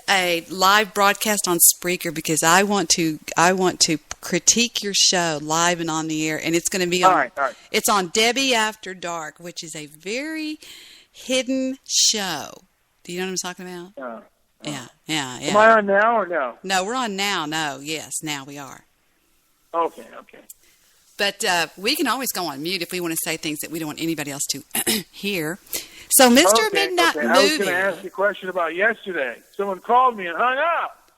a live broadcast on Spreaker because I want to critique your show live and on the air, and it's going to be on. All right. It's on Debbie After Dark, which is a very hidden show. Do you know what I'm talking about? Yeah. Am I on now or no? No, we're on now. No, yes, now we are. Okay. But we can always go on mute if we want to say things that we don't want anybody else to hear. So, Mr. Midnight Movie. I was going to ask you a question about yesterday. Someone called me and hung up.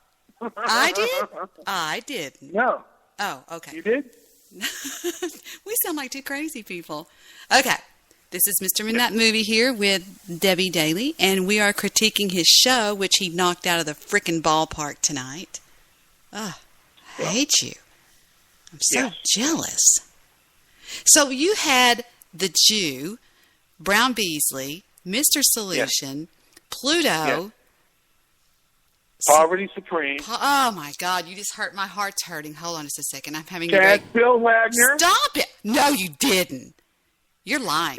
I did? I didn't. No. Oh, okay. You did? We sound like two crazy people. Okay. This is Mr. Midnight Movie here with Debbie Daly, and we are critiquing his show, which he knocked out of the frickin' ballpark tonight. Oh, I hate you. I'm so jealous. So you had the Jew, Brown Beasley, Mr. Solution, Pluto. Poverty Supreme. Oh, my God. You just hurt. My heart's hurting. Hold on just a second. I'm having Bill Wagner. Stop it. No, you didn't. You're lying.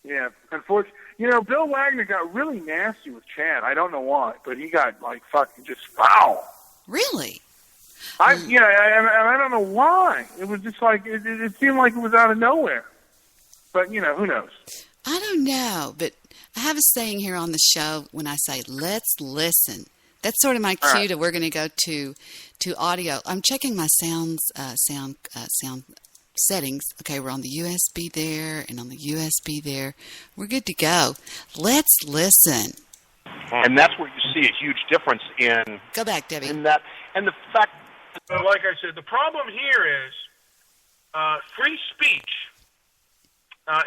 Yeah. Unfortunately, Bill Wagner got really nasty with Chad. I don't know why, but he got fucking just foul. Really? I don't know why. It was just it seemed like it was out of nowhere. But who knows? I don't know, but I have a saying here on the show when I say let's listen. That's sort of my cue to we're going to go to audio. I'm checking my sound settings. Okay, we're on the USB there and on the USB there. We're good to go. Let's listen. And that's where you see a huge difference in... Go back, Debbie. In that, and the fact... Like I said, the problem here is free speech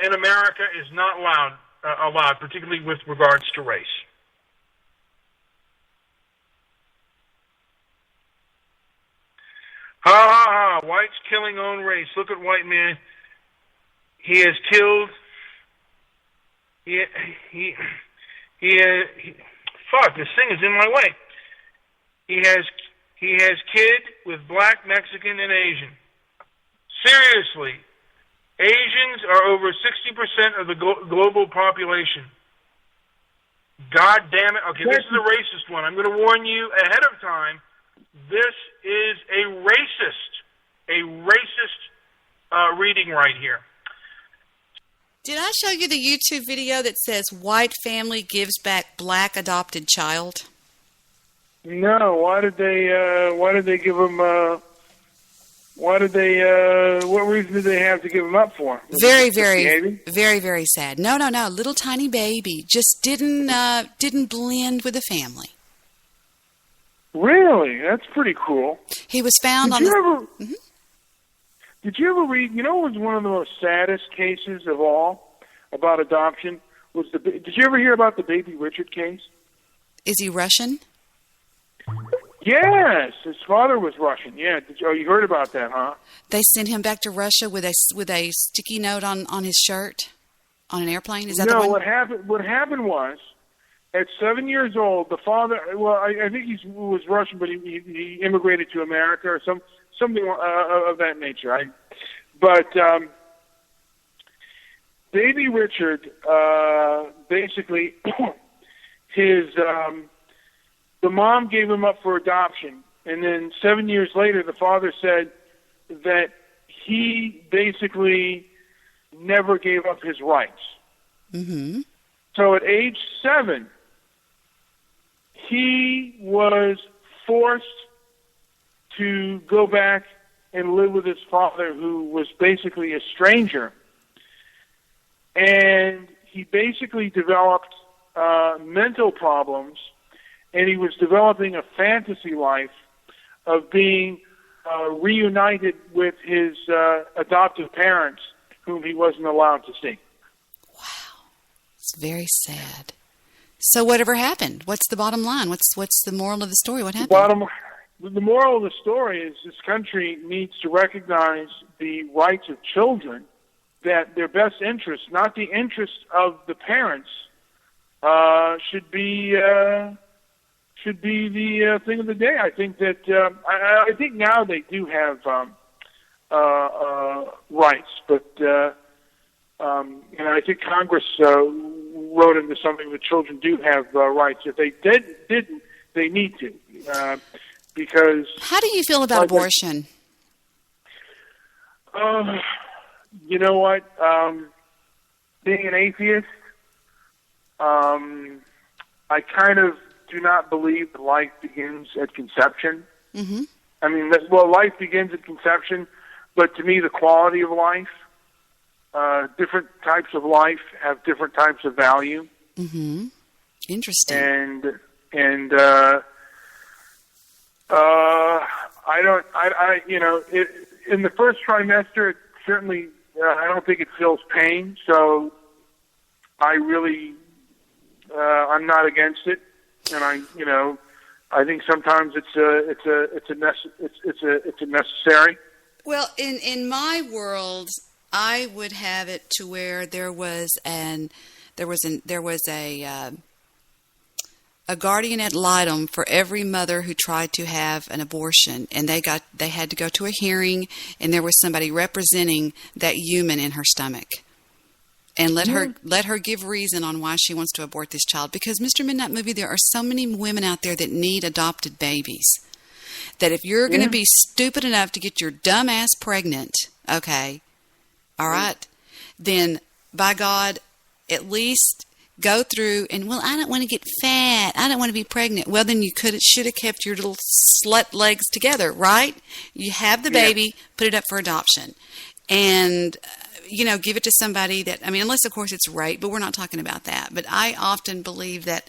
in America is not allowed, particularly with regards to race. Ha ha ha! Whites killing own race. Look at white man. He has killed. Fuck! This thing is in my way. He has kid with black, Mexican, and Asian. Seriously, Asians are over 60% of the global population. God damn it! Okay, this is a racist one. I'm going to warn you ahead of time. This is a racist reading right here. Did I show you the YouTube video that says white family gives back black adopted child? No. Why did they give him? What reason did they have to give him up for? Very, very sad. No. Little tiny baby just didn't blend with the family. Really? That's pretty cool. He was found Did you ever read, it was one of the most saddest cases of all about adoption? Did you ever hear about the Baby Richard case? Is he Russian? Yes. His father was Russian. Yeah. You heard about that, huh? They sent him back to Russia with a sticky note on his shirt on an airplane? Is that the one? No, what happened was, at 7 years old, the father, I think he was Russian, but he immigrated to America or something of that nature. But Baby Richard, basically, the mom gave him up for adoption, and then 7 years later, the father said that he basically never gave up his rights. Mm-hmm. So at age 7, he was forced to go back and live with his father, who was basically a stranger. And he basically developed mental problems, and he was developing a fantasy life of being reunited with his adoptive parents, whom he wasn't allowed to see. Wow. It's very sad. So whatever happened? What's the bottom line? What's the moral of the story? What happened? The moral of the story is this country needs to recognize the rights of children, that their best interests, not the interests of the parents, should be the thing of the day. I think that I think now they do have rights, but I think Congress wrote into something that children do have rights. If they didn't, they need to, because. How do you feel about abortion? You know what? Being an atheist, I kind of do not believe that life begins at conception. Mm-hmm. I mean, life begins at conception, but to me, the quality of life, different types of life have different types of value. Mm-hmm. Interesting. And in the first trimester, it certainly, I don't think it feels pain, so I really, I'm not against it, and I think sometimes it's a necessary. Well, in my world, I would have it to where there was a guardian ad litem for every mother who tried to have an abortion, and they had to go to a hearing, and there was somebody representing that human in her stomach, and let her give reason on why she wants to abort this child. Because, Mr. Midnight Movie, there are so many women out there that need adopted babies, that if you're going to be stupid enough to get your dumb ass pregnant, okay, all right, then by God, at least go through and, well, I don't want to get fat, I don't want to be pregnant. Well, then you should have kept your little slut legs together, right? You have the baby, put it up for adoption, and give it to somebody that, unless of course it's rape, but we're not talking about that. But I often believe that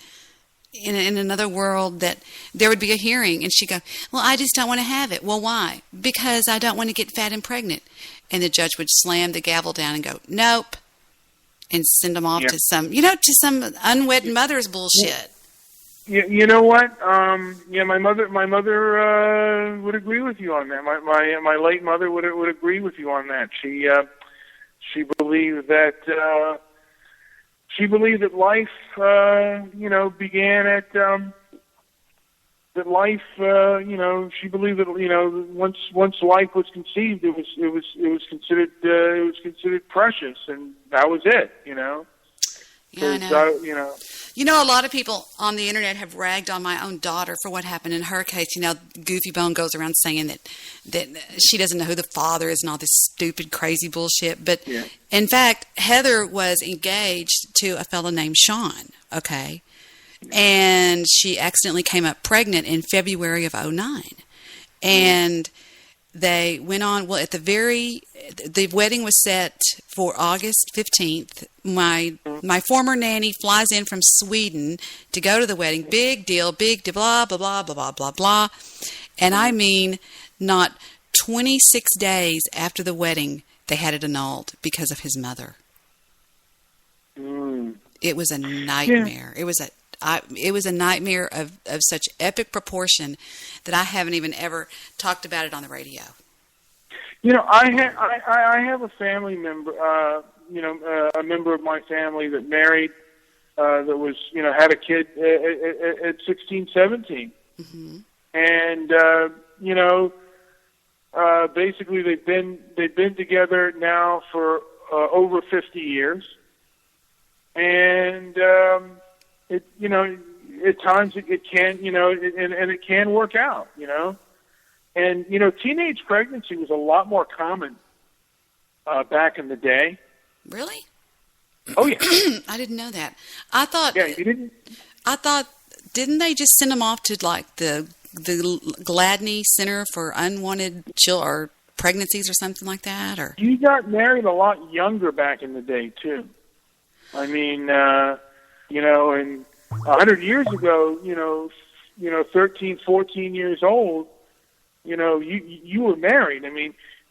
in another world that there would be a hearing, and she'd go, well, I just don't want to have it. Well, why? Because I don't want to get fat and pregnant. And the judge would slam the gavel down and go, nope, and send them off to some unwed mother's bullshit. You know what? My mother would agree with you on that. My late mother would agree with you on that. She believed that life, began at that life. She believed that once life was conceived, it was considered precious, and that was it. Yeah, I know. A lot of people on the internet have ragged on my own daughter for what happened in her case. Goofy Bone goes around saying that she doesn't know who the father is and all this stupid, crazy bullshit. But in fact, Heather was engaged to a fellow named Sean, okay? And she accidentally came up pregnant in February of 2009. And they went on, the wedding was set for August 15th. My former nanny flies in from Sweden to go to the wedding. Big deal, blah, blah, blah, blah, blah, blah, blah. And not 26 days after the wedding, they had it annulled because of his mother. It was a nightmare. Yeah. It was a nightmare of such epic proportion that I haven't even ever talked about it on the radio. I have a family member, a member of my family that married, that was, had a kid at 16, 17. Mm-hmm. And, basically they've been together now for over 50 years. And, at times it can, and it can work out, And, teenage pregnancy was a lot more common back in the day. Really? Oh, yeah. I didn't know that. I thought... Yeah, you didn't? I thought, didn't they just send them off to, the Gladney Center for Unwanted or Pregnancies or something like that? Or you got married a lot younger back in the day, too. And 100 years ago, 13, 14 years old, you were married.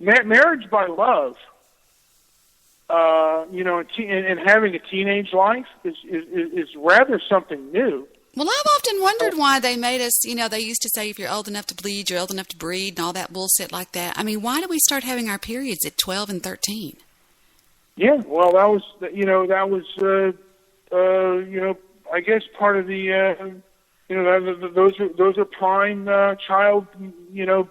Marriage by love, and having a teenage life is rather something new. Well, I've often wondered why they made us, they used to say if you're old enough to bleed, you're old enough to breed and all that bullshit like that. Why did we start having our periods at 12 and 13? Yeah, well, that was I guess part of the, those are prime child,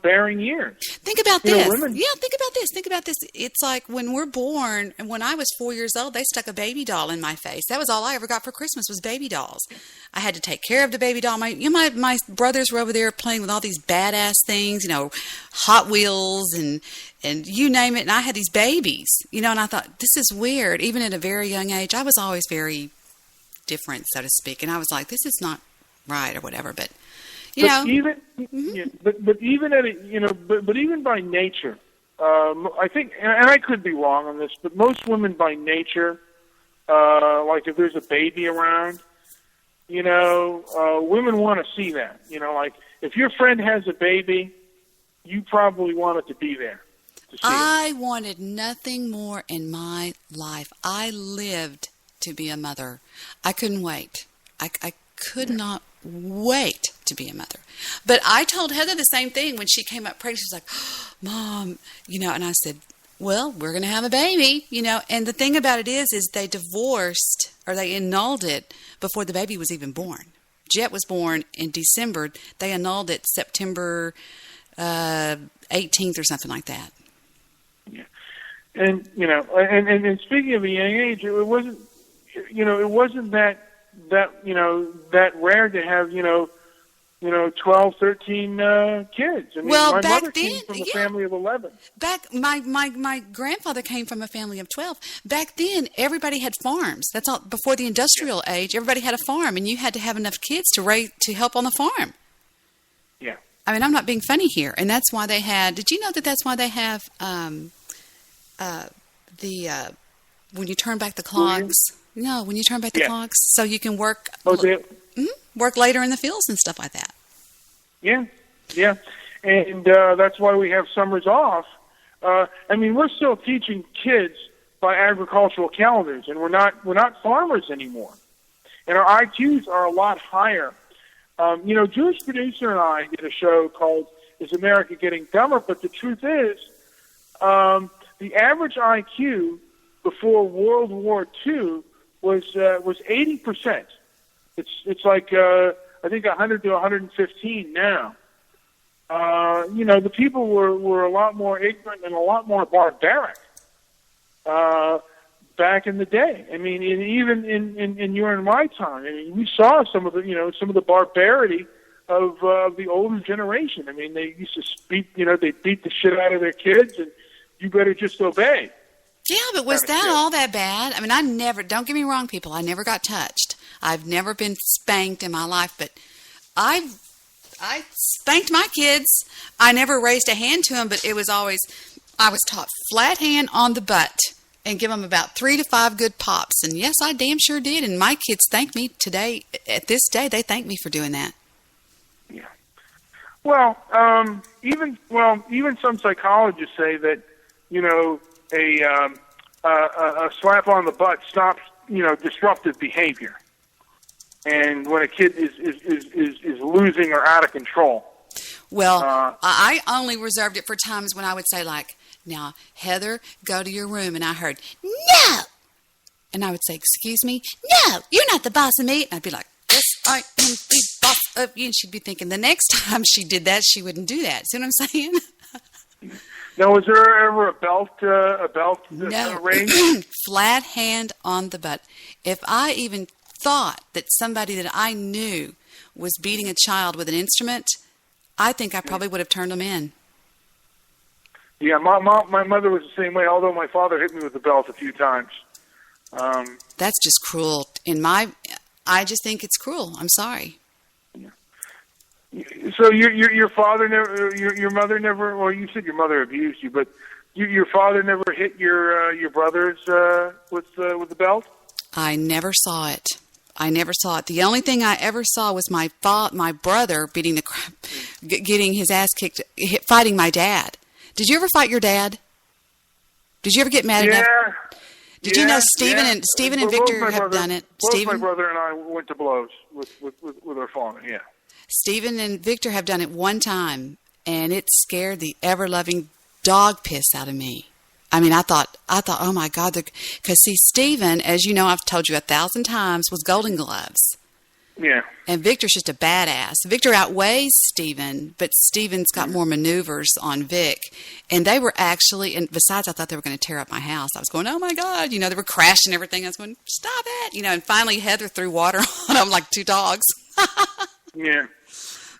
bearing years. Think about You know, this. women- Yeah, think about this. Think about this. It's like when we're born, and when I was 4 years old, they stuck a baby doll in my face. That was all I ever got for Christmas was baby dolls. I had to take care of the baby doll. My brothers were over there playing with all these badass things, Hot Wheels and you name it. And I had these babies, and I thought, this is weird. Even at a very young age, I was always very different, so to speak. And I was like, this is not right or whatever. But even but even at but even by nature, I think, and I could be wrong on this, but most women by nature, like if there's a baby around, women want to see that. Like if your friend has a baby, you probably want it to be there. I wanted nothing more in my life. I lived to be a mother. I couldn't wait. I could not wait to be a mother. But I told Heather the same thing when she came up pregnant. She was like, Mom, and I said, well, we're going to have a baby, and the thing about it is they divorced or they annulled it before the baby was even born. Jet was born in December. They annulled it September 18th or something like that. Yeah. And, and speaking of a young age, it wasn't that rare to have, 12, 13 kids. I mean, well, my back mother came then, from a family of 11. My grandfather came from a family of 12. Back then, everybody had farms. That's all. Before the industrial age, everybody had a farm, and you had to have enough kids to help on the farm. Yeah. I mean, I'm not being funny here, and that's why they had. Did you know that's why they have when you turn back the clocks? No, when you turn back the clocks, so you can work work later in the fields and stuff like that. Yeah, and that's why we have summers off. I mean, we're still teaching kids by agricultural calendars, and we're not farmers anymore, and our IQs are a lot higher. Jewish producer and I did a show called "Is America Getting Dumber?" But the truth is, the average IQ before World War II was 80%. It's like I think 100 to 115 now. The people were a lot more ignorant and a lot more barbaric back in the day. I mean, even in your and my time, I mean, we saw some of the barbarity of the older generation. I mean, they used to they beat the shit out of their kids, and you better just obey. Yeah, but was that all that bad? I mean, don't get me wrong, people, I never got touched. I've never been spanked in my life, but I spanked my kids. I never raised a hand to them, but it was always, I was taught flat hand on the butt and give them about 3 to 5 good pops. And yes, I damn sure did. And my kids thank me today. At this day, they thank me for doing that. Yeah. Well, even some psychologists say that, a slap on the butt stops, disruptive behavior. And when a kid is losing or out of control. Well, I only reserved it for times when I would say, like, now, Heather, go to your room. And I heard, no. And I would say, excuse me? No, you're not the boss of me. And I'd be like, yes, I am the boss of you. And she'd be thinking the next time she did that, she wouldn't do that. See what I'm saying? Now, was there ever a belt no. range? Flat hand on the butt. If I even thought that somebody that I knew was beating a child with an instrument, I think I probably would have turned them in. Yeah, my mother was the same way, although my father hit me with the belt a few times. That's just cruel. I just think it's cruel. I'm sorry. So your father never, your mother never, well, you said your mother abused you, but your father never hit your brothers with the belt? I never saw it. The only thing I ever saw was my brother getting his ass kicked, fighting my dad. Did you ever fight your dad? Did you ever get mad at him? Did you know Stephen and Victor have done it? Both my brother and I went to blows with our father. Yeah. Stephen and Victor have done it one time, and it scared the ever-loving dog piss out of me. I mean, I thought, oh my God, because see, Stephen, as you know, I've told you 1,000 times, was Golden Gloves. Yeah. And Victor's just a badass. Victor outweighs Steven, but Steven's got more maneuvers on Vic. And they were actually, and besides, I thought they were going to tear up my house. I was going, oh my God, they were crashing everything. I was going, stop it. And finally Heather threw water on them like two dogs. Yeah.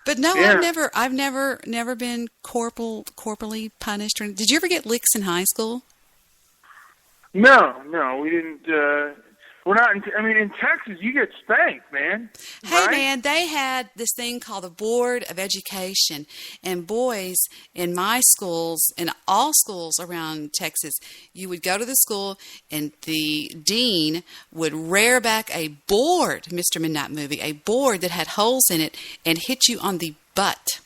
But no, Yeah. I've never been corporally punished. Did you ever get licks in high school? No, we didn't. We're not. In Texas, you get spanked, man. Hey, right? man, they had this thing called the Board of Education, and boys in my schools, in all schools around Texas, you would go to the school, and the dean would rear back a board, Mr. Midnight Movie, a board that had holes in it, and hit you on the butt.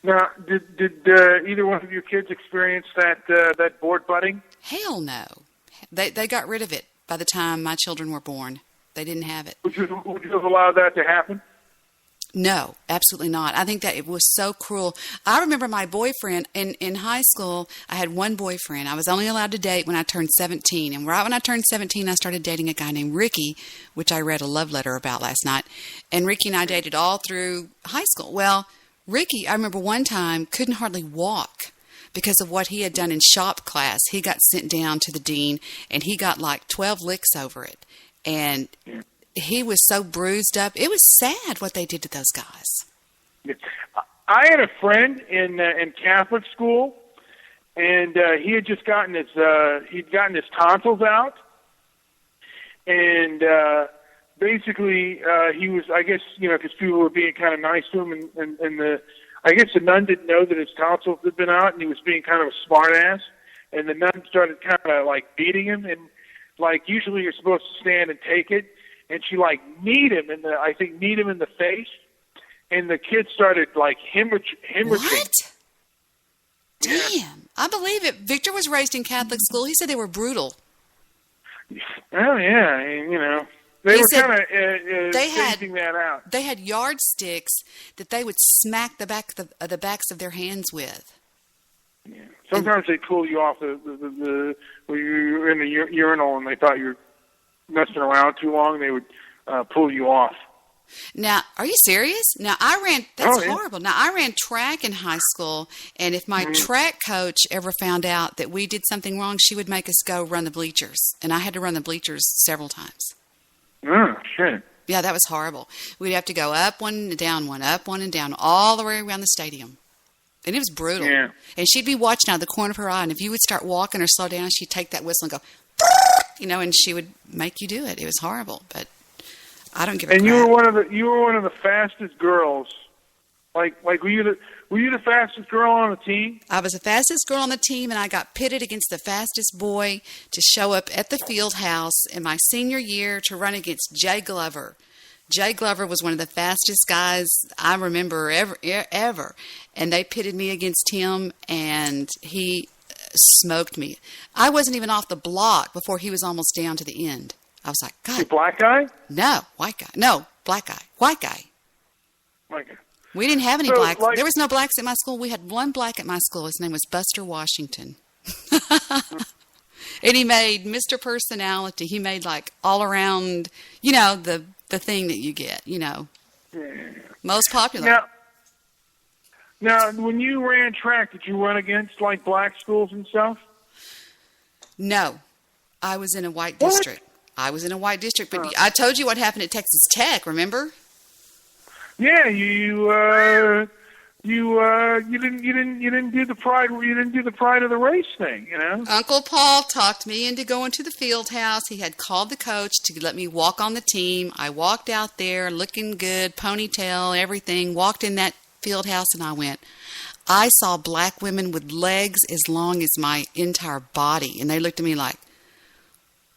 Now, did either one of your kids experience that board butting? Hell no. They got rid of it by the time my children were born. They didn't have it. Would you have allowed that to happen? No, absolutely not. I think that it was so cruel. I remember my boyfriend in high school. I had one boyfriend. I was only allowed to date when I turned 17. And right when I turned 17, I started dating a guy named Ricky, which I read a love letter about last night. And Ricky and I dated all through high school. Well, Ricky, I remember one time, couldn't hardly walk because of what he had done in shop class. He got sent down to the dean, and he got like 12 licks over it. And he was so bruised up. It was sad what they did to those guys. I had a friend in Catholic school, and he had just gotten his tonsils out, and basically he was, I guess, because people were being kind of nice to him, and I guess the nun didn't know that his tonsils had been out, and he was being kind of a smart ass. And the nun started kind of like beating him, and like usually you're supposed to stand and take it, and she like kneed him in the face, and the kid started like hemorrhaging. What? Damn, I believe it. Victor was raised in Catholic school. He said they were brutal. Oh yeah, They were kind of phasing that out. They had yardsticks that they would smack the backs of their hands with. Yeah. Sometimes they pull you off the where you were in the urinal and they thought you were messing around too long. They would pull you off. Now, are you serious? Now, that's horrible. Now, I ran track in high school, and if my track coach ever found out that we did something wrong, she would make us go run the bleachers. And I had to run the bleachers several times. Oh, shit. Yeah, that was horrible. We'd have to go up one and down one, up one and down, all the way around the stadium. And it was brutal. Yeah. And she'd be watching out of the corner of her eye, and if you would start walking or slow down, she'd take that whistle and go, and she would make you do it. It was horrible, but I don't give a crap. And you were one of the fastest girls. Like were you the fastest girl on the team? I was the fastest girl on the team, and I got pitted against the fastest boy to show up at the field house in my senior year to run against Jay Glover. Jay Glover was one of the fastest guys I remember ever. And they pitted me against him, and he smoked me. I wasn't even off the block before he was almost down to the end. I was like, God. The black guy? No, white guy. No, black guy. White guy. White guy. We didn't have any blacks. There was no blacks at my school. We had one black at my school. His name was Buster Washington. And he made Mr. Personality. He made like all around, the thing that you get, Yeah. Most popular. Now, when you ran track, did you run against like black schools and stuff? No. I was in a white district. I was in a white district, but I told you what happened at Texas Tech, remember? Yeah, you didn't do the pride of the race thing, Uncle Paul talked me into going to the field house. He had called the coach to let me walk on the team. I walked out there looking good, ponytail, everything, walked in that field house, and I saw black women with legs as long as my entire body, and they looked at me like,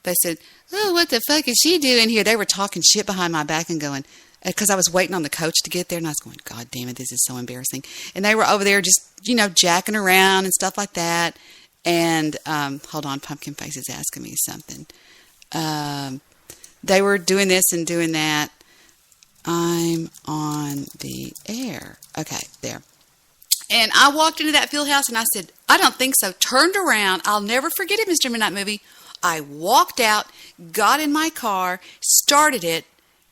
they said, oh, what the fuck is she doing here? They were talking shit behind my back and going, because I was waiting on the coach to get there, and I was going, God damn it, this is so embarrassing. And they were over there just, jacking around and stuff like that. And, hold on, Pumpkin Face is asking me something. They were doing this and doing that. I'm on the air. Okay, there. And I walked into that field house, and I said, I don't think so. Turned around. I'll never forget it, Mr. Midnight Movie. I walked out, got in my car, started it,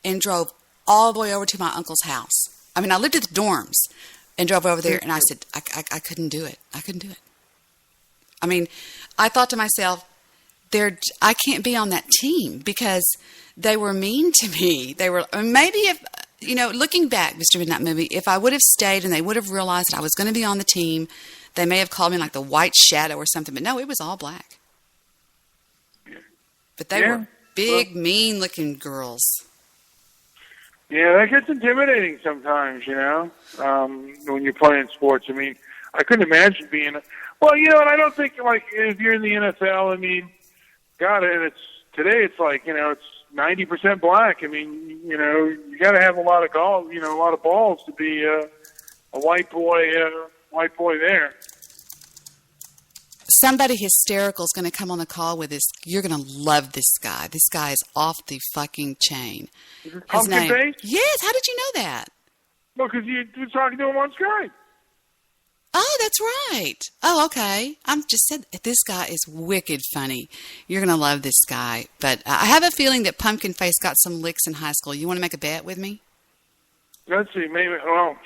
and drove all the way over to my uncle's house. I mean, I lived at the dorms and drove over there, and I said, I couldn't do it. I couldn't do it. I mean, I thought to myself, I can't be on that team because they were mean to me. They were, maybe if, looking back, Mr. Midnight Movie, if I would have stayed and they would have realized that I was going to be on the team, they may have called me like the White Shadow or something. But no, it was all black. But they were big, mean-looking girls. Yeah, that gets intimidating sometimes, when you're playing sports. I mean, I couldn't imagine being... Well, and I don't think, like, if you're in the NFL, I mean, God, and today it's like, it's 90% black. I mean, you got to have a lot of a lot of balls to be a white boy there. Somebody hysterical is going to come on the call with this. You're going to love this guy. This guy is off the fucking chain. His name. Face? Yes. How did you know that? Well, because you were talking to him on Skype. Oh, that's right. Oh, okay. I'm just said this guy is wicked funny. You're going to love this guy. But I have a feeling that Pumpkin Face got some licks in high school. You want to make a bet with me? Let's see. Maybe. Well,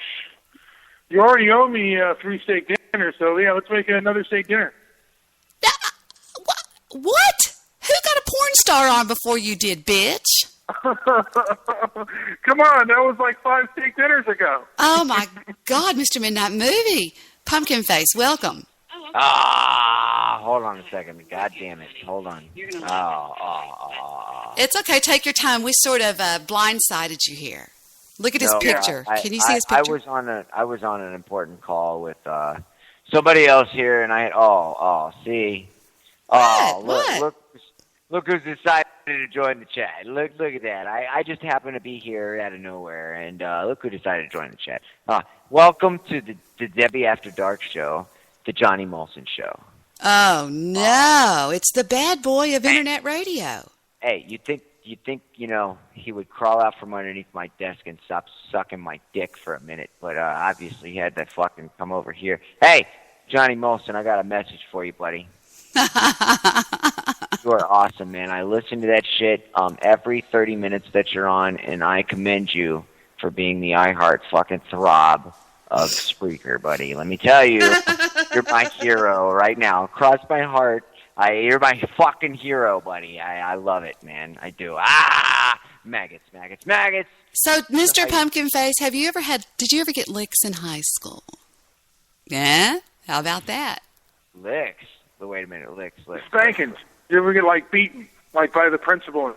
you already owe me 3 steak dinner, so yeah, let's make another steak dinner. What? Who got a porn star on before you did, bitch? Come on, that was like 5 steak dinners ago. Oh, my God, Mr. Midnight Movie. Pumpkin Face, welcome. Hold on a second. God damn it. Hold on. It's okay. Take your time. We sort of blindsided you here. Look at his picture. Can you see his picture? I was on an important call with somebody else here, and I had see. Look who's decided to join the chat. Look at that. I just happened to be here out of nowhere, and look who decided to join the chat. Welcome to the Debbie After Dark show, the Johnny Molson show. Oh, no. It's the bad boy of internet radio. Hey, you think he would crawl out from underneath my desk and stop sucking my dick for a minute, but obviously he had to fucking come over here. Hey, Johnny Molson, I got a message for you, buddy. You are awesome, man. I listen to that shit every 30 minutes that you're on, and I commend you for being the iHeart fucking throb of Spreaker, buddy. Let me tell you, you're my hero right now. Cross my heart. You're my fucking hero, buddy. I love it, man. I do. Maggots. So, Mr. Pumpkin Face, did you ever get licks in high school? Yeah? How about that? Licks? Wait a minute. Licks. Spankings. You ever get, beaten, by the principal?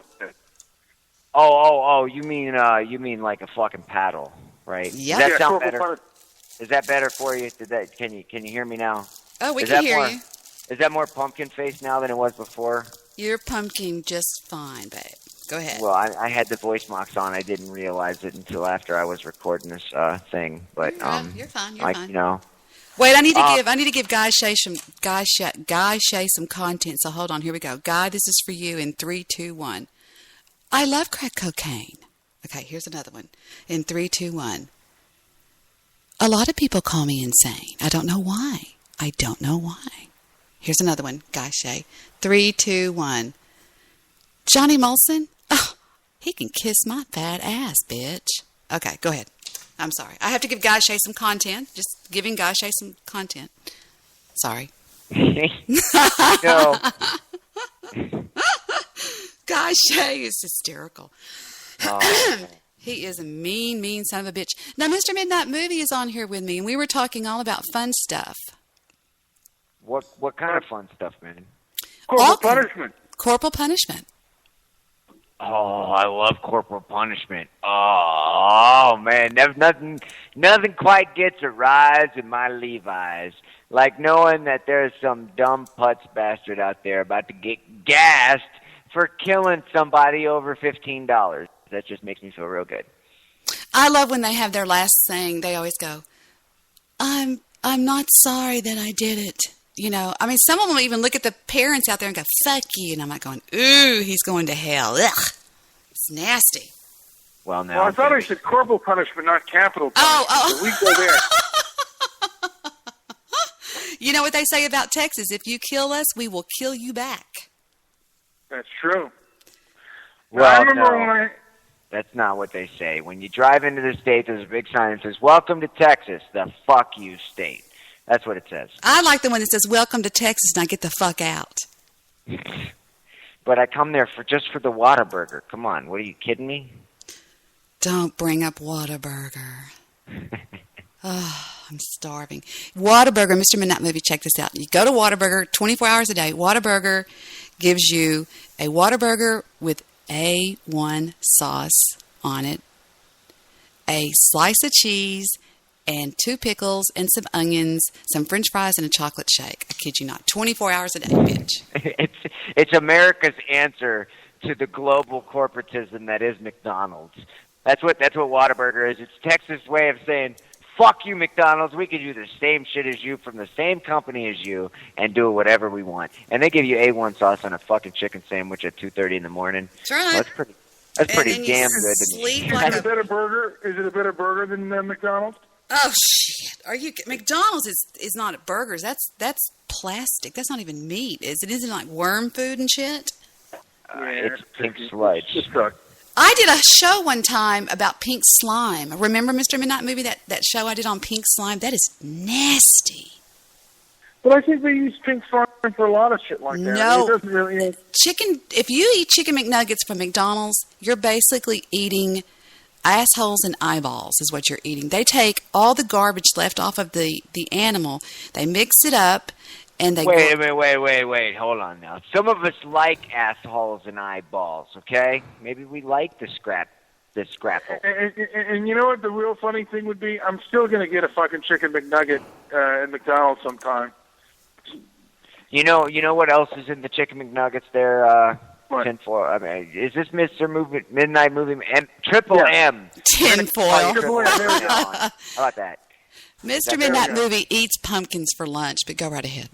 Oh, you mean like a fucking paddle, right? Yep. Does that sound better? Is that better for you? Can you hear me now? Oh, we can hear you. Is that more Pumpkin Face now than it was before? You're pumpkin just fine, babe. Go ahead. Well, I had the voice box on. I didn't realize it until after I was recording this thing. But you're fine. You're fine. Wait, I need to give Guy Shay some content. So hold on, here we go. Guy, this is for you in 3, 2, 1. I love crack cocaine. Okay, here's another one. In 3, 2, 1. A lot of people call me insane. I don't know why. Here's another one. Guy Shay. 3, 2, 1. Johnny Molson? Oh, he can kiss my fat ass, bitch. Okay, go ahead. I'm sorry. I have to give Guy Shay some content. Just giving Guy Shay some content. Sorry. No. Guy Shay is hysterical. Oh. He is a mean son of a bitch. Now, Mr. Midnight Movie is on here with me, and we were talking all about fun stuff. What kind of fun stuff, man? Corporal punishment. Corporal punishment. Oh, I love corporal punishment. Oh man, nothing quite gets a rise in my Levi's like knowing that there's some dumb putz bastard out there about to get gassed for killing somebody over $15. That just makes me feel real good. I love when they have their last thing. They always go, "I'm not sorry that I did it." I mean, some of them even look at the parents out there and go, "Fuck you," and I'm like going, "Ooh, he's going to hell." Ugh, it's nasty. Well, now. Well, I thought I said corporal punishment, not capital punishment. Oh. So we go there. You know what they say about Texas? If you kill us, we will kill you back. That's true. Well, I remember when That's not what they say. When you drive into the state, there's a big sign that says, "Welcome to Texas, the fuck you state." That's what it says. I like the one that says, "Welcome to Texas," and I get the fuck out. But I come there just for the Whataburger. Come on, what are you kidding me? Don't bring up Whataburger. Oh, I'm starving. Whataburger, Mr. Midnight Movie, check this out. You go to Whataburger 24 hours a day. Whataburger gives you a Whataburger with A1 sauce on it, a slice of cheese, and 2 pickles, and some onions, some french fries, and a chocolate shake. I kid you not. 24 hours a day, bitch. It's America's answer to the global corporatism that is McDonald's. That's what Whataburger is. It's Texas' way of saying, fuck you, McDonald's. We can do the same shit as you from the same company as you and do whatever we want. And they give you A1 sauce on a fucking chicken sandwich at 2:30 in the morning. That's right. Well, that's pretty damn good to me. Is it a better burger? Is it a better burger than McDonald's? Oh shit! Are you? McDonald's is not burgers. That's plastic. That's not even meat. Is it? Isn't it like worm food and shit? It's pink sludge. I did a show one time about pink slime. Remember, Mr. Midnight Movie, that show I did on pink slime? That is nasty. But I think they use pink slime for a lot of shit like that. No. It doesn't really. Chicken. If you eat chicken McNuggets from McDonald's, you're basically eating assholes and eyeballs is what you're eating. They take all the garbage left off of the animal, they mix it up, and they Wait. Hold on now. Some of us like assholes and eyeballs, okay? Maybe we like the scrapple. And you know what the real funny thing would be? I'm still going to get a fucking chicken McNugget at McDonald's sometime. You know what else is in the chicken McNuggets there, What? Tinfoil. I mean, is this Mr. Midnight Movie? Triple M. Tinfoil. How about that? Mr. Midnight Movie eats pumpkins for lunch, but go right ahead.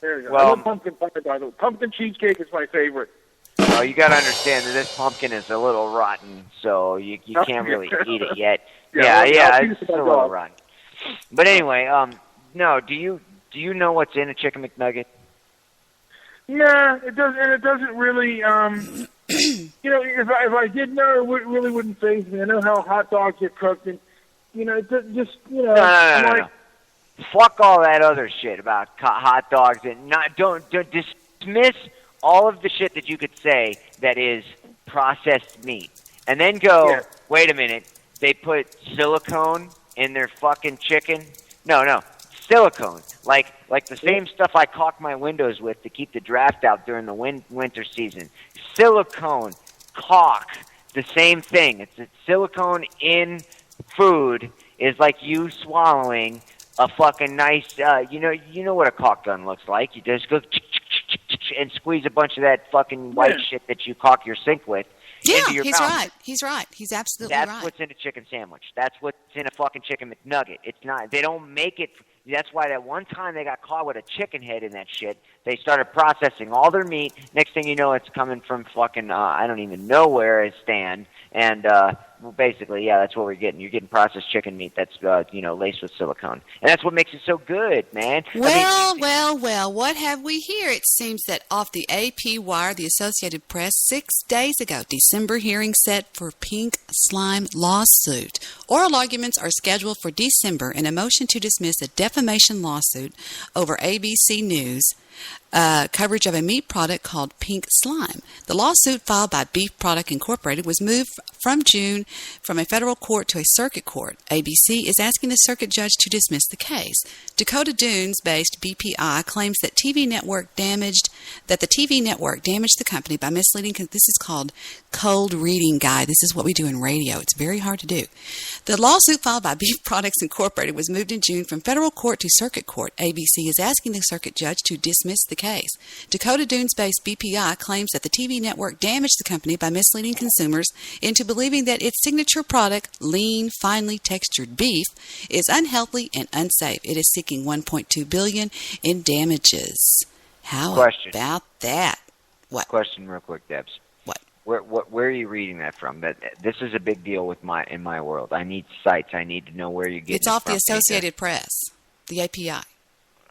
There you go. Well, I love pumpkin pie, by the way. Pumpkin cheesecake is my favorite. Well, you got to understand that this pumpkin is a little rotten, so you can't really eat it yet. Yeah, It's a little rotten. But anyway, no. Do you know what's in a chicken McNugget? Nah, it doesn't. And it doesn't really. If I did know, it really wouldn't faze me. I know how hot dogs are cooked, and it just No. Fuck all that other shit about hot dogs and don't dismiss all of the shit that you could say that is processed meat, and then go. Yeah. Wait a minute. They put silicone in their fucking chicken. No. Silicone, like the same stuff I caulk my windows with to keep the draft out during the winter season. Silicone, caulk, the same thing. It's silicone in food is like you swallowing a fucking nice. You know what a caulk gun looks like. You just go and squeeze a bunch of that fucking white shit that you caulk your sink with. Yeah, into your he's mouth. right. He's right. He's absolutely right. That's what's in a chicken sandwich. That's what's in a fucking chicken McNugget. It's not. They don't make it. That's why that one time they got caught with a chicken head in that shit. They started processing all their meat. Next thing you know, it's coming from fucking I don't even know where it stands. And basically, yeah, that's what we're getting. You're getting processed chicken meat that's laced with silicone, and that's what makes it so good, man. Well, what have we here? It seems that off the AP wire, the Associated Press, 6 days ago, December hearing set for pink slime lawsuit. Oral arguments are scheduled for December in a motion to dismiss a defamation lawsuit over ABC News coverage of a meat product called pink slime. The lawsuit filed by Beef Product Incorporated was moved from June from a federal court to a circuit court. ABC is asking the circuit judge to dismiss the case. Dakota Dunes-based BPI claims that the TV network damaged the company by misleading. This is called cold reading, guy. This is what we do in radio. It's very hard to do. The lawsuit filed by Beef Products Incorporated was moved in June from federal court to circuit court. ABC is asking the circuit judge to dismiss the case. Dakota Dunes-based BPI claims that the TV network damaged the company by misleading consumers into believing that its signature product, lean, finely textured beef, is unhealthy and unsafe. It is seeking $1.2 billion in damages. How about that? What? Question, real quick, Debs. What? Where are you reading that from? This is a big deal in my world. I need sites. I need to know where you're getting it from. It's off the Associated Press, the API.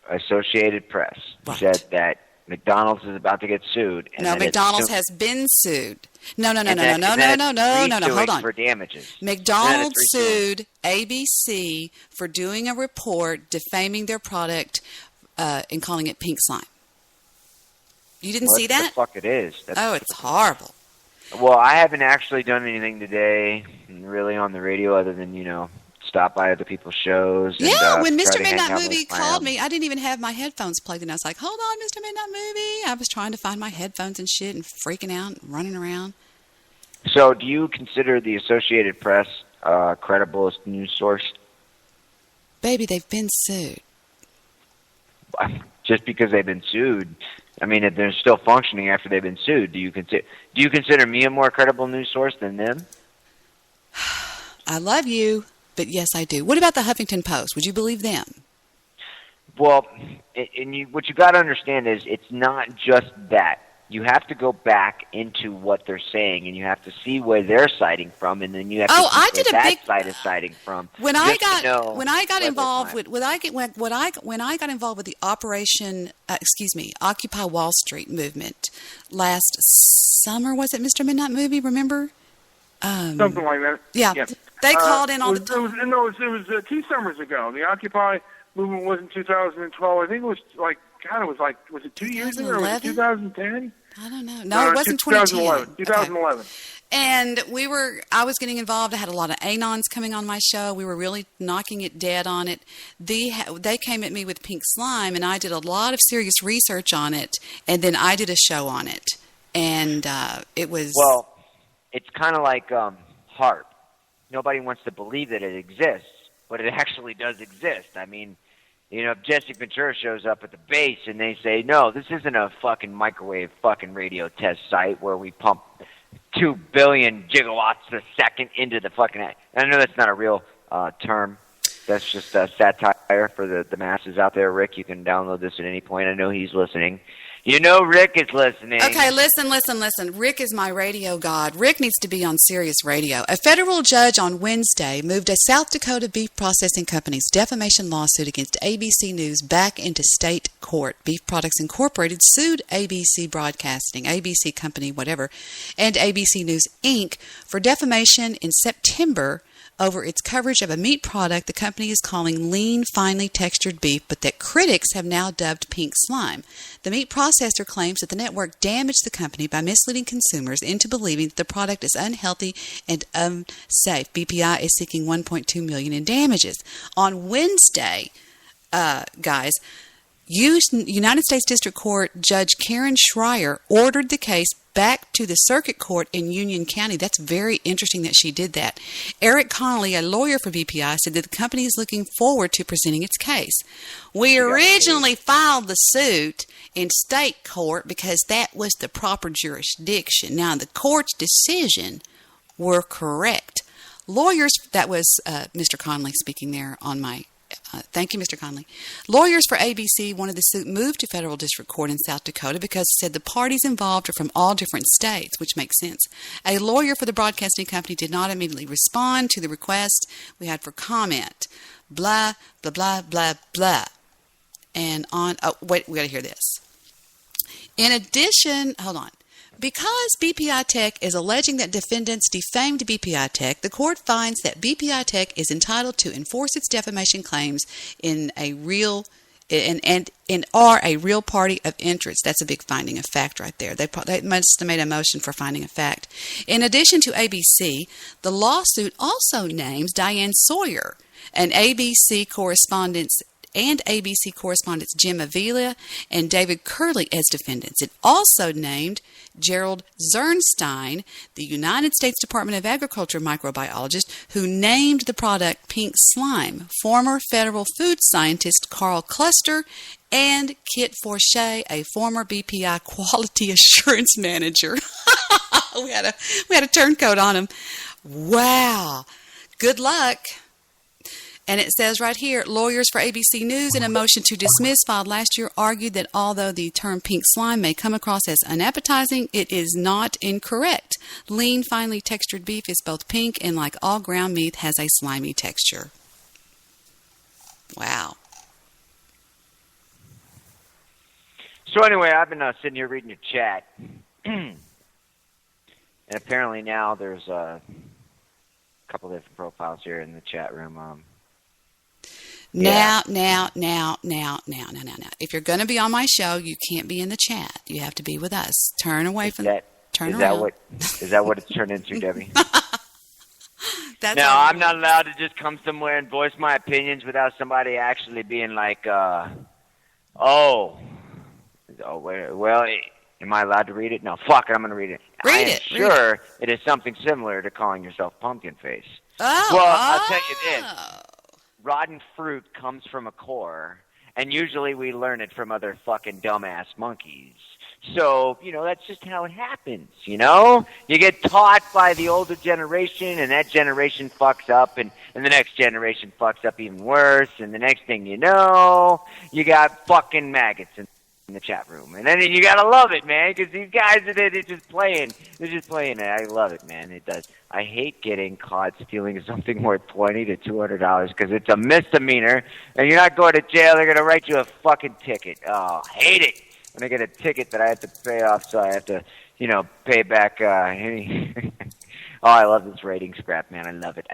Associated Press Right. said that McDonald's is about to get sued. And No, McDonald's has been sued. No. And then it's Hold on. for damages. McDonald's sued ABC for doing a report defaming their product and calling it pink slime. You didn't see that? What the fuck it is. It's horrible. Well, I haven't actually done anything today, really, on the radio other than, stop by other people's shows. Yeah, when try Mr. to hang Midnight out Movie with my, called me, I didn't even have my headphones plugged in. I was like, hold on, Mr. Midnight Movie. I was trying to find my headphones and shit and freaking out and running around. So do you consider the Associated Press credible news source? Baby, they've been sued. Just because they've been sued, I mean, if they're still functioning after they've been sued, do you consider me a more credible news source than them? I love you, but yes, I do. What about the Huffington Post? Would you believe them? Well, what you got to understand is it's not just that. You have to go back into what they're saying, and you have to see where they're citing from, and then you have to see where that side is citing from. When I got involved with the Operation Occupy Wall Street movement last summer, was it Mr. Midnight Movie? Remember? Something like that. Yeah. They called in all the time. It was 2 summers ago. The Occupy movement was in 2012. I think it was was it 2 years ago or was it 2010? I don't know. No, it wasn't 2011. 2011. Okay. And I was getting involved. I had a lot of anons coming on my show. We were really knocking it dead on it. They came at me with pink slime, and I did a lot of serious research on it, and then I did a show on it. And it was... Well, it's kind of like HARP. Nobody wants to believe that it exists, but it actually does exist. I mean... if Jesse Ventura shows up at the base and they say, no, this isn't a fucking microwave fucking radio test site where we pump 2 billion gigawatts a second into the fucking... I know that's not a real term. That's just satire for the masses out there. Rick, you can download this at any point. I know he's listening. Rick is listening. Okay, listen. Rick is my radio god. Rick needs to be on Sirius Radio. A federal judge on Wednesday moved a South Dakota beef processing company's defamation lawsuit against ABC News back into state court. Beef Products Incorporated sued ABC Broadcasting, ABC Company, whatever, and ABC News, Inc. for defamation in September over its coverage of a meat product the company is calling lean, finely textured beef, but that critics have now dubbed pink slime. The meat processor claims that the network damaged the company by misleading consumers into believing that the product is unhealthy and unsafe. BPI is seeking $1.2 million in damages. On Wednesday, guys, United States District Court Judge Karen Schreier ordered the case back to the circuit court in Union County. That's very interesting that she did that. Eric Connolly, a lawyer for BPI, said that the company is looking forward to presenting its case. We originally filed the suit in state court because that was the proper jurisdiction. Now, the court's decision were correct. Lawyers, that was Mr. Connolly speaking there on my thank you, Mr. Conley. Lawyers for ABC wanted the suit moved to federal district court in South Dakota because it said the parties involved are from all different states, which makes sense. A lawyer for the broadcasting company did not immediately respond to the request we had for comment. Blah, blah, blah, blah, blah. And on, wait, we got to hear this. In addition, hold on. Because BPI Tech is alleging that defendants defamed BPI Tech, the court finds that BPI Tech is entitled to enforce its defamation claims in a real and are a real party of interest. That's a big finding of fact right there. They must have made a motion for finding of fact. In addition to ABC, the lawsuit also names Diane Sawyer, an ABC correspondent Jim Avila and David Curley as defendants. It also named Gerald Zernstein, the United States Department of Agriculture microbiologist who named the product pink slime, former federal food scientist Carl Cluster, and Kit Forshey, a former BPI quality assurance manager. we had a turncoat on him. Wow. Good luck. And it says right here, lawyers for ABC News in a motion to dismiss filed last year argued that although the term pink slime may come across as unappetizing, it is not incorrect. Lean, finely textured beef is both pink and, like all ground meat, has a slimy texture. Wow. So anyway, I've been sitting here reading your chat. And apparently now there's a couple different profiles here in the chat room. Now. If you're going to be on my show, you can't be in the chat. You have to be with us. Turn away from. Turn around. Is that what it's turned into, Debbie? That's no, all. I'm not allowed to just come somewhere and voice my opinions without somebody actually being like, well, am I allowed to read it? No, fuck it, I'm going to read it. Read it. Sure, it is something similar to calling yourself pumpkin face. Oh, well, I'll tell you this. Rotten fruit comes from a core, and usually we learn it from other fucking dumbass monkeys. So, that's just how it happens, You get taught by the older generation, and that generation fucks up, and the next generation fucks up even worse, and the next thing you know, you got fucking maggots in the chat room. And then you gotta love it, man, because these guys, they're just playing. They're just playing it. I love it, man. It does. I hate getting caught stealing something worth $20 to $200 because it's a misdemeanor, and you're not going to jail. They're gonna write you a fucking ticket. Oh, I hate it. When I get a ticket that I have to pay off, so I have to, pay back. Oh, I love this ratings grab, man. I love it.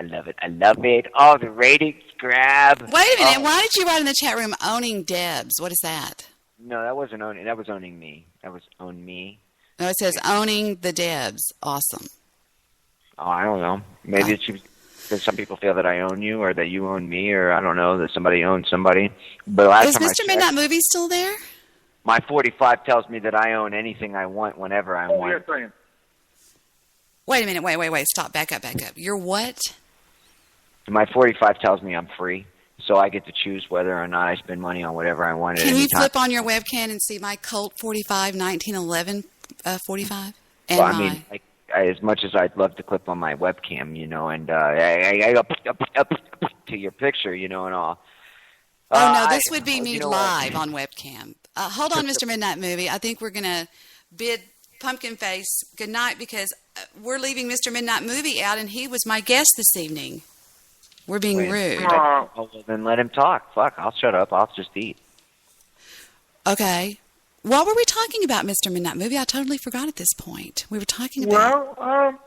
Oh, the ratings grab. Wait a minute. Why did you write in the chat room owning Debs? What is that? No, that wasn't owning. That was owning me. That was own me. No, it says owning the Debs. Awesome. Oh, I don't know. Maybe it's because some people feel that I own you, or that you own me, or I don't know, that somebody owns somebody. But last is time Mr. Midnight Movie still there? My 45 tells me that I own anything I want whenever I want. Yes, Wait a minute. Wait. Stop. Back up. You're what? My 45 tells me I'm free, so I get to choose whether or not I spend money on whatever I want at any time. Can you flip on your webcam and see my Colt 45 1911 45? And well, I mean, as much as I'd love to clip on my webcam, and I go up to your picture, and all. Oh, no, this would be me live on webcam. Hold on, Mr. Midnight Movie. I think we're going to bid Pumpkin Face good night because we're leaving Mr. Midnight Movie out, and he was my guest this evening. We're being rude. Oh, well, then let him talk. Fuck, I'll shut up. I'll just eat. Okay. What were we talking about, Mr. Midnight Movie? I totally forgot at this point. We were talking about... Well,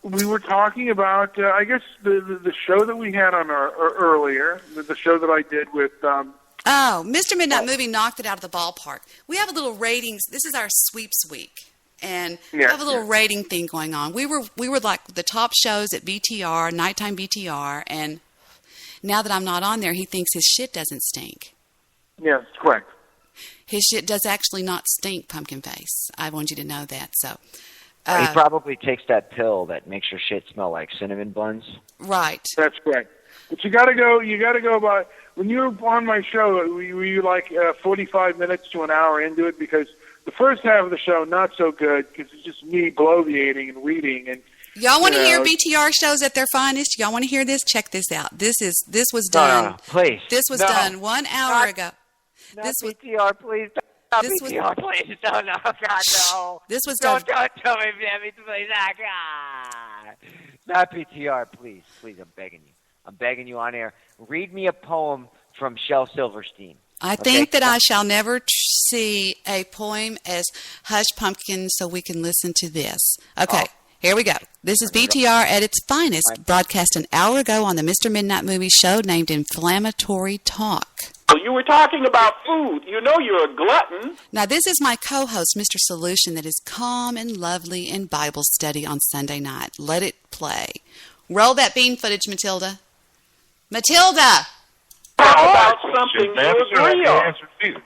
we were talking about, I guess, the show that we had on earlier, the show that I did with... Oh, Mr. Midnight Movie knocked it out of the ballpark. We have a little ratings. This is our sweeps week, and we have a little rating thing going on. We were like the top shows at BTR, nighttime BTR, and now that I'm not on there, he thinks his shit doesn't stink. Yes, correct. His shit does actually not stink, Pumpkin Face. I want you to know that. So he probably takes that pill that makes your shit smell like cinnamon buns. Right. That's correct. But you got to go by. When you were on my show, were you like 45 minutes to an hour into it? Because the first half of the show, not so good, because it's just me bloviating and reading. And y'all want to hear BTR shows at their finest? Y'all want to hear this? Check this out. This was done. No, please. This was done 1 hour ago. Not BTR, please. Not BTR, please. No, God, no. This was done. Don't tell me, please. God. Not BTR, please. Please, I'm begging you. I'm begging you on air. Read me a poem from Shel Silverstein. I think that I shall never see a poem as Hush Pumpkin, so we can listen to this. Okay, here we go. This is BTR at its finest, broadcast an hour ago on the Mr. Midnight Movie show named Inflammatory Talk. You were talking about food. You know you're a glutton. Now, this is my co-host, Mr. Solution, that is calm and lovely in Bible study on Sunday night. Let it play. Roll that bean footage, Matilda. Matilda! About something you agree on. Food.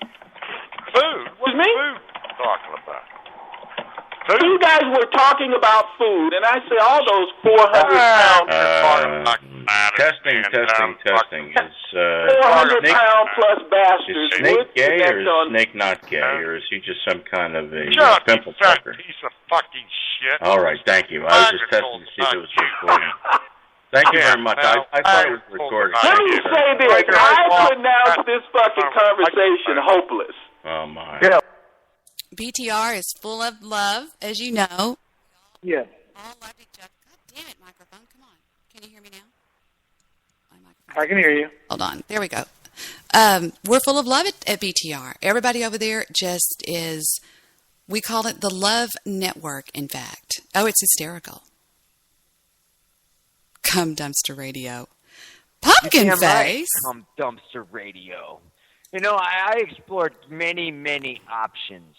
What's me? Food talking about? Food? You guys were talking about food, and I say all those 400-pound... Testing. Is 400-pound plus bastards. Is Snake gay or is Snake not gay, or is he just some kind of a pimple fat fucker? piece of fucking shit. All right, thank you. I was just testing to see if it was recording. Thank you very much. I thought it was recording. Let me say this. I pronounce this fucking conversation hopeless. Oh, my. Yeah. BTR is full of love, as you know. Yeah. All love each other. God damn it, microphone. Come on. Can you hear me now? I can hear you. Hold on. There we go. We're full of love at BTR. Everybody over there just is We call it the Love Network, in fact. Oh, it's hysterical. Come Dumpster Radio. Pumpkin Face. Right. Come Dumpster Radio. You know, I explored many, many options.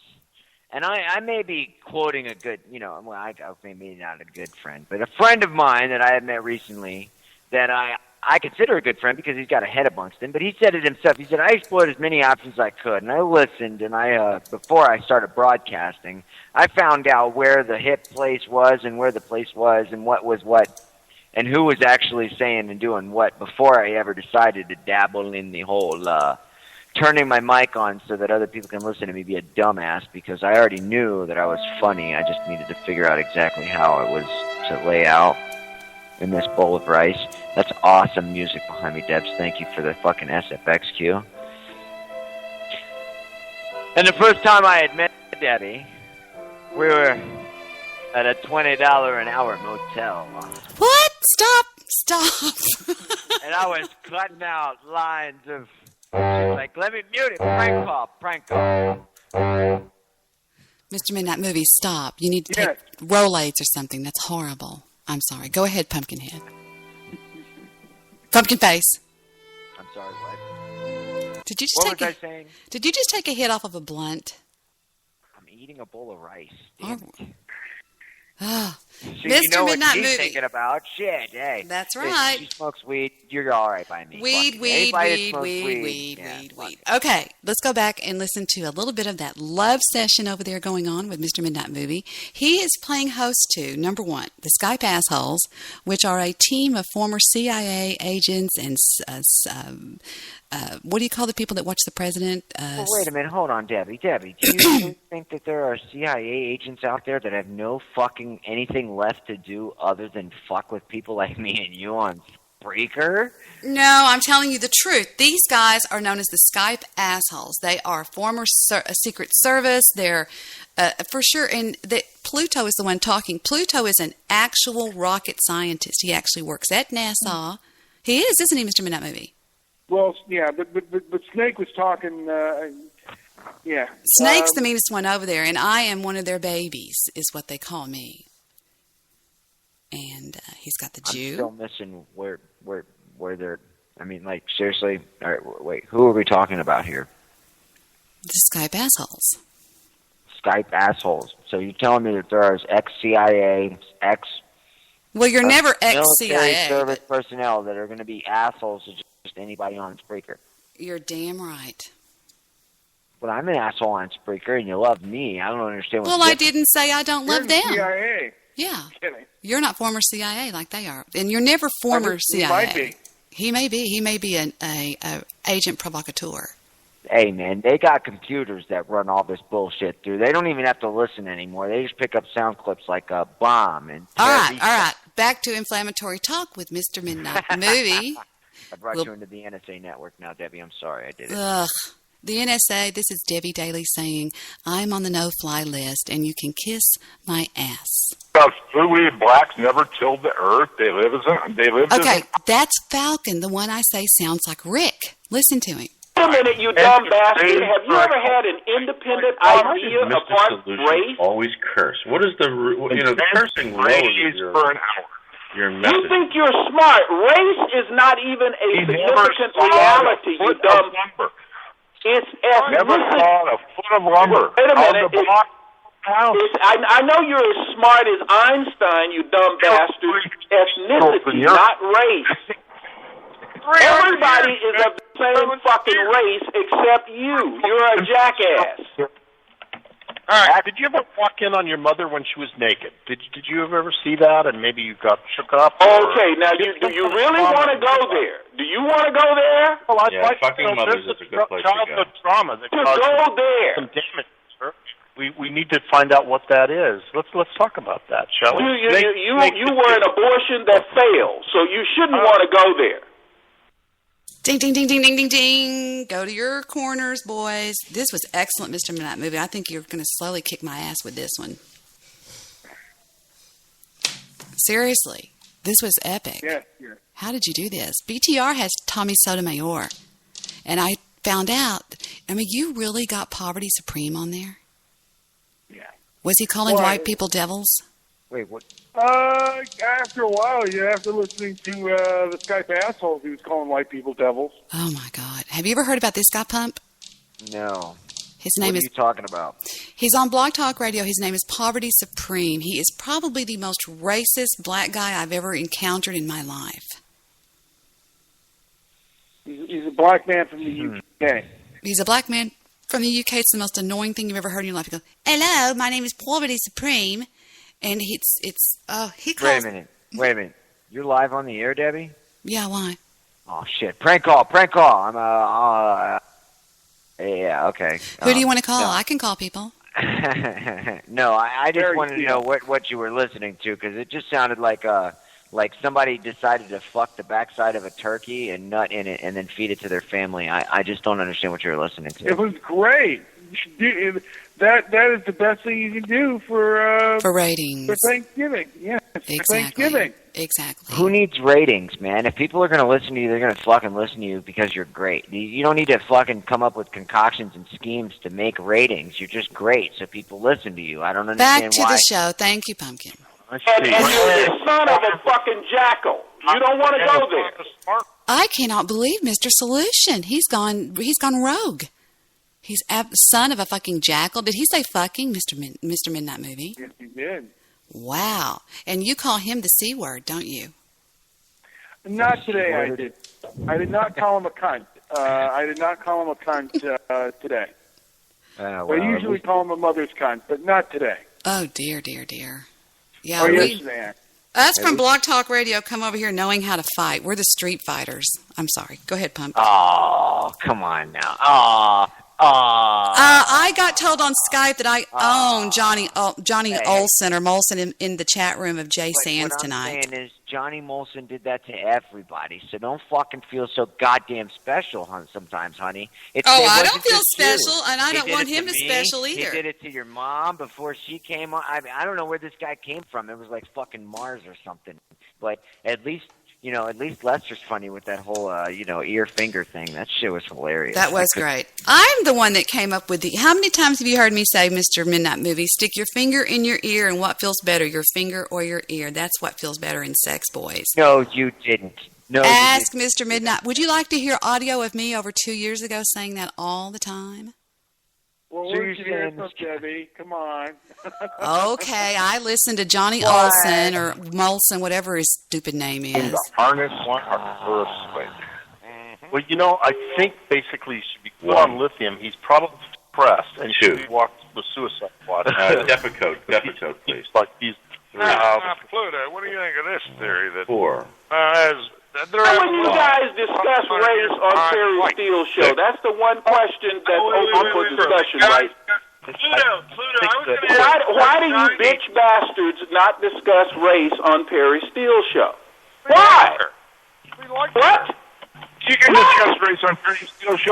And I may be quoting a good, well, maybe not a good friend, but a friend of mine that I had met recently that I consider a good friend because he's got a head amongst him, but he said it himself. He said, I explored as many options as I could, and I listened, and before I started broadcasting, I found out where the hip place was and where the place was and what was what and who was actually saying and doing what before I ever decided to dabble in the whole turning my mic on so that other people can listen to me be a dumbass, because I already knew that I was funny. I just needed to figure out exactly how it was to lay out in this bowl of rice. That's awesome music behind me, Debs. Thank you for the fucking SFX cue. And the first time I had met Debbie, we were at a $20 an hour motel. What? Stop. And I was cutting out lines of... like, let me mute it. Prank call. Mr. Midnight Movie, stop. You need to take Rolaids or something. That's horrible. I'm sorry. Go ahead, Pumpkinhead. Pumpkin Face. I'm sorry, what? Did you just what was I saying? Did you just take a hit off of a blunt? I'm eating a bowl of rice. Mr. You know Midnight what she's Movie. thinking about? Shit, hey. That's right. If she smokes weed, you're all right by me. Weed. Okay, let's go back and listen to a little bit of that love session over there going on with Mr. Midnight Movie. He is playing host to, number one, the Skype Assholes, which are a team of former CIA agents and what do you call the people that watch the president? Wait a minute. Hold on, Debbie. Do you really think that there are CIA agents out there that have no fucking anything left to do other than fuck with people like me and you on Spreaker? No, I'm telling you the truth. These guys are known as the Skype Assholes. They are former Secret Service. They're for sure. And Pluto is the one talking. Pluto is an actual rocket scientist. He actually works at NASA. He is, isn't he, Mr. Midnight Movie? Well, yeah, but Snake was talking. Yeah, Snake's the meanest one over there, and I am one of their babies, is what they call me. And he's got the Jew. I'm still missing where they're. I mean, like, seriously. All right, wait. Who are we talking about here? The Skype Assholes. Skype Assholes. So you're telling me that there are ex-CIA, Well, you're never ex-CIA. Military service personnel that are going to be assholes to just anybody on Spreaker. You're damn right. But I'm an asshole on Spreaker, and you love me. I don't understand what's Well, I didn't say I don't love them. CIA. Yeah. Kidding. You're not former CIA like they are. And you're never former CIA. He might be. He may be. He may be an agent provocateur. Hey, man, they got computers that run all this bullshit through. They don't even have to listen anymore. They just pick up sound clips like a bomb. And all right. Back to inflammatory talk with Mr. Midnight Movie. I brought you into the NSA network now, Debbie. I'm sorry I did it. Ugh. The NSA, this is Debbie Daly saying, I'm on the no-fly list, and you can kiss my ass. We blacks never tilled the earth. They live Okay, that's Falcon. The one I say sounds like Rick. Listen to him. Wait a minute, you dumb bastard. Have you ever had an independent idea about race? Always curse. What is the cursing rose for an hour. Your message? You think you're smart. Race is not even a significant reality, you dumb. It's ethnicity. Never saw a foot of lumber. Wait a minute. I know you're as smart as Einstein, you dumb bastard. Ethnicity, not race. Everybody is of the same fucking race except you. You're a jackass. All right. Did you ever walk in on your mother when she was naked? Did you ever see that and maybe you got shook up? Okay, now do you really want to go there? Do you want to go there? Well, I'd like fucking mothers is a good place to go. Childhood trauma that To caused go there. some damage. Sir. We need to find out what that is. Let's talk about that, shall we? You were an abortion that failed, so you shouldn't want to go there. Ding, ding, ding, ding, ding, ding, ding. Go to your corners, boys. This was excellent, Mr. Midnight Movie. I think you're going to slowly kick my ass with this one. Seriously, this was epic. Yeah. How did you do this? BTR has Tommy Sotomayor. And I found out, you really got Poverty Supreme on there? Yeah. Was he calling white people devils? Wait, what? After a while, after listening to the Skype assholes, he was calling white people devils. Oh, my God. Have you ever heard about this guy, Pump? No. His name What are you talking about? He's on Blog Talk Radio. His name is Poverty Supreme. He is probably the most racist black guy I've ever encountered in my life. He's a black man from the UK. He's a black man from the UK. It's the most annoying thing you've ever heard in your life. He goes, "Hello, my name is Poverty Supreme," and he calls. Wait a minute. You're live on the air, Debbie? Yeah, why? Oh shit! Prank call! I'm yeah, okay. Who do you want to call? No. I can call people. No, I just wanted to know what you were listening to, because it just sounded like somebody decided to fuck the backside of a turkey and nut in it and then feed it to their family. I just don't understand what you were listening to. It was great. You should do that. That is the best thing you can do for ratings. For Thanksgiving. Yes, exactly. For Thanksgiving. Exactly. Who needs ratings, man? If people are going to listen to you, they're going to fucking listen to you because you're great. You don't need to fucking come up with concoctions and schemes to make ratings. You're just great, so people listen to you. I don't understand Back to why. the show. Thank you, Pumpkin. And you're the son of a fucking jackal. You don't want to go there. I cannot believe Mr. Solution. He's gone rogue. He's son of a fucking jackal. Did he say fucking, Mr. Midnight Movie? Yes, he did. Wow. And you call him the C word, don't you? Not today, I did. I did not call him a cunt. I did not call him a cunt today. Well, I usually call him a mother's cunt, but not today. Oh, dear. Yeah, yesterday. Us from Blog Talk Radio come over here knowing how to fight. We're the street fighters. I'm sorry. Go ahead, Pump. Oh, come on now. I got told on Skype that I own Johnny Olson or Molson in the chat room of Jay Sands tonight. What I'm saying is Johnny Molson did that to everybody, so don't fucking feel so goddamn special sometimes, honey. I don't feel special, and I don't want him to special either. He did it to your mom before she came on. I mean, I don't know where this guy came from. It was like fucking Mars or something. But at least Lester's funny with that whole, ear finger thing. That shit was hilarious. That was great. I'm the one that came up with how many times have you heard me say, Mr. Midnight Movie, stick your finger in your ear, and what feels better, your finger or your ear? That's what feels better in sex, boys. No, you didn't. No. Ask Mr. Midnight. Would you like to hear audio of me over 2 years ago saying that all the time? Well, where's your ears up, Debbie? Come on. Okay, I listened to Johnny Olson or Molson, whatever his stupid name is. Harness one or Well, I think basically he should be put on lithium. He's probably depressed and should walk with suicide watch. Depakote, please. Pluto, what do you think of this theory that How will you guys discuss race on Terry Steele's show? That's the one question that's open for discussion, right? Pluto, I was going to ask. Why do you bitch bastards not discuss race on Perry Steele's show? Why? What? You can discuss race on Perry Steele's show.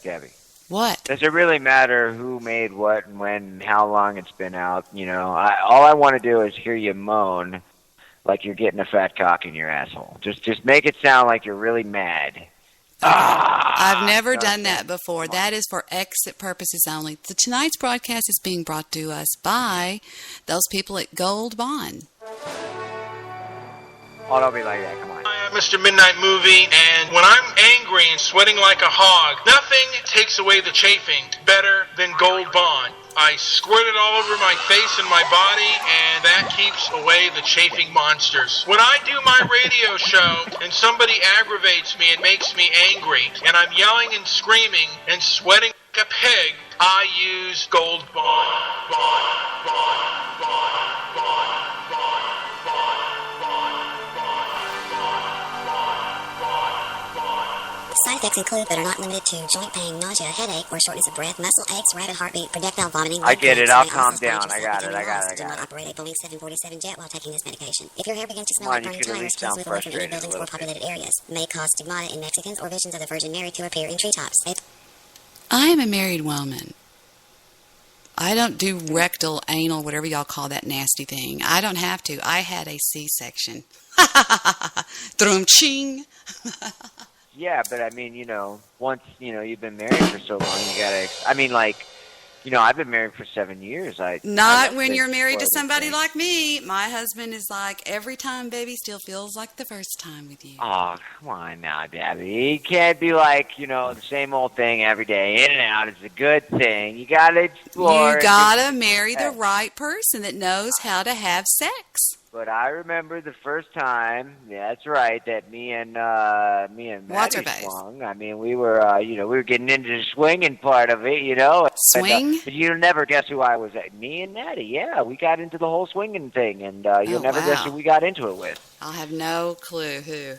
Debbie. What? Does it really matter who made what and when and how long it's been out? All I want to do is hear you moan like you're getting a fat cock in your asshole. Just make it sound like you're really mad. I've never done that before. That is for exit purposes only. Tonight's broadcast is being brought to us by those people at Gold Bond. Oh, don't be like that. Come on. I am Mr. Midnight Movie, and when I'm angry and sweating like a hog, nothing takes away the chafing better than Gold Bond. I squirt it all over my face and my body, and that keeps away the chafing monsters. When I do my radio show and somebody aggravates me and makes me angry, and I'm yelling and screaming and sweating like a pig, I use Gold Bond. Side effects include, but are not limited to, joint pain, nausea, headache, or shortness of breath, muscle aches, rapid heartbeat, projectile vomiting. I get it. I'll calm down. I got it. Do not operate a Boeing 747 jet while taking this medication. If your hair begins to smell like burning tires, please move away from any buildings or populated areas. May cause stigmata in Mexicans or visions of the Virgin Mary to appear in treetops. I am a married woman. I don't do rectal, anal, whatever y'all call that nasty thing. I don't have to. I had a C-section. Drum-ching. Yeah, but I mean, once, you've been married for so long, you gotta, I've been married for 7 years. Not when you're married to somebody like me. My husband is like, every time, baby, still feels like the first time with you. Oh, come on now, Debbie. You can't be like, the same old thing every day. In and out is a good thing. You got to explore. You got to marry the right person that knows how to have sex. But I remember the first time, that's right, that me and Maddie swung. I mean, we were, we were getting into the swinging part of it, Swing? But you'll never guess who I was at. Me and Maddie, yeah, we got into the whole swinging thing, and you'll never guess who we got into it with. I'll have no clue who.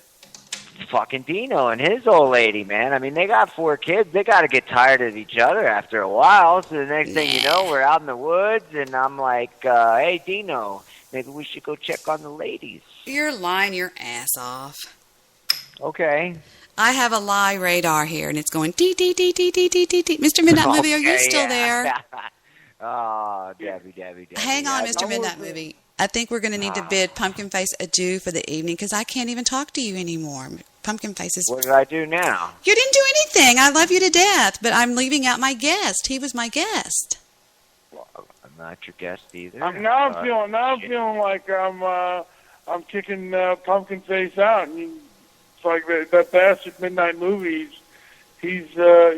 Fucking Dino and his old lady, man. I mean, they got 4 kids. They got to get tired of each other after a while. So the next thing you know, we're out in the woods, and I'm like, hey, Dino, maybe we should go check on the ladies. You're lying your ass off. Okay. I have a lie radar here, and it's going dee dee dee dee dee dee dee. Mr. Midnight Movie, are you still there? Oh, Debbie. Hang on, Mr. Midnight Movie. I think we're going to need to bid Pumpkin Face adieu for the evening because I can't even talk to you anymore. Pumpkin Face is... What did I do now? You didn't do anything. I love you to death, but I'm leaving out my guest. He was my guest. Well, I'm not your guest either. Now I'm feeling like I'm kicking Pumpkin Face out. And it's like that bastard Midnight Movies. He's all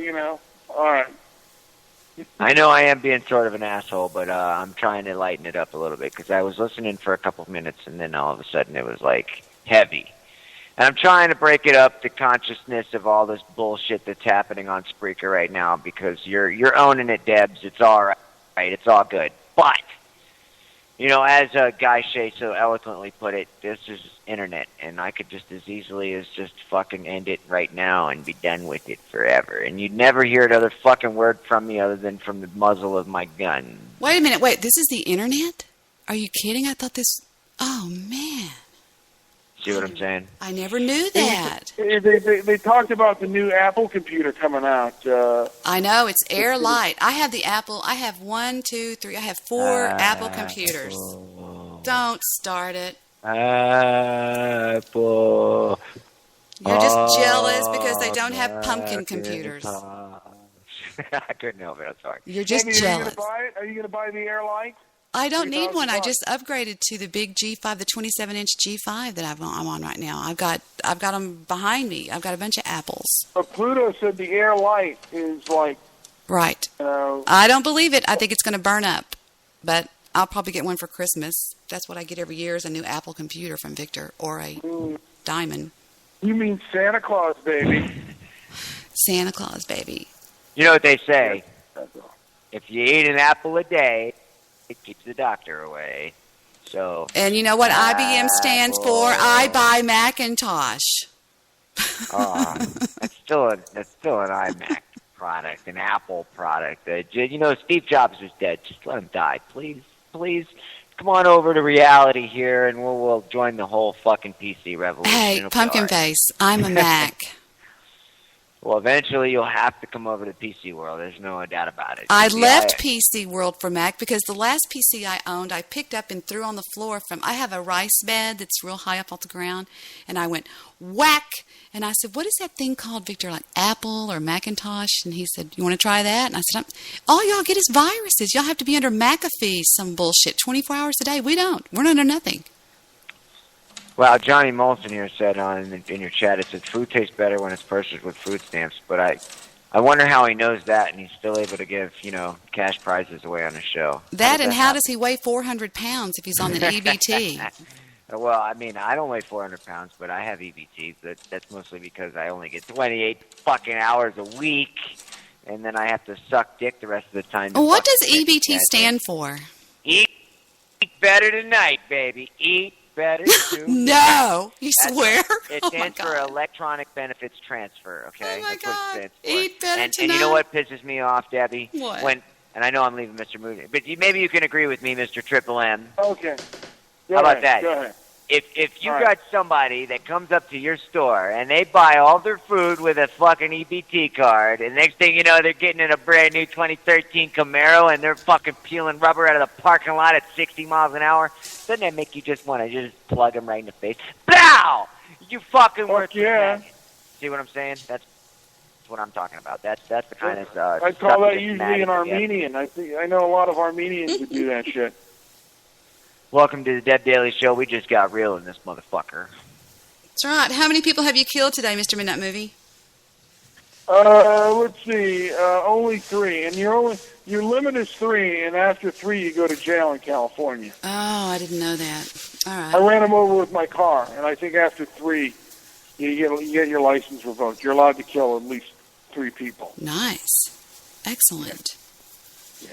right. I know I am being sort of an asshole, but I'm trying to lighten it up a little bit because I was listening for a couple of minutes and then all of a sudden it was like heavy. And I'm trying to break it up, the consciousness of all this bullshit that's happening on Spreaker right now because you're owning it, Debs. It's all right. It's all good. But, as Guy Shea so eloquently put it, this is internet, and I could just as easily as just fucking end it right now and be done with it forever. And you'd never hear another fucking word from me other than from the muzzle of my gun. Wait a minute. Wait, this is the internet? Are you kidding? I thought this... Oh, man. See what I'm saying? I never knew that. They talked about the new Apple computer coming out. I know, it's Air Light. I have the Apple. I have 1, 2, 3. I have 4 Apple computers. Don't start it. Apple. You're just jealous because they don't have pumpkin computers. I couldn't help it. I'm sorry. You're just jealous. Are you going to buy the Air Light? I don't need one. I just upgraded to the big G5, the 27-inch G5 that I'm on right now. I've got them behind me. I've got a bunch of apples. But Pluto said the Air Light is like... Right. I don't believe it. I think it's going to burn up. But I'll probably get one for Christmas. That's what I get every year is a new Apple computer from Victor or a diamond. You mean Santa Claus, baby. Santa Claus, baby. You know what they say? If you eat an apple a day... it keeps the doctor away. So. And you know what IBM stands for? I buy Macintosh. That's still an iMac product, an Apple product. Steve Jobs was dead. Just let him die, please. Come on over to reality here, and we'll join the whole fucking PC revolution. Hey, Pumpkin Face, I'm a Mac. Well, eventually you'll have to come over to PC World. There's no doubt about it. I left PC World for Mac because the last PC I owned, I picked up and threw on the floor I have a rice bed that's real high up off the ground, and I went whack, and I said, what is that thing called, Victor, like Apple or Macintosh? And he said, you want to try that? And I said, all y'all get is viruses. Y'all have to be under McAfee, some bullshit, 24 hours a day. We don't. We're under nothing. Well, Johnny Molson here said in your chat, it said food tastes better when it's purchased with food stamps. But I wonder how he knows that and he's still able to give, cash prizes away on his show. How does he weigh 400 pounds if he's on the EBT? Well, I mean, I don't weigh 400 pounds, but I have EBT. But that's mostly because I only get 28 fucking hours a week, and then I have to suck dick the rest of the time. What does EBT stand for? Eat better tonight, baby. Eat better too. No, you swear? It stands for Electronic Benefits Transfer, okay? Oh, my That's God. what it stands for. Eat better tonight. And you know what pisses me off, Debbie? What? And I know I'm leaving Mr. Moody, but maybe you can agree with me, Mr. Triple M. Okay. How about that? Go ahead. If you got somebody that comes up to your store and they buy all their food with a fucking EBT card, and next thing you know, they're getting in a brand new 2013 Camaro and they're fucking peeling rubber out of the parking lot at 60 miles an hour, doesn't that make you just want to just plug them right in the face? Blow! You fucking work. Yeah. See what I'm saying? what I'm talking about. That's the kind of I call that usually an Armenian. I know a lot of Armenians that do that shit. Welcome to the Deb Daily Show. We just got real in this motherfucker. That's right. How many people have you killed today, Mr. Midnight Movie? Let's see. Only 3, and your limit is 3, and after 3 you go to jail in California. Oh, I didn't know that. All right. I ran him over with my car, and I think after 3, you get your license revoked. You're allowed to kill at least 3 people. Nice. Excellent.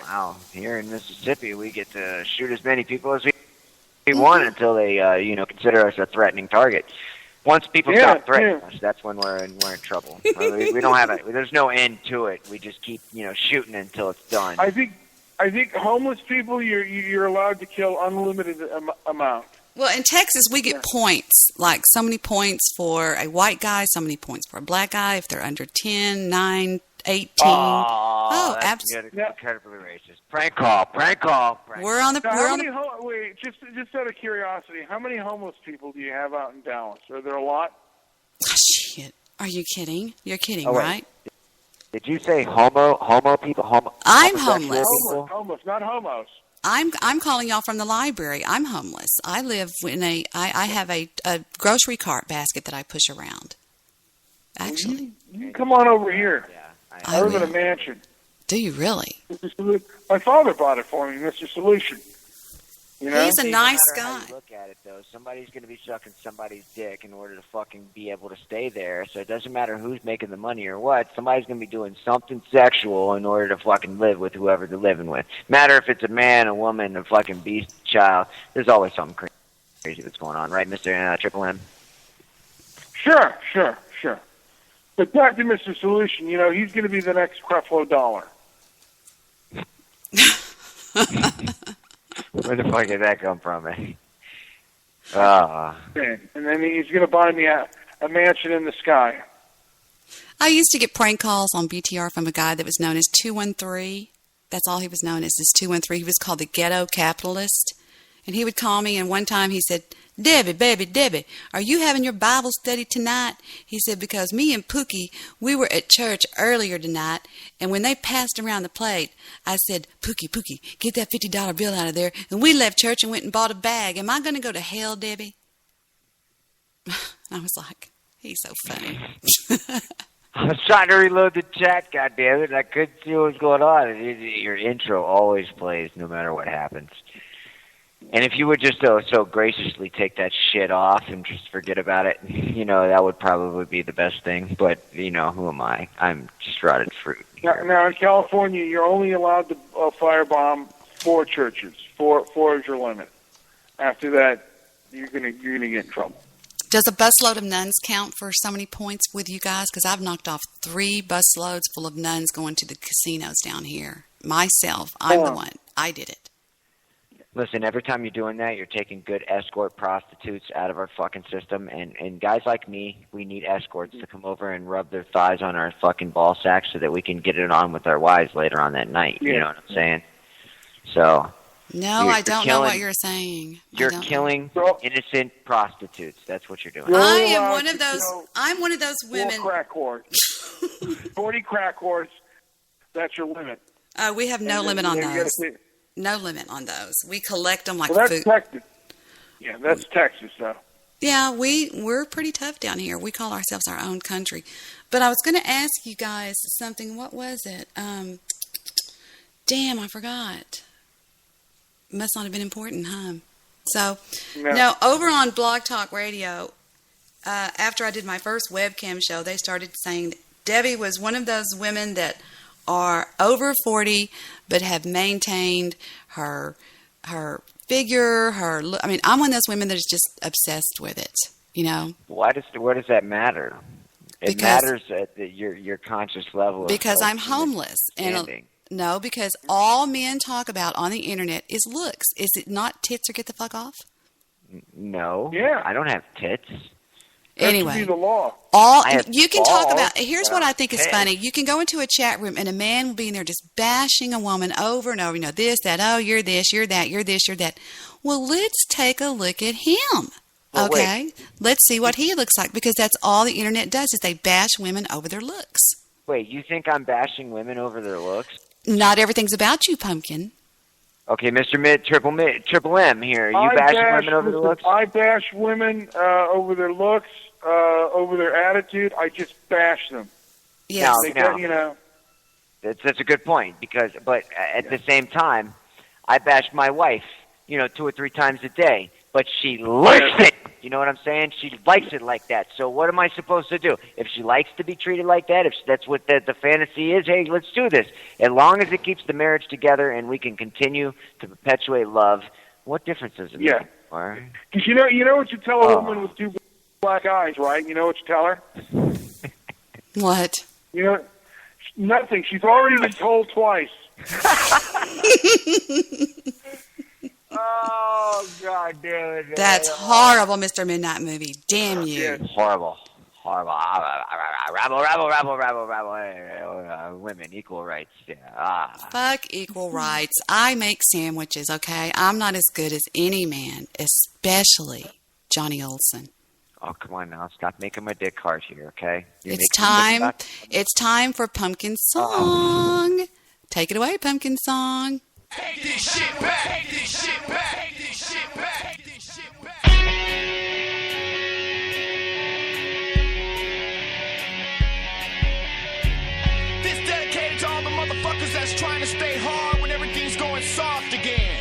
Wow. Here in Mississippi, we get to shoot as many people as we want until they, consider us a threatening target. Once people stop threatening us, that's when we're in trouble. We don't have it. There's no end to it. We just keep, shooting until it's done. I think homeless people you're allowed to kill unlimited amount. Well, in Texas, we get points, like so many points for a white guy, so many points for a black guy if they're under 10, 9, 18. Oh, absolutely. Incredibly racist. Prank call. Wait, just out of curiosity, how many homeless people do you have out in Dallas? Are there a lot? Oh, shit. Are you kidding? You're kidding, right? Did you say homo people? I'm homeless. Homeless, not homos. I'm calling y'all from the library. I'm homeless. I live in I have a grocery cart basket that I push around. Actually. You can come on over here. Yeah, I live in a mansion. Do you really? My father bought it for me, Mr. Solution. He's a nice guy. How you look at it, though, somebody's going to be sucking somebody's dick in order to fucking be able to stay there. So it doesn't matter who's making the money or what. Somebody's going to be doing something sexual in order to fucking live with whoever they're living with. Matter if it's a man, a woman, a fucking beast, child. There's always something crazy that's going on, right, Mr. Triple M? Sure. But back to Mr. Solution, he's going to be the next Creflo Dollar. Where the fuck did that come from, man? And then he's going to buy me a mansion in the sky. I used to get prank calls on BTR from a guy that was known as 213. That's all he was known as, is 213. He was called the Ghetto Capitalist. And he would call me, and one time he said, Debbie, are you having your Bible study tonight? He said, because me and Pookie, we were at church earlier tonight, and when they passed around the plate, I said, Pookie, get that $50 bill out of there, and we left church and went and bought a bag. Am I going to go to hell, Debbie? I was like, he's so funny. I was trying to reload the chat, goddammit, and I couldn't see what was going on. Your intro always plays no matter what happens. And if you would just so graciously take that shit off and just forget about it, that would probably be the best thing. But, who am I? I'm just rotted fruit. Now, in California, you're only allowed to firebomb 4 churches. 4 is your limit. After that, you're gonna get in trouble. Does a busload of nuns count for so many points with you guys? Because I've knocked off 3 busloads full of nuns going to the casinos down here. Myself, I'm the one. I did it. Listen, every time you're doing that, you're taking good escort prostitutes out of our fucking system. And guys like me, we need escorts to come over and rub their thighs on our fucking ball sacks so that we can get it on with our wives later on that night. Yeah. You know what I'm saying? So... No, I don't know what you're saying. You're killing innocent prostitutes. That's what you're doing. I am one of those. I'm one of those women. 4 crack whores. 40 crack whores. That's your limit. We have no limit on those. No limit on those. We collect them like food. That's Texas. Yeah, that's Texas, though. Yeah, we're pretty tough down here. We call ourselves our own country. But I was going to ask you guys something. What was it? Damn, I forgot. Must not have been important, huh? So, no, over on Blog Talk Radio, after I did my first webcam show, they started saying that Debbie was one of those women that are over 40 but have maintained her figure, her look. I mean, I'm one of those women that is just obsessed with it, Why does that matter? It matters at your conscious level. Because I'm homeless. No, because all men talk about on the internet is looks. Is it not tits or get the fuck off? No. Yeah. I don't have tits. Anyway. That should be the law. You can talk about, here's what I think is funny. You can go into a chat room and a man will be in there just bashing a woman over and over. This, that, oh, you're this, you're that, you're this, you're that. Well, let's take a look at him. Okay? Let's see what he looks like, because that's all the internet does is they bash women over their looks. Wait, you think I'm bashing women over their looks? Not everything's about you, Pumpkin. Okay, Mr. Triple M here. Are you bashing women over their looks? I bash women over their looks, over their attitude. I just bash them. Yes. Now, that's a good point, but at the same time, I bash my wife, 2 or 3 times a day, but she likes it. You know what I'm saying? She likes it like that. So what am I supposed to do? If she likes to be treated like that, if that's what the fantasy is, hey, let's do this. As long as it keeps the marriage together and we can continue to perpetuate love, what difference does it make? Yeah. Because you know what you tell a woman with 2 black eyes, right? You know what you tell her? What? Nothing. She's already been told twice. Oh, God damn it. That's horrible, Mr. Midnight Movie. Damn you. Yeah, horrible. Rabble. Women, equal rights. Yeah. Fuck equal rights. I make sandwiches, okay? I'm not as good as any man, especially Johnny Olson. Oh, come on now. Stop making my dick hard here, okay? It's time for Pumpkin Song. Take it away, Pumpkin Song. Take this shit back. Take this shit back. Take this shit back. Take this shit back. This dedicated to all the motherfuckers that's trying to stay hard when everything's going soft again.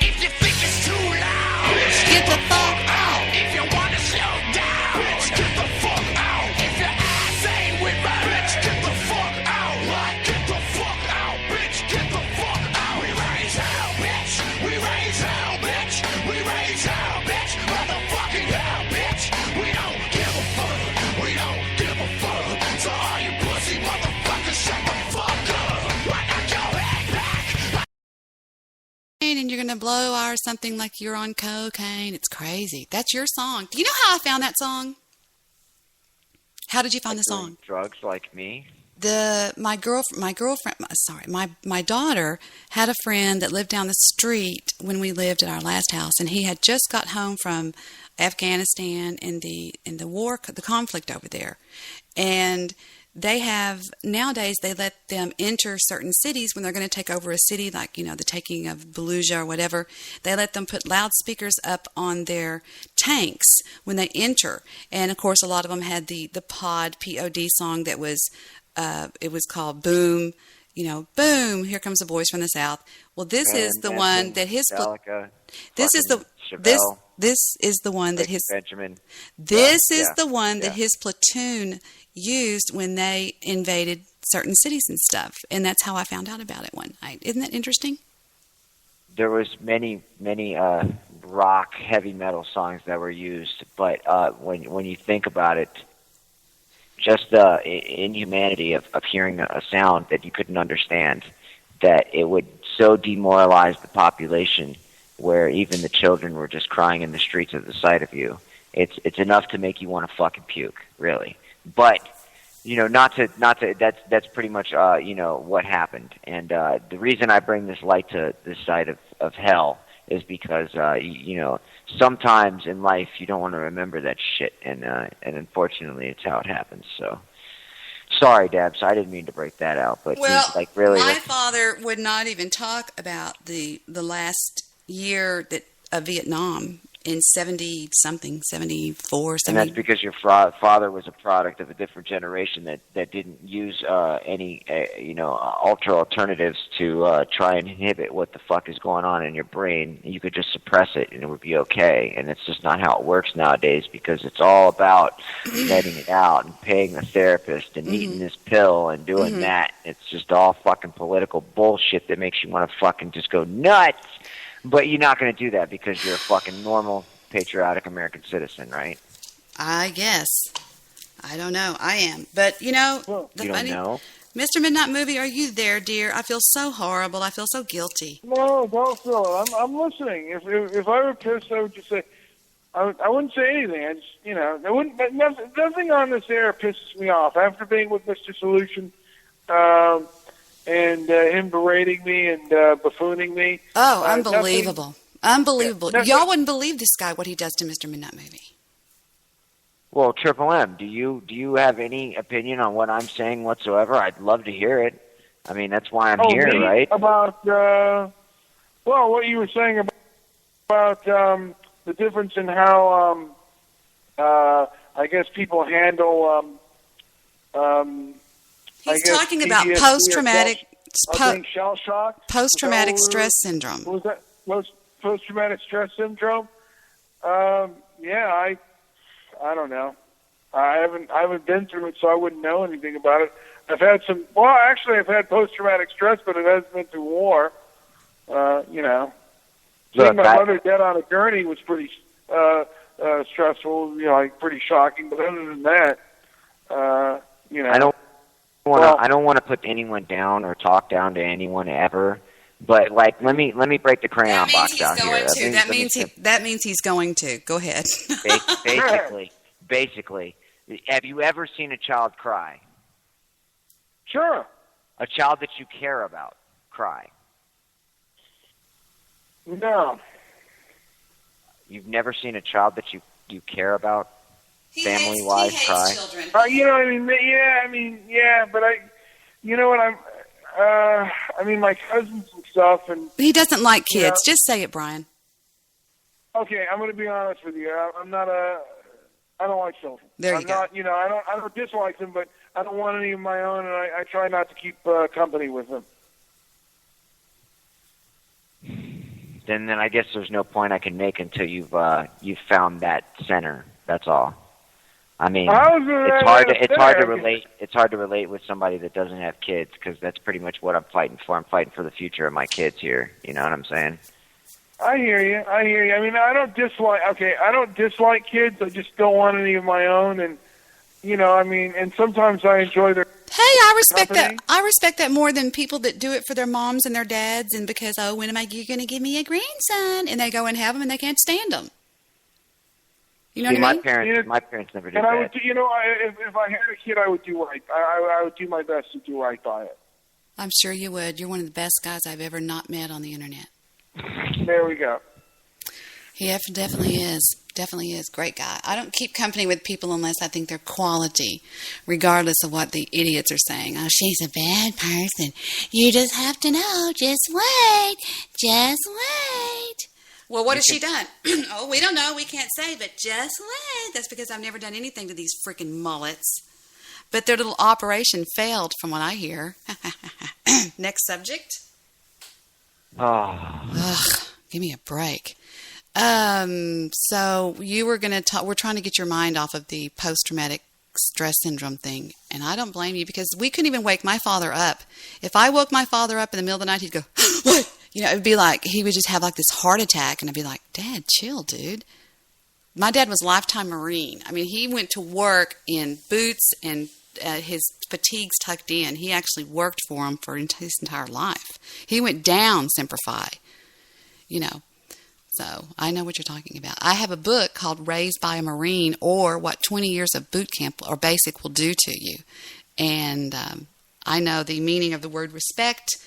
If you think it's too loud, bitch, get the fuck out. If you want to slow down, bitch, get the fuck out. If your ass ain't with me, bitch, get the fuck out. What? Get the fuck out, bitch. Get the fuck out. We raise hell, bitch. We raise hell, bitch. We raise hell, bitch. Motherfucking hell, bitch. We don't give a fuck. We don't give a fuck. So all you pussy motherfuckers, shut the fuck up. Why not your head back? And you're going to blow or something like you're on cocaine. It's crazy. That's your song. Do you know how I found that song? How did you find the song? Drugs like me? My daughter had a friend that lived down the street when we lived at our last house, and he had just got home from Afghanistan and the war, the conflict over there. And nowadays they let them enter certain cities when they're going to take over a city, like, the taking of Fallujah or whatever. They let them put loudspeakers up on their tanks when they enter. And of course, a lot of them had the POD song that was, it was called Boom, Boom, Here Comes a Voice from the South. Well, this is the one that his, this is the one that his, Benjamin. This is the one that his platoon used when they invaded certain cities and stuff, and that's how I found out about it one night. Isn't that interesting? There was many rock, heavy metal songs that were used, but when you think about it, just the inhumanity of hearing a sound that you couldn't understand, that it would so demoralize the population where even the children were just crying in the streets at the sight of you. It's enough to make you want to fucking puke, really. But not to that's pretty much what happened. And the reason I bring this light to this side of hell is because sometimes in life you don't want to remember that shit, and unfortunately it's how it happens. So sorry, Dabs, I didn't mean to break that out, but really, my father would not even talk about the last year of Vietnam in 70-something, 74, 70. And that's because your father was a product of a different generation that didn't use any ultra alternatives to try and inhibit what the fuck is going on in your brain. You could just suppress it and it would be okay. And it's just not how it works nowadays, because it's all about letting it out and paying a therapist and eating this pill and doing that. It's just all fucking political bullshit that makes you want to fucking just go nuts. But you're not going to do that because you're a fucking normal, patriotic American citizen, right? I guess. I don't know. I am. But, you don't know? Mr. Midnight Movie, are you there, dear? I feel so horrible. I feel so guilty. No, don't feel it. I'm listening. If I were pissed, I would just say, I wouldn't say anything. I just, I wouldn't. Nothing on this air pisses me off. After being with Mr. Solution, and him berating me and buffooning me. Oh, unbelievable. Unbelievable. Y'all wouldn't believe this guy, what he does to Mr. Midnight Movie. Well, Triple M, do you have any opinion on what I'm saying whatsoever? I'd love to hear it. I mean, that's why I'm here, me? right? About what you were saying about the difference in how I guess people handle. He's talking about post-traumatic shell shock, post-traumatic stress syndrome. What was that? Post-traumatic stress syndrome? Yeah, I don't know. I haven't been through it, so I wouldn't know anything about it. I've had I've had post-traumatic stress, but it hasn't been through war. Seeing my mother dead on a gurney was pretty stressful. Like pretty shocking. But other than that, I don't want to put anyone down or talk down to anyone ever. But let me break the crayon box down here. That means he's going to. Go ahead. Basically, have you ever seen a child cry? Sure. A child that you care about cry? No. You've never seen a child that you care about, family-wise, cry? Children. But my cousins and stuff, and he doesn't like kids. Just say it, Brian. Okay, I'm going to be honest with you. I don't like children. There you go. I don't dislike them, but I don't want any of my own, and I try not to keep company with them. Then I guess there's no point I can make until you've found that center. That's all. I mean, it's hard to relate. It's hard to relate with somebody that doesn't have kids, because that's pretty much what I'm fighting for. I'm fighting for the future of my kids here. You know what I'm saying? I hear you. I mean, I don't dislike kids. I just don't want any of my own, and and sometimes I enjoy their. Hey, I respect company. that. I respect that more than people that do it for their moms and their dads, and because when am you going to give me a grandson? And they go and have them, and they can't stand them. You know what I mean? My parents never did and that. I would, if I had a kid, I would do right. I would do my best to do right by it. I'm sure you would. You're one of the best guys I've ever not met on the internet. There we go. He definitely is. Definitely is. Great guy. I don't keep company with people unless I think they're quality, regardless of what the idiots are saying. Oh, she's a bad person. You just have to know. Just wait. Just wait. Well, what has she done? Oh, we don't know. We can't say, but just wait. That's because I've never done anything to these freaking mullets. But their little operation failed, from what I hear. Next subject. Oh. Ugh, give me a break. So you were going to talk, we're trying to get your mind off of the post-traumatic stress syndrome thing. And I don't blame you, because we couldn't even wake my father up. If I woke my father up in the middle of the night, he'd go, what? It would be like, he would just have like this heart attack. And I'd be like, Dad, chill, dude. My dad was lifetime Marine. I mean, he went to work in boots and his fatigues tucked in. He actually worked for him for his entire life. He went down Semper Fi, So I know what you're talking about. I have a book called Raised by a Marine, or What 20 Years of Boot Camp or Basic Will Do to You. And I know the meaning of the word respect,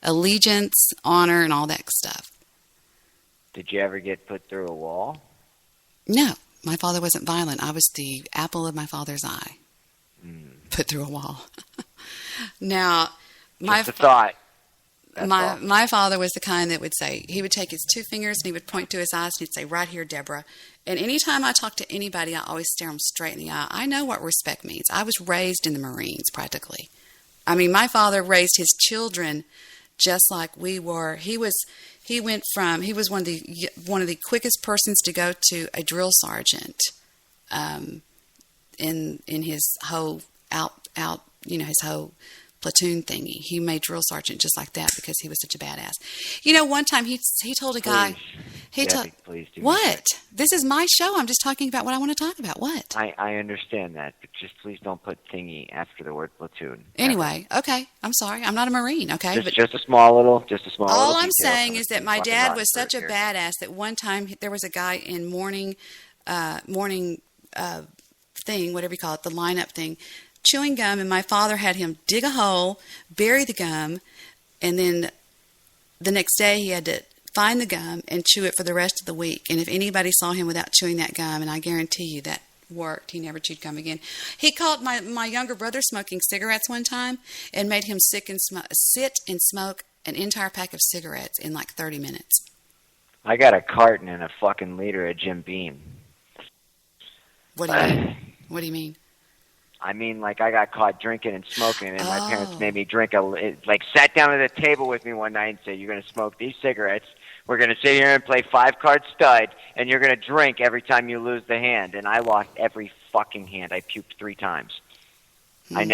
allegiance, honor, and all that stuff. Did you ever get put through a wall? No. My father wasn't violent. I was the apple of my father's eye. Put through a wall. Now, Just a thought. My father was the kind that would say, he would take his two fingers and he would point to his eyes and he'd say, right here, Deborah. And anytime I talk to anybody, I always stare them straight in the eye. I know what respect means. I was raised in the Marines, practically. I mean, my father raised his children just like we were. He was one of the quickest persons to go to a drill sergeant, in his whole his whole platoon thingy. He made drill sergeant just like that because he was such a badass. One time he told a guy, please do what? This is my show. I'm just talking about what I want to talk about. What? I understand that, but just please don't put thingy after the word platoon. Anyway, okay. I'm sorry. I'm not a Marine, okay? Just a small little all I'm saying is that my dad was such a badass that one time there was a guy in morning thing, whatever you call it, the lineup thing, chewing gum, and my father had him dig a hole, bury the gum, and then the next day he had to find the gum and chew it for the rest of the week. And if anybody saw him without chewing that gum, and I guarantee you that worked. He never chewed gum again. He caught my younger brother smoking cigarettes one time and made him sit and smoke an entire pack of cigarettes in like 30 minutes. I got a carton and a fucking liter of Jim Beam. What do you mean? What do you mean? I mean, like, I got caught drinking and smoking, and my parents made me drink sat down at the table with me one night and said, "You're going to smoke these cigarettes. We're going to sit here and play 5-card stud, and you're going to drink every time you lose the hand." And I lost every fucking hand. I puked 3 times. I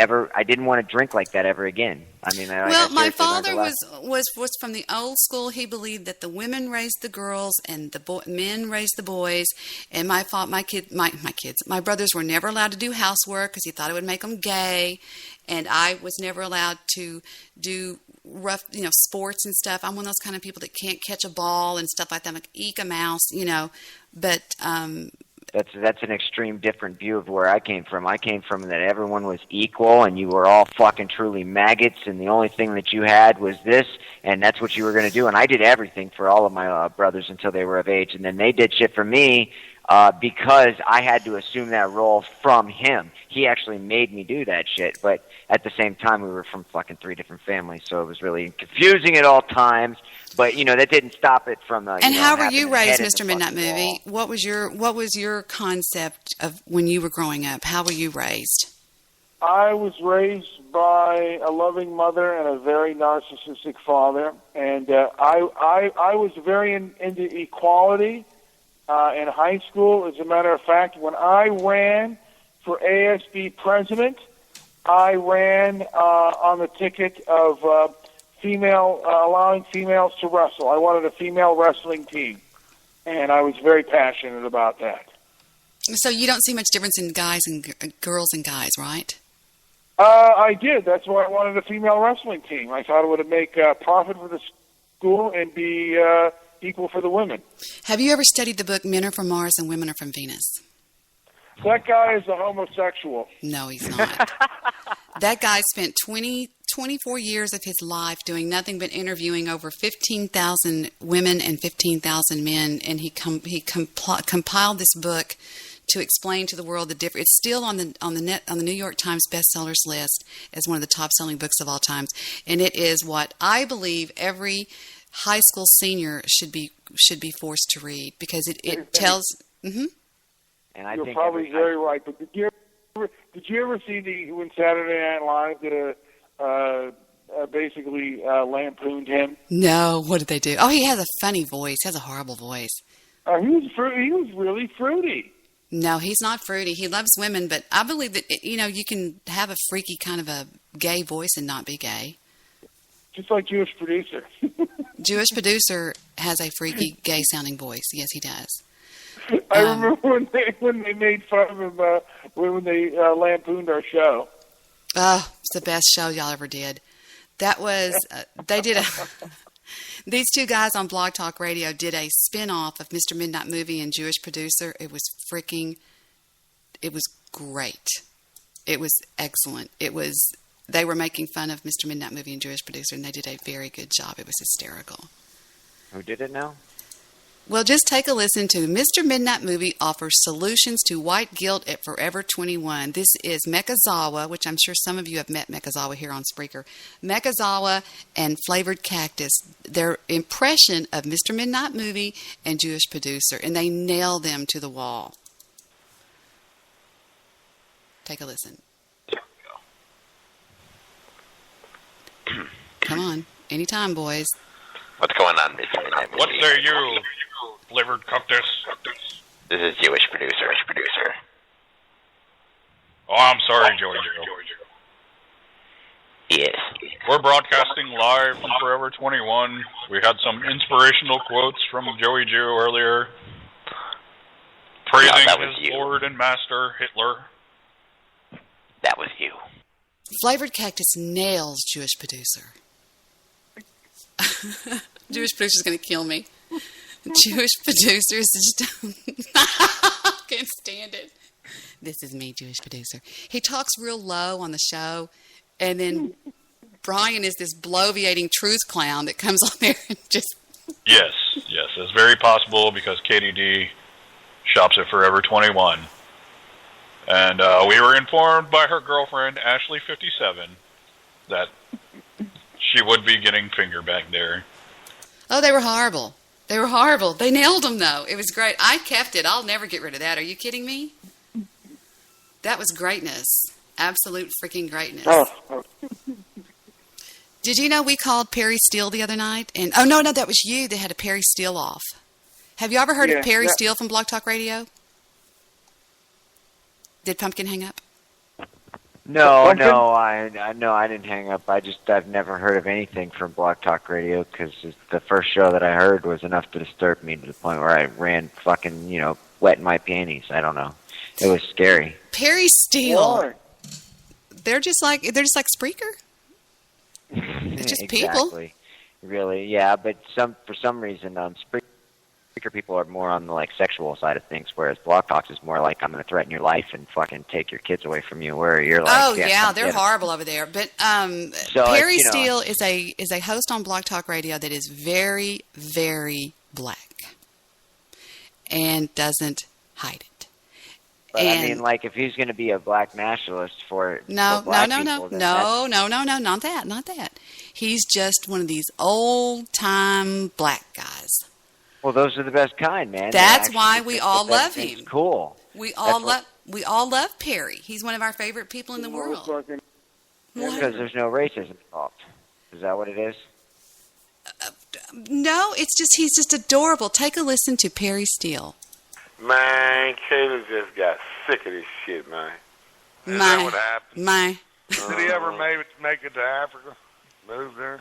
didn't want to drink like that ever again. I mean, my father was from the old school. He believed that the women raised the girls and the men raised the boys. And my brothers were never allowed to do housework because he thought it would make them gay. And I was never allowed to do rough, sports and stuff. I'm one of those kind of people that can't catch a ball and stuff like that. I'm like, eek a mouse, but, That's an extreme different view of where I came from. I came from that everyone was equal and you were all fucking truly maggots and the only thing that you had was this and that's what you were going to do. And I did everything for all of my brothers until they were of age. And then they did shit for me because I had to assume that role from him. He actually made me do that shit. But at the same time, we were from fucking 3 different families. So it was really confusing at all times. But that didn't stop it from. And how were you raised, Mr. Midnight Movie? What was your concept of when you were growing up? How were you raised? I was raised by a loving mother and a very narcissistic father, and I was very into equality in high school. As a matter of fact, when I ran for ASB president, I ran on the ticket of allowing females to wrestle. I wanted a female wrestling team, and I was very passionate about that. So you don't see much difference in guys and girls and guys, right? I did. That's why I wanted a female wrestling team. I thought it would make profit for the school and be equal for the women. Have you ever studied the book Men Are From Mars and Women Are From Venus? That guy is a homosexual. No, he's not. That guy spent 24 years of his life doing nothing but interviewing over 15,000 women and 15,000 men, and he compiled this book to explain to the world the difference. It's still on the New York Times bestsellers list as one of the top-selling books of all times, and it is what I believe every high school senior should be forced to read because it tells. Mm-hmm. And I You're think probably very right. But did you ever see when Saturday Night Live did basically lampooned him? No. What did they do? Oh, he has a funny voice. He has a horrible voice. He was really fruity. No, he's not fruity. He loves women, but I believe that you can have a freaky kind of a gay voice and not be gay. Just like Jewish Producer. Jewish Producer has a freaky gay sounding voice. Yes, he does. I remember when they made fun of him when they lampooned our show. Oh, it's the best show y'all ever did. That was they did these two guys on Blog Talk Radio did a spin-off of Mr. Midnight Movie and Jewish Producer. It was great. It was excellent. They were making fun of Mr. Midnight Movie and Jewish Producer, and they did a very good job. It was hysterical. Who did it now? Well, just take a listen to Mr. Midnight Movie offers solutions to white guilt at Forever 21. This is Mekazawa, which I'm sure some of you have met Mekazawa here on Spreaker. Mekazawa and Flavored Cactus, their impression of Mr. Midnight Movie and Jewish Producer, and they nail them to the wall. Take a listen. Come on. Anytime, boys. What's going on, Mr. Midnight Movie? What say you, Flavored Cactus? This is Jewish Producer. Oh, I'm sorry, Joey Joe. Yes. We're broadcasting live from Forever 21. We had some inspirational quotes from Joey Joe earlier, praising his Lord and Master, Hitler. That was you. Flavored Cactus nails Jewish Producer. Jewish Producer's going to kill me. Jewish Producer is just... I can't stand it. This is me, Jewish Producer. He talks real low on the show, and then Brian is this bloviating truth clown that comes on there and just... Yes, it's very possible because KDD shops at Forever 21. And we were informed by her girlfriend, Ashley 57, that she would be getting finger back there. Oh, they were horrible. They were horrible. They nailed them, though. It was great. I kept it. I'll never get rid of that. Are you kidding me? That was greatness. Absolute freaking greatness. Oh. Did you know we called Perry Steele the other night? And oh, no, that was you that had a Perry Steele off. Have you ever heard of Perry Steele from Blog Talk Radio? Did Pumpkin hang up? No, I didn't hang up. I've never heard of anything from Blog Talk Radio because the first show that I heard was enough to disturb me to the point where I ran fucking, wet in my panties. I don't know. It was scary. Perry Steele. What? They're just like Spreaker. It's just exactly. People. Really, yeah, but for some reason, Spreaker people are more on the sexual side of things, whereas Blog Talk is more like I'm going to threaten your life and fucking take your kids away from you. Where you're like, oh yeah, they're horrible over there. But Perry Steele is a host on Blog Talk Radio that is very, very black and doesn't hide it. But I mean, if he's going to be a black nationalist for no, not that. He's just one of these old time black guys. Well, those are the best kind, man. That's why we all love him. Cool. We all love Perry. He's one of our favorite people in the world. Because there's no racism involved. Is that what it is? No, he's just adorable. Take a listen to Perry Steele. Man, Caleb just got sick of this shit, man. Is that what happened? Did he ever make it to Africa? Move there?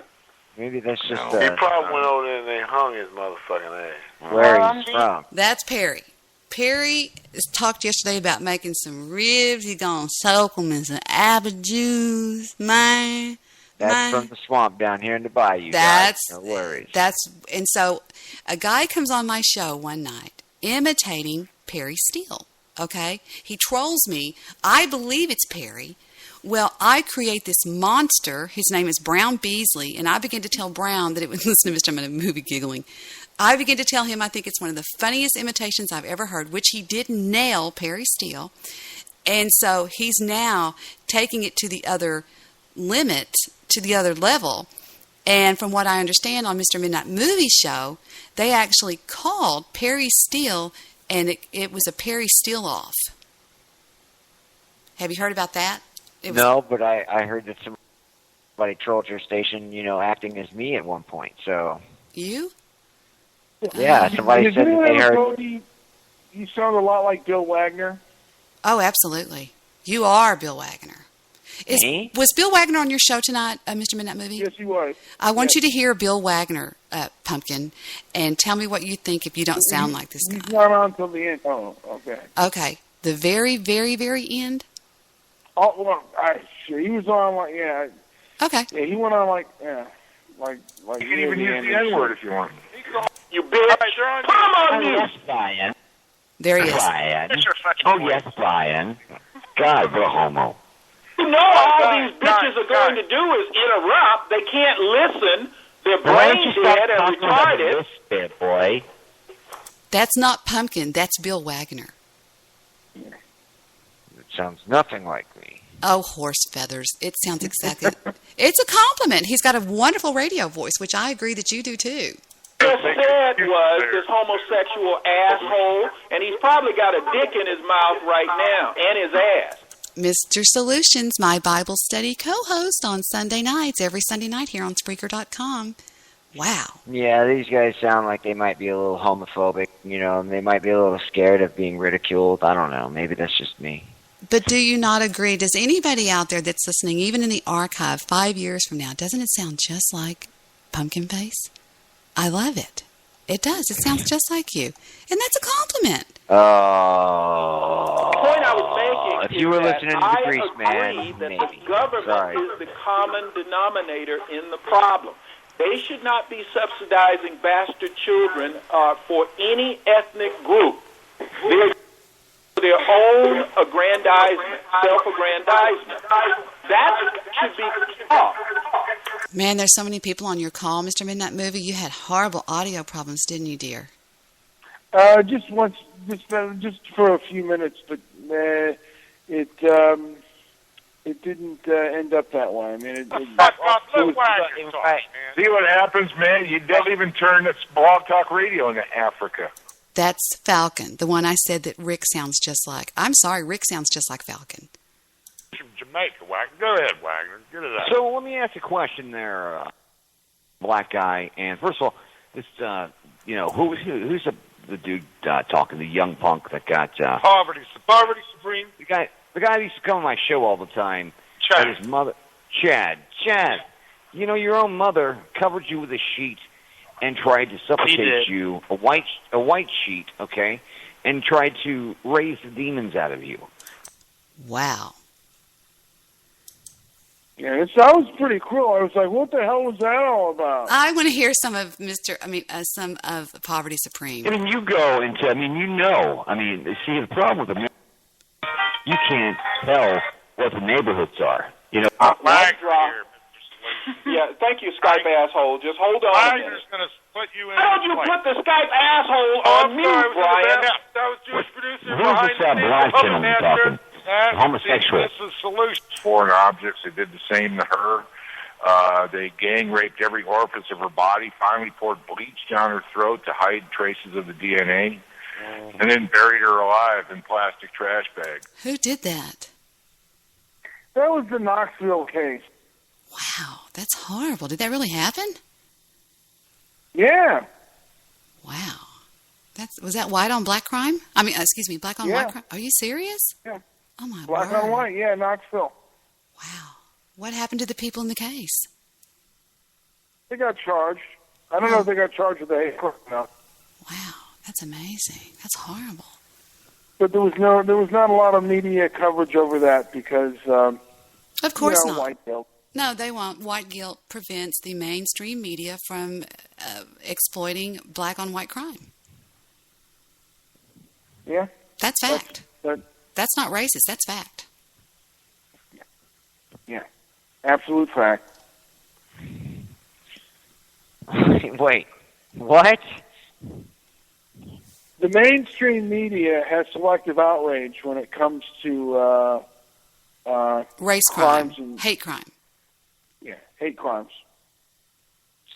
Maybe that's just... he probably went over there and they hung his motherfucking ass. Where he's from. That's Perry. Perry talked yesterday about making some ribs. He's going to soak them in some apple juice, man. That's from the swamp down here in the bayou. No worries. And so a guy comes on my show one night imitating Perry Steele, okay? He trolls me. I believe it's Perry. Well, I create this monster. His name is Brown Beasley, and I begin to tell Brown that it was, listen to Mr. I'm in a movie giggling. I begin to tell him I think it's one of the funniest imitations I've ever heard, which he did nail Perry Steele. And so he's now taking it to the other limit, to the other level. And from what I understand on Mr. Midnight Movie Show, they actually called Perry Steele, and it was a Perry Steele off. Have you heard about that? No, but I heard that somebody trolled your station, acting as me at one point. So you? Yeah, somebody said that they heard. You sound a lot like Bill Wagner. Oh, absolutely. You are Bill Wagner. Me? Was Bill Wagner on your show tonight, Mr. Midnight Movie? Yes, he was. I want you to hear Bill Wagner, Pumpkin, and tell me what you think if you don't sound like this guy. He's not on till the end. Oh, okay. Okay. The very, very, very end? Oh, well, he was on Okay. Yeah, he went on like You can even use the N-word if you want. You bitch. Put him on mute. Yes, Brian. There he is. Brian. Yes, Brian. God, we're homo. You know all these bitches are going to do is interrupt. They can't listen. They're brain dead and retarded. There, boy. That's not Pumpkin. That's Bill Wagner. It sounds nothing like me. Oh, horse feathers. It sounds exactly... It's a compliment. He's got a wonderful radio voice, which I agree that you do, too. Just said was this homosexual asshole, and he's probably got a dick in his mouth right now, and his ass. Mr. Solutions, my Bible study co-host on Sunday nights, every Sunday night here on Spreaker.com. Wow. Yeah, these guys sound like they might be a little homophobic, and they might be a little scared of being ridiculed. I don't know. Maybe that's just me. But do you not agree? Does anybody out there that's listening, even in the archive 5 years from now, doesn't it sound just like Pumpkin Face? I love it. It does. It sounds just like you. And that's a compliment. Oh. The point I was making if you were listening to the Grease I Man, agree that maybe. the government is the common denominator in the problem. They should not be subsidizing bastard children for any ethnic group. They're their own aggrandizement, self-aggrandizement. That should be taught. Man, there's so many people on your call, Mr. Midnight Movie. You had horrible audio problems, didn't you, dear? Just once, just for a few minutes, but it didn't end up that way. I mean, it See what happens, man? You don't even turn this Blog Talk Radio into Africa. That's Falcon, the one I said that Rick sounds just like. I'm sorry, Rick sounds just like Falcon. From Jamaica, Wagner. Go ahead, Wagner. Get it out. So let me ask you a question there, black guy. And first of all, this, who's the dude talking, the young punk that got Poverty Supreme. The guy that used to come on my show all the time. Chad. His mother, Chad. You know, your own mother covered you with a sheet and tried to supplicate you, a white sheet, okay, and tried to raise the demons out of you. Wow. Yeah, that was pretty cruel. I was like, what the hell was that all about? I want to hear some of some of Poverty Supreme. I mean, you go into, see, the problem with them, you can't tell what the neighborhoods are. You know, Yeah, thank you, Skype asshole. Just hold on. I'm just going to put you in. Why don't you put the Skype asshole on mute, Brian? That was Jewish producer who's this black gentleman talking? Homosexual. This is solution. Foreign objects. They did the same to her. They gang raped every orifice of her body. Finally poured bleach down her throat to hide traces of the DNA, and then buried her alive in plastic trash bags. Who did that? That was the Knoxville case. Wow, that's horrible. Did that really happen? Yeah. Wow. Was that white on black crime? I mean, excuse me, black on white crime? Are you serious? Yeah. Oh, my Black word. on white, yeah, Knoxville. Wow. What happened to the people in the case? They got charged. I don't know if they got charged with the hate crime now. Wow, that's amazing. That's horrible. But there was not a lot of media coverage over that because of course not. White guilt. No, they won't. White guilt prevents the mainstream media from exploiting black on white crime. Yeah. That's fact. That's not racist. That's fact. Yeah. Absolute fact. Wait. What? The mainstream media has selective outrage when it comes to race crime, and hate crime. Yeah, hate crimes.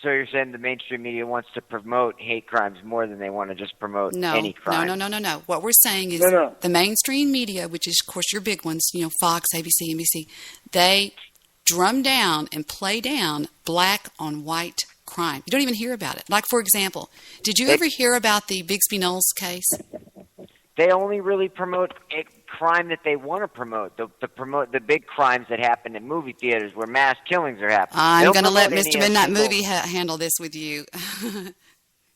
So you're saying the mainstream media wants to promote hate crimes more than they want to just promote any crime? No. What we're saying is the mainstream media, which is, of course, your big ones, Fox, ABC, NBC, they drum down and play down black on white crime. You don't even hear about it. Like, for example, did you ever hear about the Bixby Knowles case? They only really promote a crime that they want to promote. The big crimes that happen in movie theaters where mass killings are happening. I'm going to let Mr. Midnight Movie handle this with you.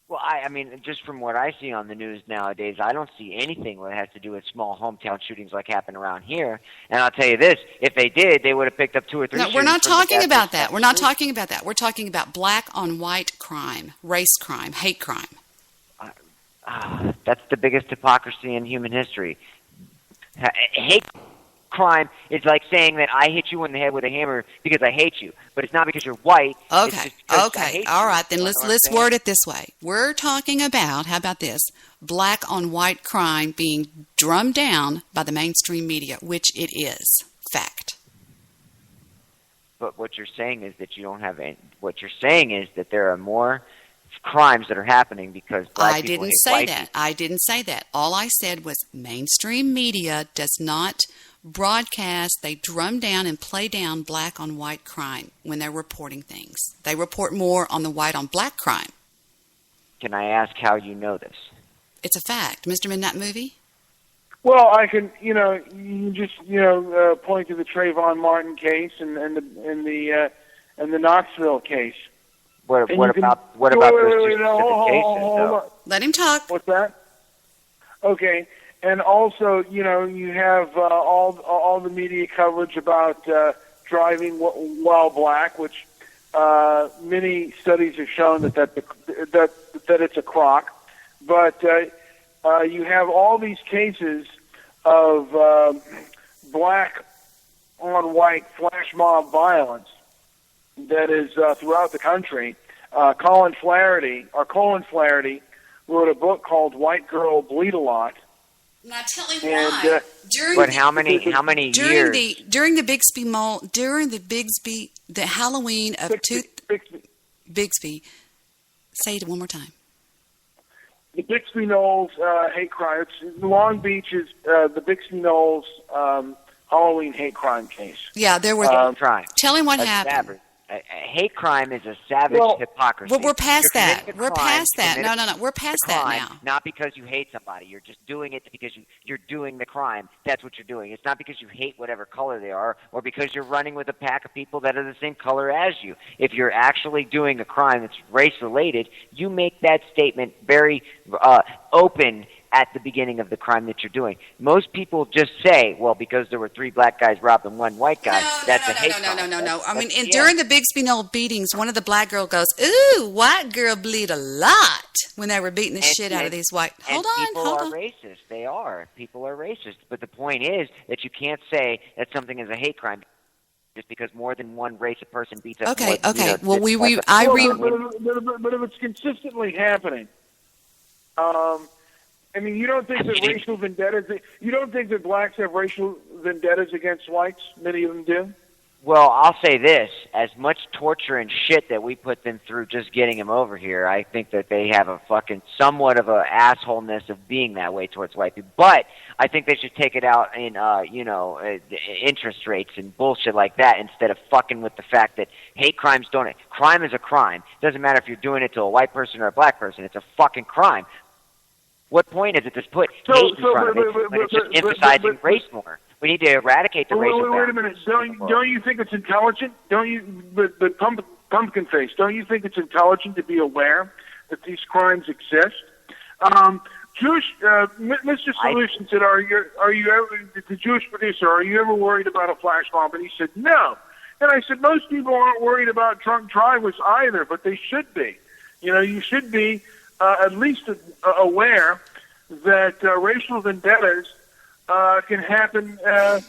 Well, I mean, just from what I see on the news nowadays, I don't see anything that has to do with small hometown shootings like happen around here. And I'll tell you this, if they did, they would have picked up 2 or 3 No, we're not talking about that. We're not talking about that. We're talking about black on white crime, race crime, hate crime. That's the biggest hypocrisy in human history. Hate crime is like saying that I hit you in the head with a hammer because I hate you, but it's not because you're white. Okay, all right. Then let's word it this way. We're talking about, how about this, black on white crime being drummed down by the mainstream media, which it is. Fact. But what you're saying is that you don't have any. What you're saying is that there are more crimes that are happening because black people hate white people. I didn't say that. All I said was mainstream media does not broadcast. They drum down and play down black on white crime when they're reporting things. They report more on the white on black crime. Can I ask how you know this? It's a fact. Mr. Midnight Movie? Well, I can, you just, point to the Trayvon Martin case and the Knoxville case. What about those two specific cases, though? Let him talk. What's that? Okay, and also, you have all the media coverage about driving while black, which many studies have shown that it's a crock. But you have all these cases of black on white flash mob violence that is throughout the country. Colin Flaherty wrote a book called White Girl Bleed a Lot, Now tell me And, why. But how many years? During the Halloween of Bixby. Say it one more time. The Bixby Knolls hate crime. It's Long Beach is the Bixby Knolls Halloween hate crime case. Yeah, there was crime. Tell him what happened. Hate crime is a savage hypocrisy. Well, we're past that. We're past that. No. We're past that now. Not because you hate somebody. You're just doing it because you're doing the crime. That's what you're doing. It's not because you hate whatever color they are or because you're running with a pack of people that are the same color as you. If you're actually doing a crime that's race-related, you make that statement very open at the beginning of the crime that you're doing. Most people just say, well, because there were 3 black guys robbing 1 white guy, that's a hate crime. No. I mean, during the Bixby Knoll beatings, one of the black girls goes, ooh, white girl bleed a lot when they were beating the shit out of these white. Hold on. People are racist. They are. People are racist. But the point is that you can't say that something is a hate crime just because more than one race of person beats up. Okay. Well, but if it's consistently happening, I mean, you don't think that racial vendettas? You don't think that blacks have racial vendettas against whites? Many of them do. Well, I'll say this: as much torture and shit that we put them through just getting them over here, I think that they have a fucking somewhat of a assholeness of being that way towards white people. But I think they should take it out in, interest rates and bullshit like that instead of fucking with the fact that hate crimes don't. Crime is a crime. Doesn't matter if you're doing it to a white person or a black person. It's a fucking crime. What point is it to put hate in front of it? But it's just emphasizing race more. We need to eradicate the racial. Wait a minute. Don't you think it's intelligent? Don't you? But pumpkin face. Don't you think it's intelligent to be aware that these crimes exist? Mr. Solution said, "Are you ever the Jewish producer? Are you ever worried about a flash mob?" And he said, "No." And I said, "Most people aren't worried about drunk drivers either, but they should be. You should be." At least aware that racial vendettas can happen, at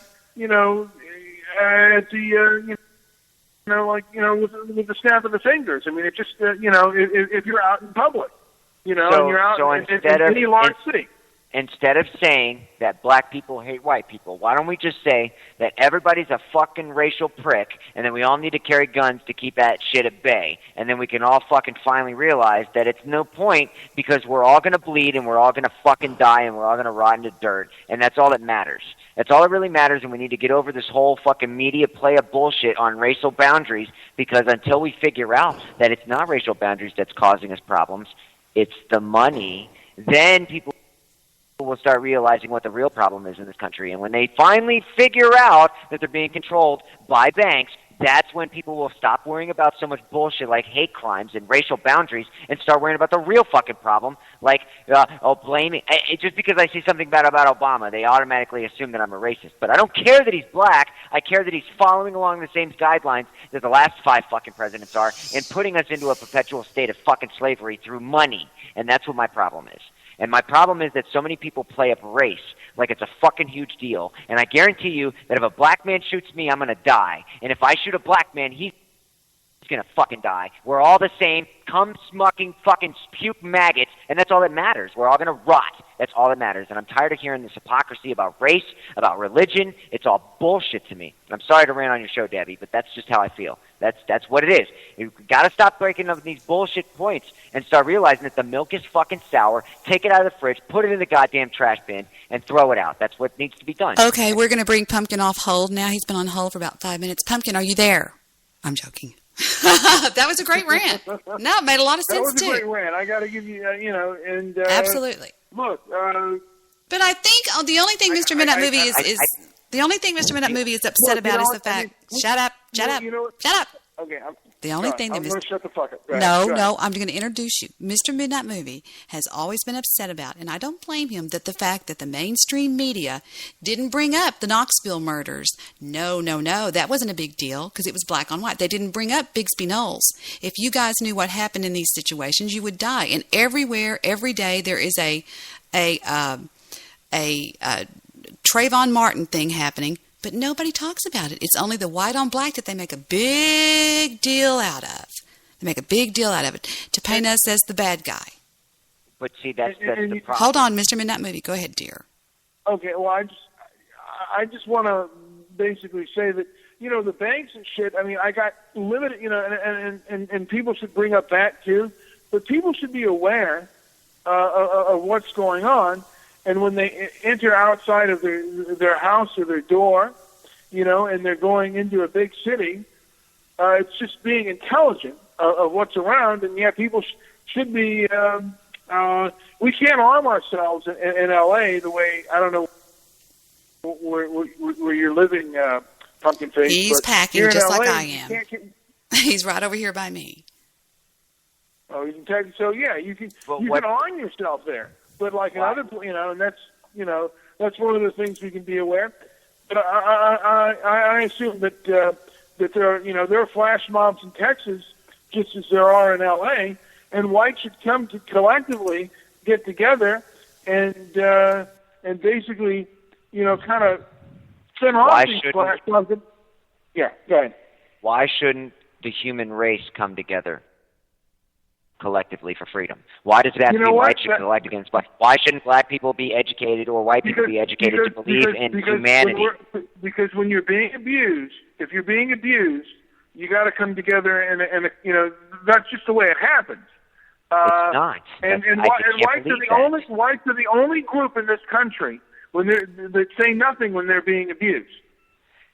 the, with the snap of the fingers. I mean, it just, if you're out in public, and you're out in any large city. Instead of saying that black people hate white people, why don't we just say that everybody's a fucking racial prick and then we all need to carry guns to keep that shit at bay? And then we can all fucking finally realize that it's no point because we're all going to bleed and we're all going to fucking die and we're all going to rot into dirt. And that's all that matters. That's all that really matters, and we need to get over this whole fucking media play of bullshit on racial boundaries because until we figure out that it's not racial boundaries that's causing us problems, it's the money, then people will start realizing what the real problem is in this country. And when they finally figure out that they're being controlled by banks, that's when people will stop worrying about so much bullshit like hate crimes and racial boundaries and start worrying about the real fucking problem, like blaming. Just because I see something bad about Obama, they automatically assume that I'm a racist. But I don't care that he's black. I care that he's following along the same guidelines that the last 5 fucking presidents are and putting us into a perpetual state of fucking slavery through money. And that's what my problem is. And my problem is that so many people play up race like it's a fucking huge deal. And I guarantee you that if a black man shoots me, I'm going to die. And if I shoot a black man, he's going to fucking die. We're all the same, cum-smucking fucking puke maggots, and that's all that matters. We're all going to rot. That's all that matters. And I'm tired of hearing this hypocrisy about race, about religion. It's all bullshit to me. I'm sorry to rant on your show, Debbie, but that's just how I feel. That's what it is. You've got to stop breaking up these bullshit points and start realizing that the milk is fucking sour. Take it out of the fridge, put it in the goddamn trash bin, and throw it out. That's what needs to be done. Okay, we're going to bring Pumpkin off hold now. He's been on hold for about 5 minutes. Pumpkin, are you there? I'm joking. That was a great rant. No, it made a lot of sense, too. That was a great rant. I got to give you, and... Absolutely. Look, but I think the only thing Mr. Midnight Movie is the only thing Mr. Midnight Movie is upset about is the fact. Shut up! Shut up! Shut up! Okay, the only thing that I'm going to shut the fuck up. No, I'm going to introduce you. Mr. Midnight Movie has always been upset about, and I don't blame him, that the fact that the mainstream media didn't bring up the Knoxville murders. No, that wasn't a big deal because it was black on white. They didn't bring up Bixby Knolls. If you guys knew what happened in these situations, you would die. And everywhere, every day, there is a Trayvon Martin thing happening, but nobody talks about it. It's only the white on black that they make a big deal out of. They make a big deal out of it to paint us as the bad guy. But see, that's the problem. Hold on, Mr. Midnight Movie. Go ahead, dear. Okay, well, I just want to basically say that, you know, the banks and shit, I mean, I got limited, you know, and people should bring up that too, but people should be aware of what's going on, and when they enter outside of their house or their door, you know, and they're going into a big city, it's just being intelligent of what's around, and yeah, people should be, we can't arm ourselves in L.A. the way, I don't know where you're living, Pumpkin Face. He's packing just LA, like I am. He's right over here by me. Oh, he's in Texas. So yeah, you can arm yourself there. But like in other, you know, and that's one of the things we can be aware. But I assume that there are flash mobs in Texas just as there are in L.A. And whites should come to collectively get together and basically, you know, kind of send off these flash mobs. Yeah, go ahead. Why shouldn't the human race come together collectively for freedom? Why does it have to be white should collect against black? Why shouldn't black people be educated or white people be educated to believe in humanity? Because when you're being abused, if you're being abused, you got to come together and you know, that's just the way it happens. It's not. And whites are the only group in this country that say nothing when they're being abused.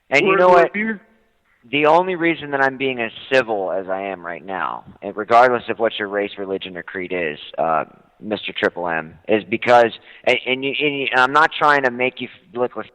And you know what? The only reason that I'm being as civil as I am right now, and regardless of what your race, religion, or creed is, Mr. Triple M, is because, and I'm not trying to make you look like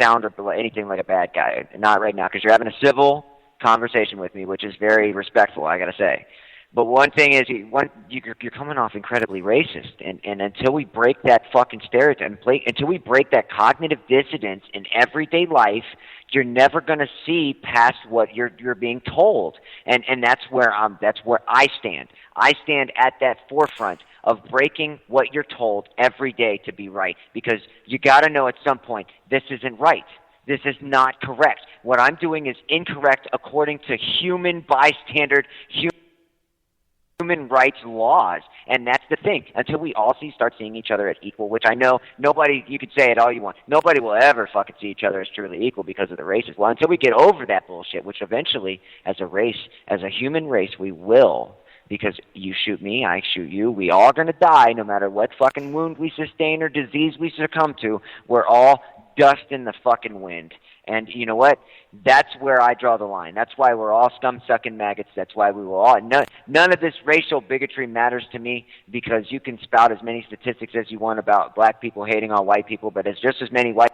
sound or anything like a bad guy, not right now, because you're having a civil conversation with me, which is very respectful, I got to say. But one thing is, you're coming off incredibly racist, and until we break that fucking stereotype, until we break that cognitive dissonance in everyday life, you're never going to see past what you're being told, and that's where I stand. I stand at that forefront of breaking what you're told every day to be right, because you got to know at some point this isn't right. This is not correct. What I'm doing is incorrect according to human bystander, human rights laws, and that's the thing. Until we all start seeing each other as equal, which I know nobody, you could say it all you want, nobody will ever fucking see each other as truly equal because of the races. Well, until we get over that bullshit, which eventually, as a race, as a human race, we will, because you shoot me, I shoot you, we all gonna die, no matter what fucking wound we sustain or disease we succumb to. We're all dust in the fucking wind. And you know what? That's where I draw the line. That's why we're all scum-sucking maggots. That's why we will all... None of this racial bigotry matters to me, because you can spout as many statistics as you want about black people hating on white people, but it's just as many white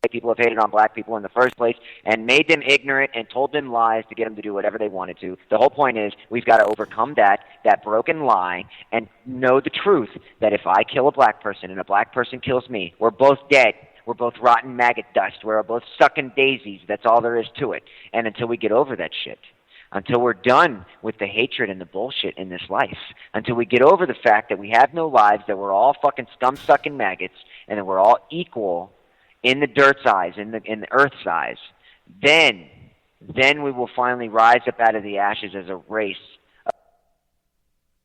people have hated on black people in the first place and made them ignorant and told them lies to get them to do whatever they wanted to. The whole point is we've got to overcome that broken lie and know the truth that if I kill a black person and a black person kills me, we're both dead. We're both rotten maggot dust. We're both sucking daisies. That's all there is to it. And until we get over that shit, until we're done with the hatred and the bullshit in this life, until we get over the fact that we have no lives, that we're all fucking scum-sucking maggots, and that we're all equal in the dirt's eyes, in the earth's eyes, then we will finally rise up out of the ashes as a race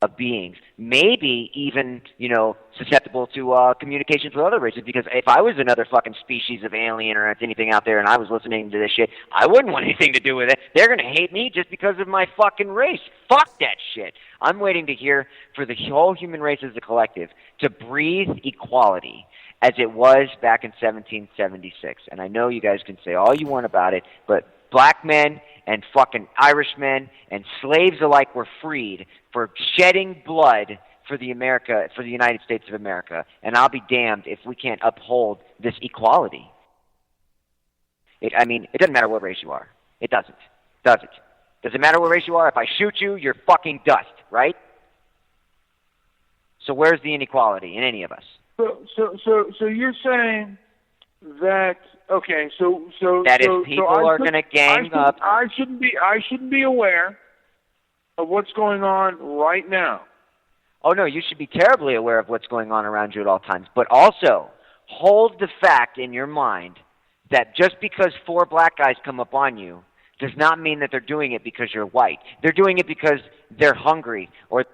of beings, maybe even, you know, susceptible to communications with other races, because if I was another fucking species of alien or anything out there and I was listening to this shit, I wouldn't want anything to do with it. They're going to hate me just because of my fucking race. Fuck that shit. I'm waiting to hear for the whole human race as a collective to breathe equality as it was back in 1776. And I know you guys can say all you want about it, but black men and fucking Irishmen and slaves alike were freed for shedding blood for the United States of America. And I'll be damned if we can't uphold this equality. It doesn't matter what race you are. It doesn't. Does it? Does it matter what race you are? If I shoot you, you're fucking dust, right? So where's the inequality in any of us? So you're saying that, okay, so that if people are going to gang up, I shouldn't be aware of what's going on right now. Oh no, you should be terribly aware of what's going on around you at all times. But also hold the fact in your mind that just because 4 black guys come up on you does not mean that they're doing it because you're white. They're doing it because they're hungry, or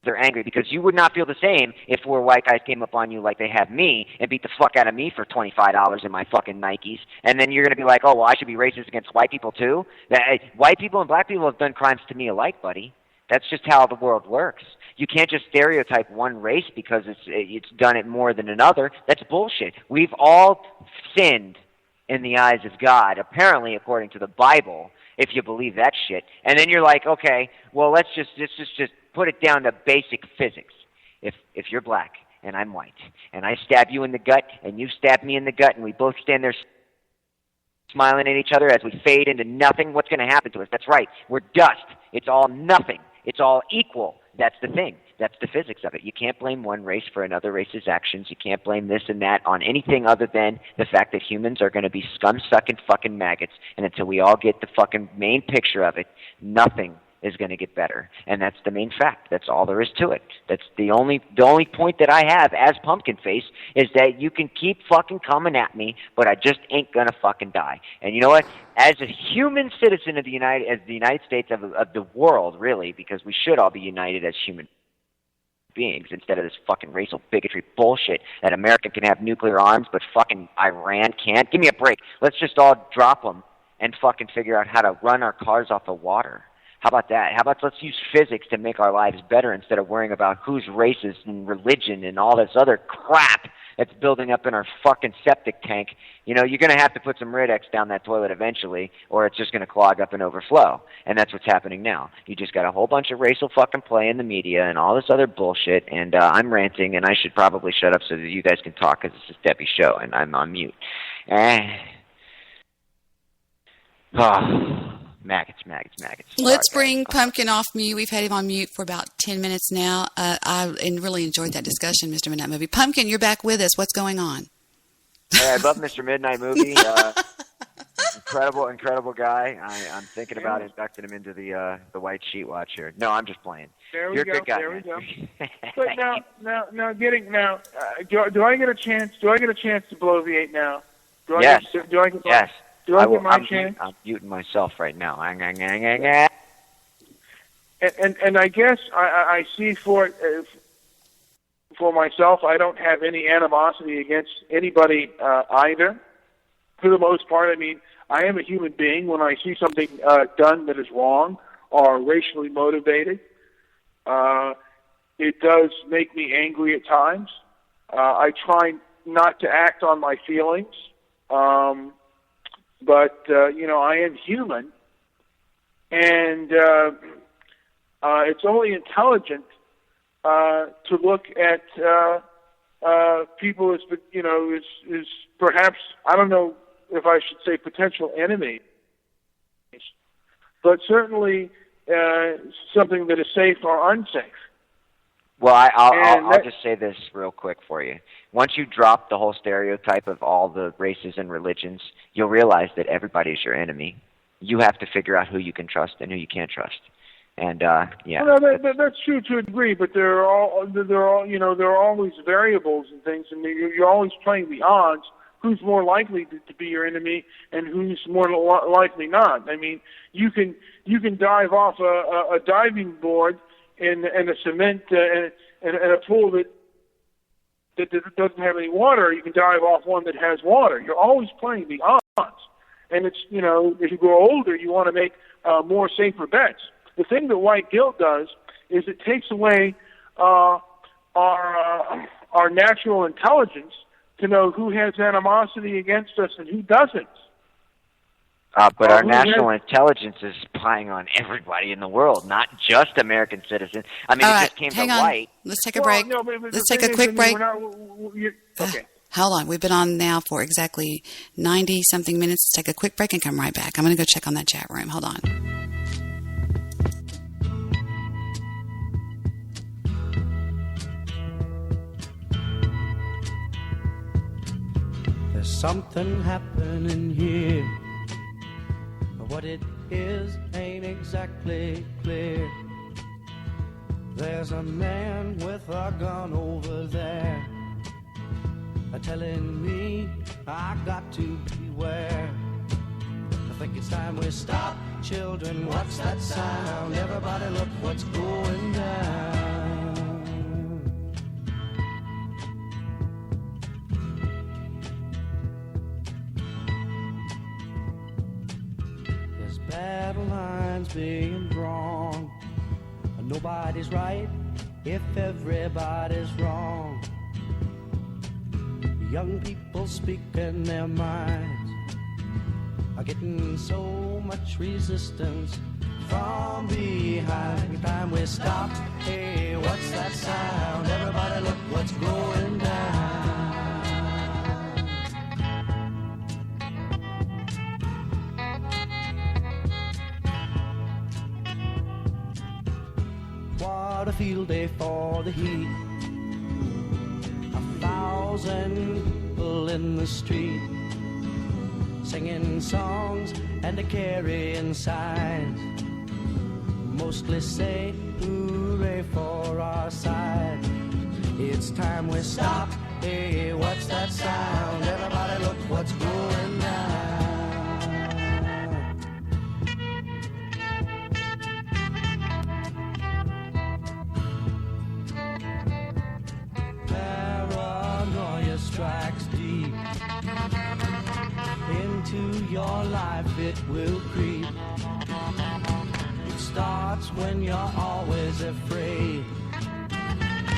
they're angry, because you would not feel the same if four white guys came up on you like they have me and beat the fuck out of me for $25 in my fucking Nikes, and then you're going to be like, oh, well, I should be racist against white people too? White people and black people have done crimes to me alike, buddy. That's just how the world works. You can't just stereotype one race because it's done it more than another. That's bullshit. We've all sinned in the eyes of God, apparently according to the Bible, if you believe that shit. And then you're like, okay, well, let's just put it down to basic physics. If you're black and I'm white and I stab you in the gut and you stab me in the gut and we both stand there smiling at each other as we fade into nothing, what's going to happen to us? That's right. We're dust. It's all nothing. It's all equal. That's the thing. That's the physics of it. You can't blame one race for another race's actions. You can't blame this and that on anything other than the fact that humans are going to be scum-sucking fucking maggots, and until we all get the fucking main picture of it, nothing is going to get better. And that's the main fact. That's all there is to it. That's the only point that I have as Pumpkin Face is that you can keep fucking coming at me, but I just ain't going to fucking die. And you know what? As a human citizen of the United States of the world, really, because we should all be united as human beings instead of this fucking racial bigotry bullshit that America can have nuclear arms but fucking Iran can't. Give me a break. Let's just all drop them and fucking figure out how to run our cars off the water. How about that? How about let's use physics to make our lives better instead of worrying about whose races and religion and all this other crap that's building up in our fucking septic tank. You know, you're going to have to put some Rid-X down that toilet eventually, or it's just going to clog up and overflow. And that's what's happening now. You just got a whole bunch of racial fucking play in the media and all this other bullshit, and I'm ranting, and I should probably shut up so that you guys can talk, because this is Debbie's show, and I'm on mute. Maggots. Let's bring Pumpkin off mute. We've had him on mute for about 10 minutes now. I really enjoyed that discussion, Mr. Midnight Movie. Pumpkin, you're back with us. What's going on? Hey, I love Mr. Midnight Movie. Incredible guy. I'm thinking about inducting him into the White Sheet Watch here. No, I'm just playing. You're a good guy. There we go. But do I get a chance? Do I get a chance to blow the 8 now? Yes. Yes. Do I get my chance? I'm muting myself right now. And I guess I see for myself, I don't have any animosity against anybody either. For the most part, I mean, I am a human being. When I see something done that is wrong or racially motivated, it does make me angry at times. I try not to act on my feelings. But I am human, and it's only intelligent to look at people as perhaps, I don't know if I should say potential enemies, but certainly something that is safe or unsafe. Well, I'll just say this real quick for you. Once you drop the whole stereotype of all the races and religions, you'll realize that everybody's your enemy. You have to figure out who you can trust and who you can't trust. And yeah, well, that's true to a degree, but there are always variables and things, and you're always playing the odds. Who's more likely to be your enemy, and who's more likely not? I mean, you can dive off a diving board in a cement in a pool that doesn't have any water. You can dive off one that has water. You're always playing the odds, and it's as you grow older, you want to make more safer bets. The thing that white guilt does is it takes away our natural intelligence to know who has animosity against us and who doesn't. But our national intelligence is spying on everybody in the world, not just American citizens. I mean, it just came to light. Let's take a break. Let's take a quick break. Okay. Hold on. We've been on now for exactly 90-something minutes. Let's take a quick break and come right back. I'm going to go check on that chat room. Hold on. There's something happening here. What it is ain't exactly clear. There's a man with a gun over there, telling me I got to beware. I think it's time we stop, children. What's that sound? Everybody look what's going down. battle lines being drawn. Nobody's right if everybody's wrong. Young people speaking their minds are getting so much resistance from behind. Every time we stop, hey, what's that sound? Everybody look what's going down. What a field day for the heat. 1,000 people in the street, singing songs and a carrying signs. Mostly say hooray for our side. It's time we stop. Hey, what's that sound? Everybody look what's going down. Paranoia strikes deep into your life, it will creep. It starts when you're always afraid.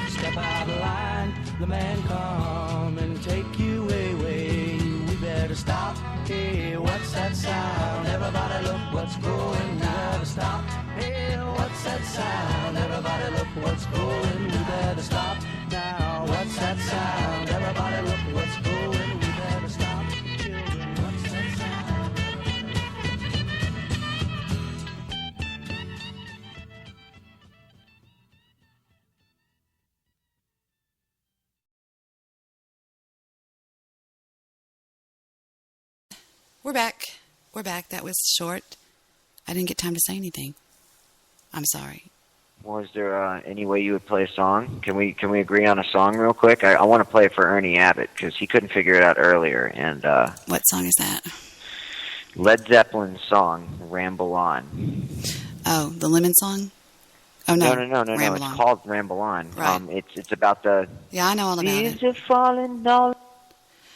Step out of line, the man come and take you away. We better stop. Hey, what's that sound? Everybody look what's going. We better stop. Hey, what's that sound? Everybody look what's going. We better stop now. What's that sound? Everybody look what's going. We better stop. Children, what's that sound? We're back. We're back. That was short. I didn't get time to say anything. I'm sorry. Was there any way you would play a song? Can we agree on a song real quick? I want to play it for Ernie Abbott because he couldn't figure it out earlier. And what song is that? Led Zeppelin's song, Ramble On. Oh, the Lemon song? Oh, no. No. It's called Ramble On. Right. It's about the... Yeah, I know all about it. Leaves are falling all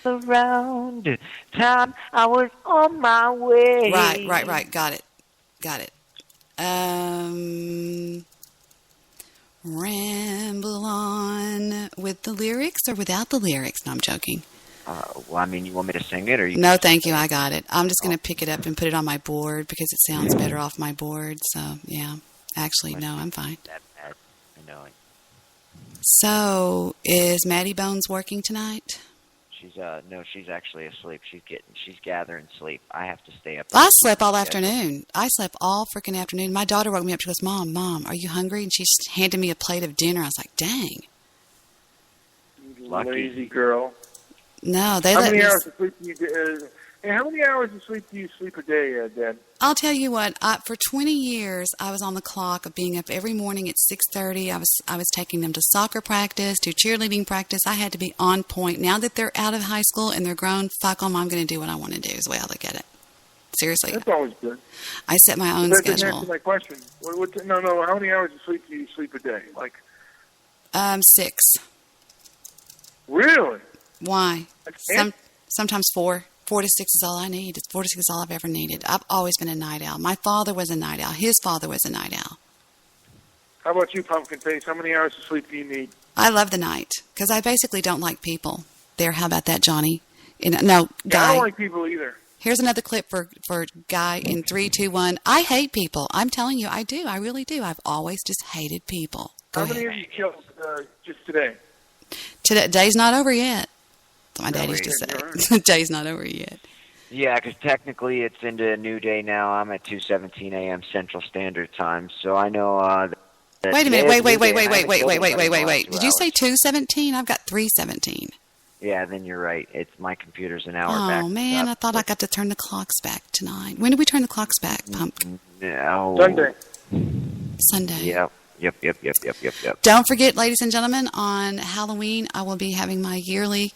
around. Time I was on my way. Right. Got it. Ramble on with the lyrics or without the lyrics? No, I'm joking. Well, I mean, you want me to sing it or you? No, thank you. I got it. I'm just going to pick it up and put it on my board because it sounds better off my board. So, yeah. Actually, no, I'm fine. That bad. I know it. So, is Maddie Bones working tonight? She's actually asleep. She's gathering sleep. I have to stay up. I slept all afternoon. I slept all freaking afternoon. My daughter woke me up. She goes, Mom, are you hungry? And she handed me a plate of dinner. I was like, dang. Lazy girl. No, they how let many me... hours of sleep do you how many hours of sleep do you sleep a day, Dad? I'll tell you what. For 20 years, I was on the clock of being up every morning at 6:30. I was taking them to soccer practice, to cheerleading practice. I had to be on point. Now that they're out of high school and they're grown, fuck them. I'm going to do what I want to do. Is the way I look at it. Seriously. That's always good. I set my own schedule. That schedule. didn't answer my question. No. How many hours of sleep do you sleep a day? 6. Really? Why? Sometimes 4. 4 to 6 is all I need. 4 to 6 is all I've ever needed. I've always been a night owl. My father was a night owl. His father was a night owl. How about you, Pumpkin Face? How many hours of sleep do you need? I love the night because I basically don't like people. There, how about that, Johnny? No, Guy. I don't like people either. Here's another clip for Guy in 3, 2, 1. I hate people. I'm telling you, I do. I really do. I've always just hated people. How many have you killed just today? Day's not over yet. My dad used to say. Day's not over yet. Yeah, because technically it's into a new day now. I'm at 2:17 a.m. Central Standard Time, so I know. Wait a minute! Wait! Did you say 2:17? I've got 3:17. Yeah, then you're right. It's my computer's an hour back. Oh man, I thought I got to turn the clocks back tonight. When did we turn the clocks back, Pumpkin? No. Sunday. Yep. Don't forget, ladies and gentlemen, on Halloween I will be having my yearly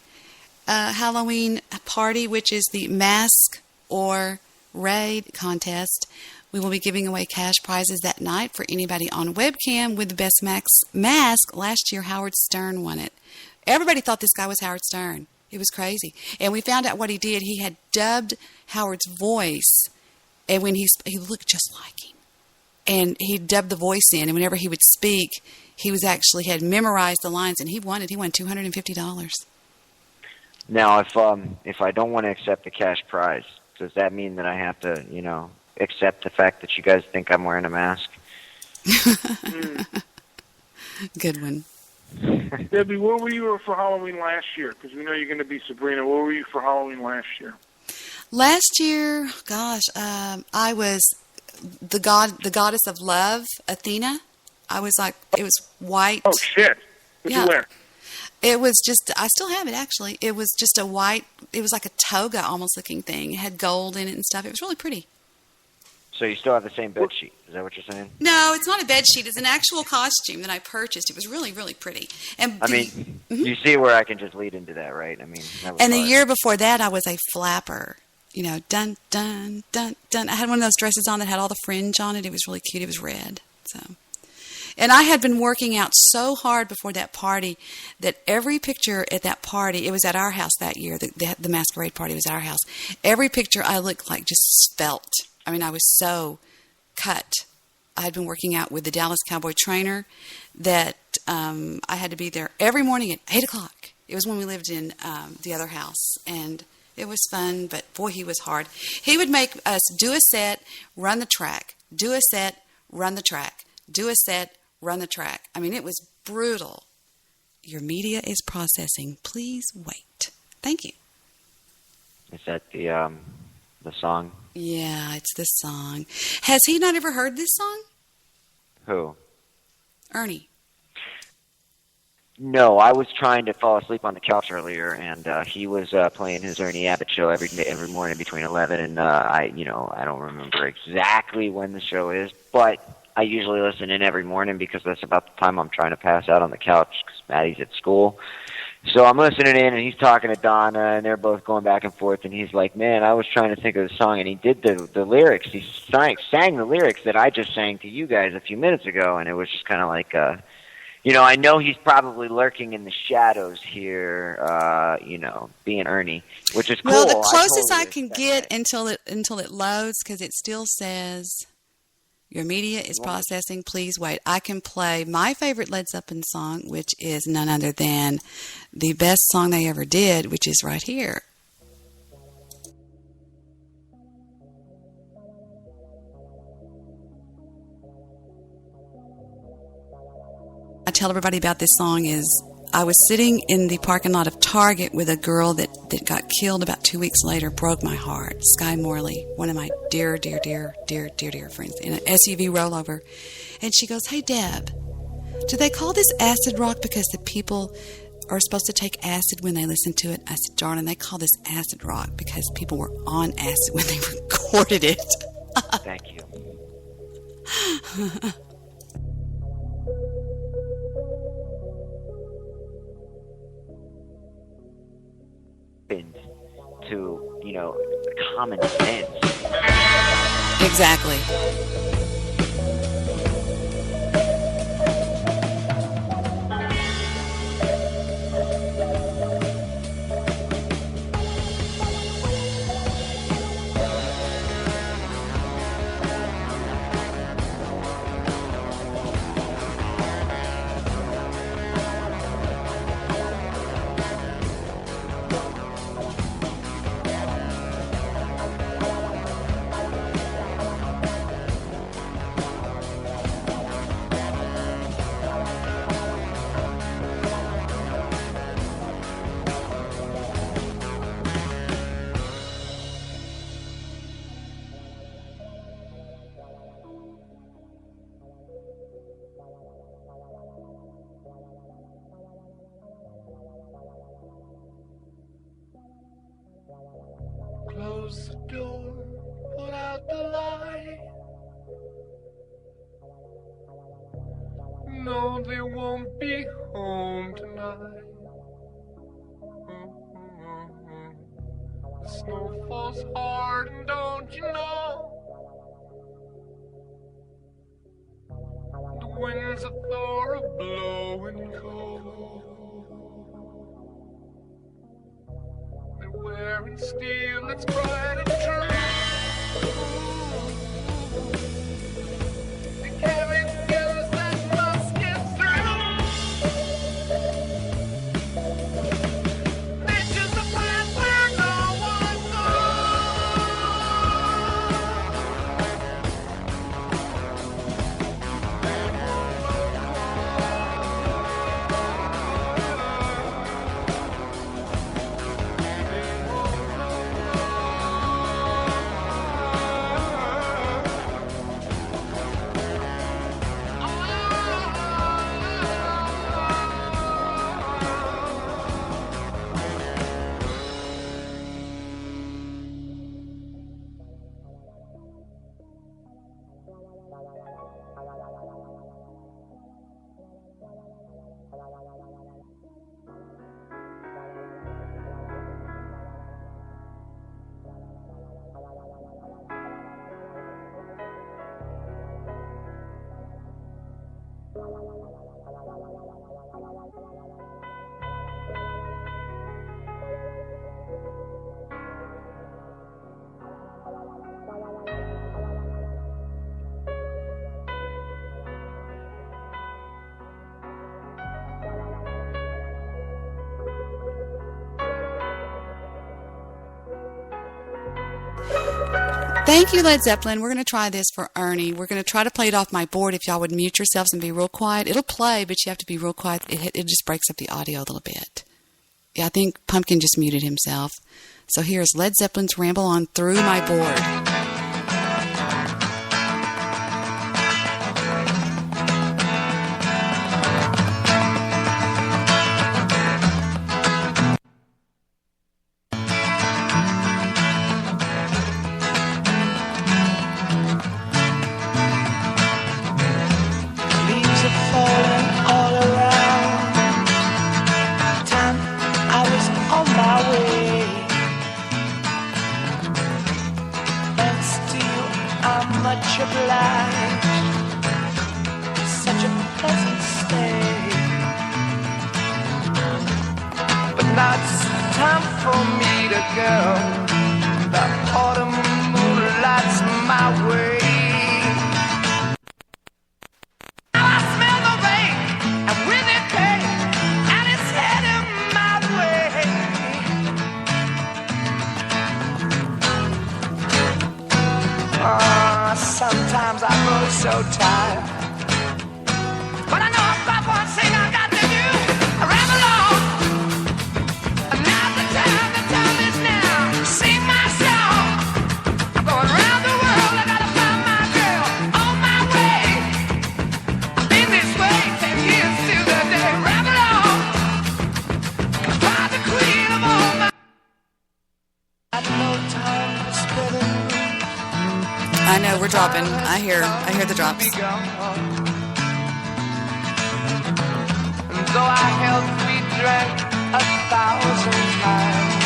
Halloween party, which is the Mask or Raid contest. We will be giving away cash prizes that night for anybody on webcam with the best mask. Last year, Howard Stern won it. Everybody thought this guy was Howard Stern. It was crazy. And we found out what he did. He had dubbed Howard's voice And when he looked just like him. And he dubbed the voice in, and whenever he would speak, he was actually had memorized the lines, and he won $250. Now, if I don't want to accept the cash prize, does that mean that I have to, you know, accept the fact that you guys think I'm wearing a mask? Good one. Debbie, where were you for Halloween last year? Because we know you're going to be Sabrina. Where were you for Halloween last year? Last year, gosh, I was the goddess of love, Athena. I was like, it was white. Oh, shit. What'd you wear? It was just, I still have it, actually. It was just a white, it was like a toga almost looking thing. It had gold in it and stuff. It was really pretty. So you still have the same bed sheet? Is that what you're saying? No, it's not a bed sheet. It's an actual costume that I purchased. It was really, really pretty. And I mean, you see where I can just lead into that, right? I mean, that was and the hard. year before that, I was a flapper. You know, dun, dun, dun, dun. I had one of those dresses on that had all the fringe on it. It was really cute. It was red. So, and I had been working out so hard before that party that every picture at that party, it was at our house that year. The masquerade party was at our house. Every picture I looked like just svelte. I mean, I was so cut. I had been working out with the Dallas Cowboy trainer that I had to be there every morning at 8 o'clock. It was when we lived in the other house, and it was fun, but boy, he was hard. He would make us do a set, run the track, do a set, run the track, do a set, run the track. I mean, it was brutal. Your media is processing. Please wait. Thank you. Is that the song? Yeah, it's the song. Has he not ever heard this song? Who? Ernie. No, I was trying to fall asleep on the couch earlier, and he was playing his Ernie Abbott show every morning between 11 and I don't remember exactly when the show is, but I usually listen in every morning because that's about the time I'm trying to pass out on the couch because Maddie's at school. So I'm listening in, and he's talking to Donna, and they're both going back and forth, and he's like, man, I was trying to think of the song, and he did the lyrics. He sang the lyrics that I just sang to you guys a few minutes ago, and it was just kind of like, I know he's probably lurking in the shadows here, being Ernie, which is cool. Well, the closest I can get until it loads, because it still says... Your media is processing. Please wait. I can play my favorite Led Zeppelin song, which is none other than the best song they ever did, which is right here. I tell everybody about this song is I was sitting in the parking lot of Target with a girl that got killed about 2 weeks later, broke my heart. Sky Morley, one of my dear friends, in an SUV rollover. And she goes, hey, Deb, do they call this acid rock because the people are supposed to take acid when they listen to it? I said, darling, they call this acid rock because people were on acid when they recorded it. Thank you. To, common sense. Exactly. Close the door, put out the light. No, they won't be home tonight. The snow falls hard, and don't you know? The winds of Thor are blowing cold. They're wearing steel that's bright and true. Thank you, Led Zeppelin. We're going to try this for Ernie. We're going to try to play it off my board. If y'all would mute yourselves and be real quiet. It'll play, but you have to be real quiet. It just breaks up the audio a little bit. Yeah, I think Pumpkin just muted himself. So here's Led Zeppelin's Ramble On Through My Board. Sometimes I grow so tired, but I know I've got one thing I got to do. I ramble on, and now's the time is now. Sing my song, I'm going around the world. I gotta find my girl on my way. I've been this way 10 years to the day. Ramble on, find the queen of all my. I had no time for spinning. I know, we're dropping. I hear the drops. And though I held sweet drink 1,000 times,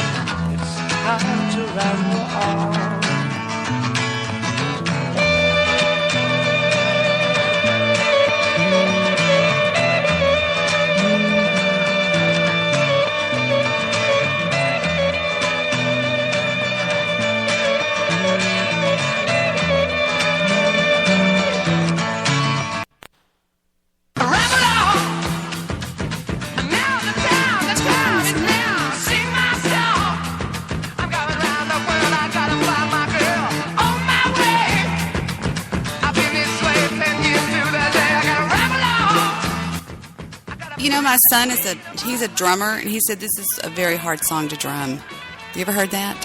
it's time to ramble on. You know, my son he's a drummer, and he said this is a very hard song to drum. You ever heard that?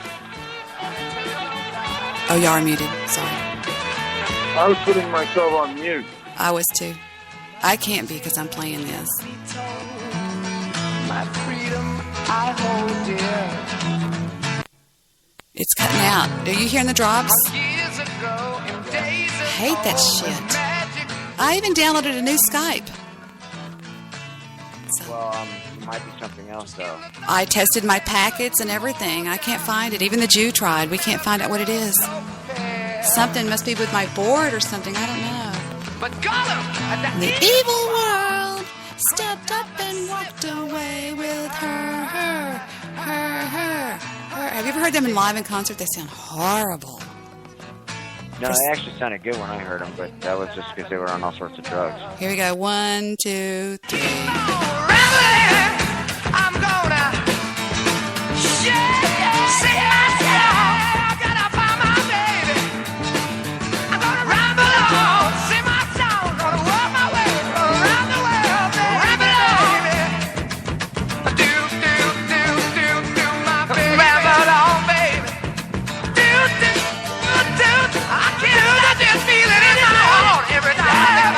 Oh, y'all are muted. Sorry. I was putting myself on mute. I was too. I can't be because I'm playing this. My freedom I hold dear. It's cutting out. Are you hearing the drops? Hate that shit. I even downloaded a new Skype. Well, it might be something else, though. I tested my packets and everything. I can't find it. Even the Jew tried. We can't find out what it is. Something must be with my board or something. I don't know. The evil world stepped up and walked away with her. Have you ever heard them in live in concert? They sound horrible. No, they actually sounded good when I heard them, but that was just because they were on all sorts of drugs. Here we go. 1, 2, 3. I'm gonna sing myself. I gotta find my baby. I'm gonna ramble on, sing my song, gonna work my way around the world, ramble on, baby. Do my baby. Ramble on, baby. Do. I can't just feel it in my heart every time.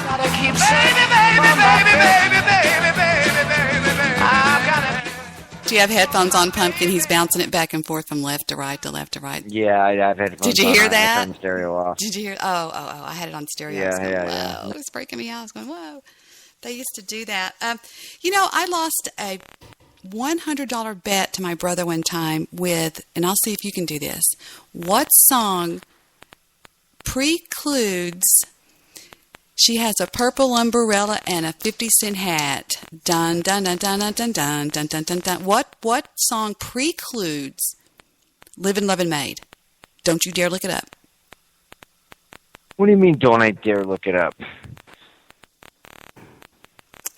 Gotta keep singing, baby. Do you have headphones on, Pumpkin? He's bouncing it back and forth from left to right to left to right. Yeah, I have headphones. Did you hear that? I turned the stereo off. Did you hear? Oh! I had it on stereo. Yeah. It was breaking me out. I was going, whoa. They used to do that. You know, I lost a $100 bet to my brother one time with, and I'll see if you can do this. What song precludes "She has a purple umbrella and a 50-cent hat"? Dun dun dun dun dun dun dun dun dun dun dun. What song precludes "Livin' Lovin' Maid"? Don't you dare look it up. What do you mean? Don't I dare look it up?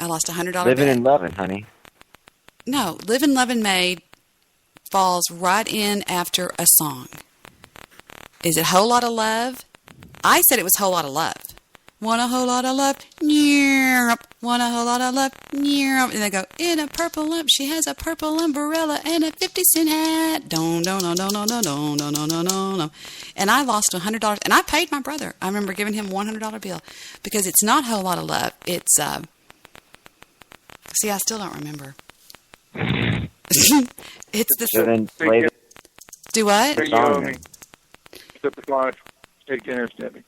I lost a $100 Living bet. and loving, honey. No, "Livin' Lovin' Maid" falls right in after a song. Is it Whole Lot of Love? I said it was Whole Lot of Love. Want a whole lot of love? Want a whole lot of love? And they go, in a purple she has a purple umbrella and a 50-cent hat. Don. And I lost $100, and I paid my brother. I remember giving him a $100 bill because it's not Whole Lot of Love. It's, see, I still don't remember. It's the... So then play do what? Tip of life. Take dinner, Debbie.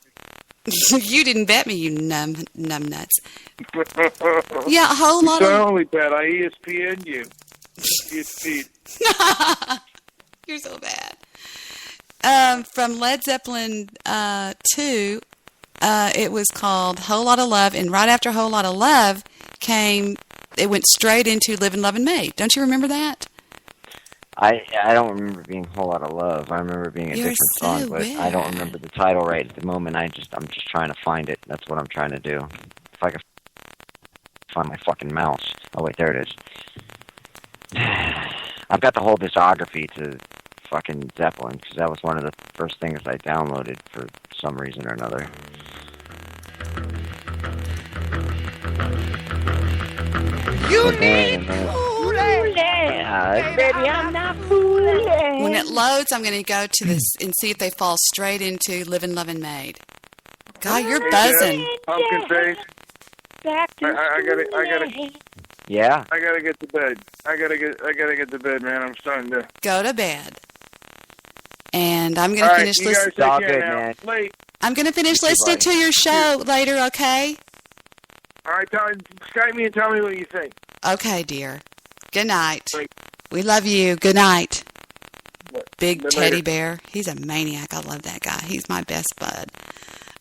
You didn't bet me, you numb nuts. Yeah, a whole lot of... I only bet. I ESPN you. ESPN. You're so bad. From Led Zeppelin 2, it was called Whole Lot of Love, and right after Whole Lot of Love it went straight into Live and Love and Made. Don't you remember that? I don't remember being a whole lot of love. I remember being a different song, but I don't remember the title right at the moment. I'm just trying to find it. That's what I'm trying to do. If I can find my fucking mouse. Oh wait, there it is. I've got the whole discography to fucking Zeppelin because that was one of the first things I downloaded for some reason or another. You need baby, I'm not fooling. When it loads, I'm going to go to this and see if they fall straight into Live and Love and Made. God, you're buzzing. Pumpkin face. I gotta. Yeah. I gotta get to bed. I gotta get to bed, man. I'm starting to go to bed. And I'm going to finish listening. It's all good, man. I'm going to finish listening to your show later, okay? All right, Skype me and tell me what you think. Okay, dear. Good night. We love you. Good night. Big teddy bear. He's a maniac. I love that guy. He's my best bud.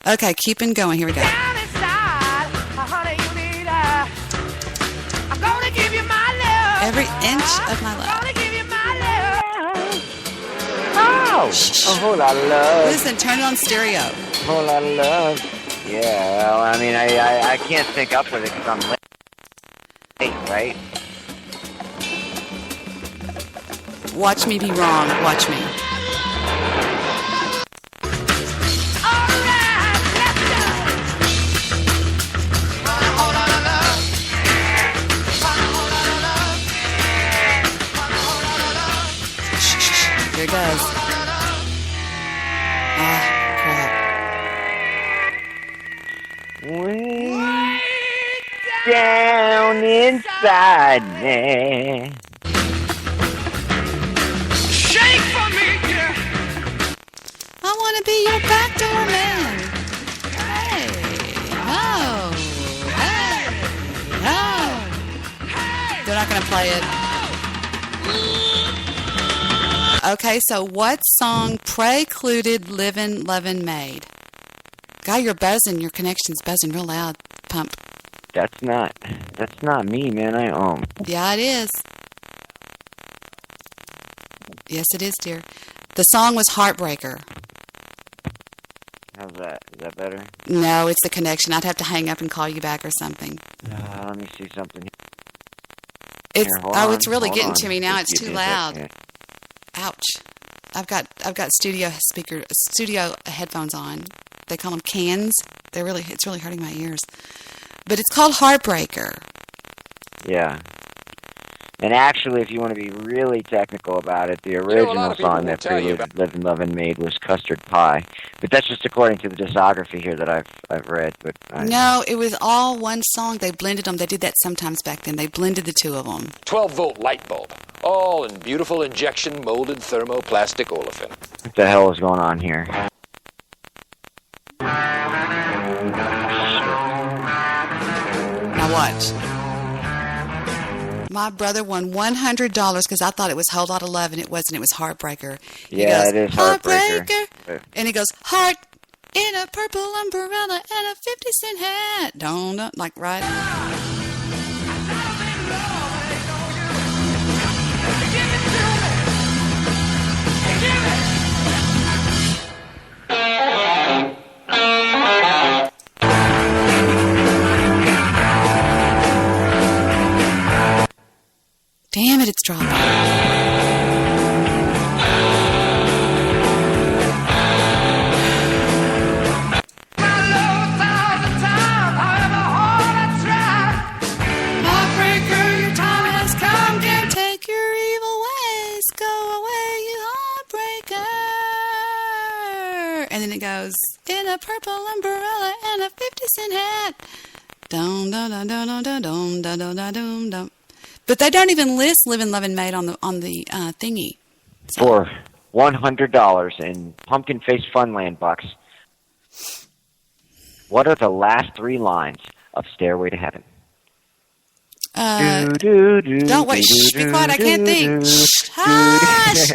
Okay, keeping going. Here we go. Down inside, honey, you need I'm gonna give you my love. Every inch of my love. I'm gonna give you my love. Oh! A whole lot of love. Listen, turn it on stereo. A whole lot of love. Yeah, well, I mean, I can't sync up with it because I'm late, right? Watch me be wrong. Watch me. Here it goes. Ah, crap. Way down inside me. Shake for me, yeah. I want to be your backdoor man. Hey, no. They're not going to play it. Okay, so what song precluded Livin' Lovin' Made? Guy, you're buzzing. Your connection's buzzing real loud. Pump. That's not me, man. Yeah, it is. Yes, it is, dear. The song was Heartbreaker. How's that? Is that better? No, it's the connection. I'd have to hang up and call you back or something. Let me see something. It's Here, it's really getting to me now. It's too loud. Ouch. I've got studio headphones on. They call them cans. It's really hurting my ears. But it's called Heartbreaker. Yeah. And actually, if you want to be really technical about it, the original song that preluded Live and Love and Made was Custard Pie. But that's just according to the discography here that I've read. But no, it was all one song. They blended them. They did that sometimes back then. They blended the two of them. 12-volt light bulb, all in beautiful injection molded thermoplastic olefin. What the hell is going on here? Now watch. My brother won $100 because I thought it was Whole Lot of Love, and it wasn't. It was Heartbreaker. Yeah, it is Heartbreaker. And he goes, heart in a purple umbrella and a 50-cent hat. Don't, like, right? Damn it, it's dropping. and then it goes, in a purple umbrella and a 50-cent hat. Dum, dum, dum, dum, dum, dum, dum, dum, dum, dum, dum. But they don't even list Livin' Lovin' Maid on the thingy. So. For $100 in Pumpkin Face Funland bucks, what are the last 3 lines of Stairway to Heaven? Don't wait. Shh, be quiet. I can't think. Hush.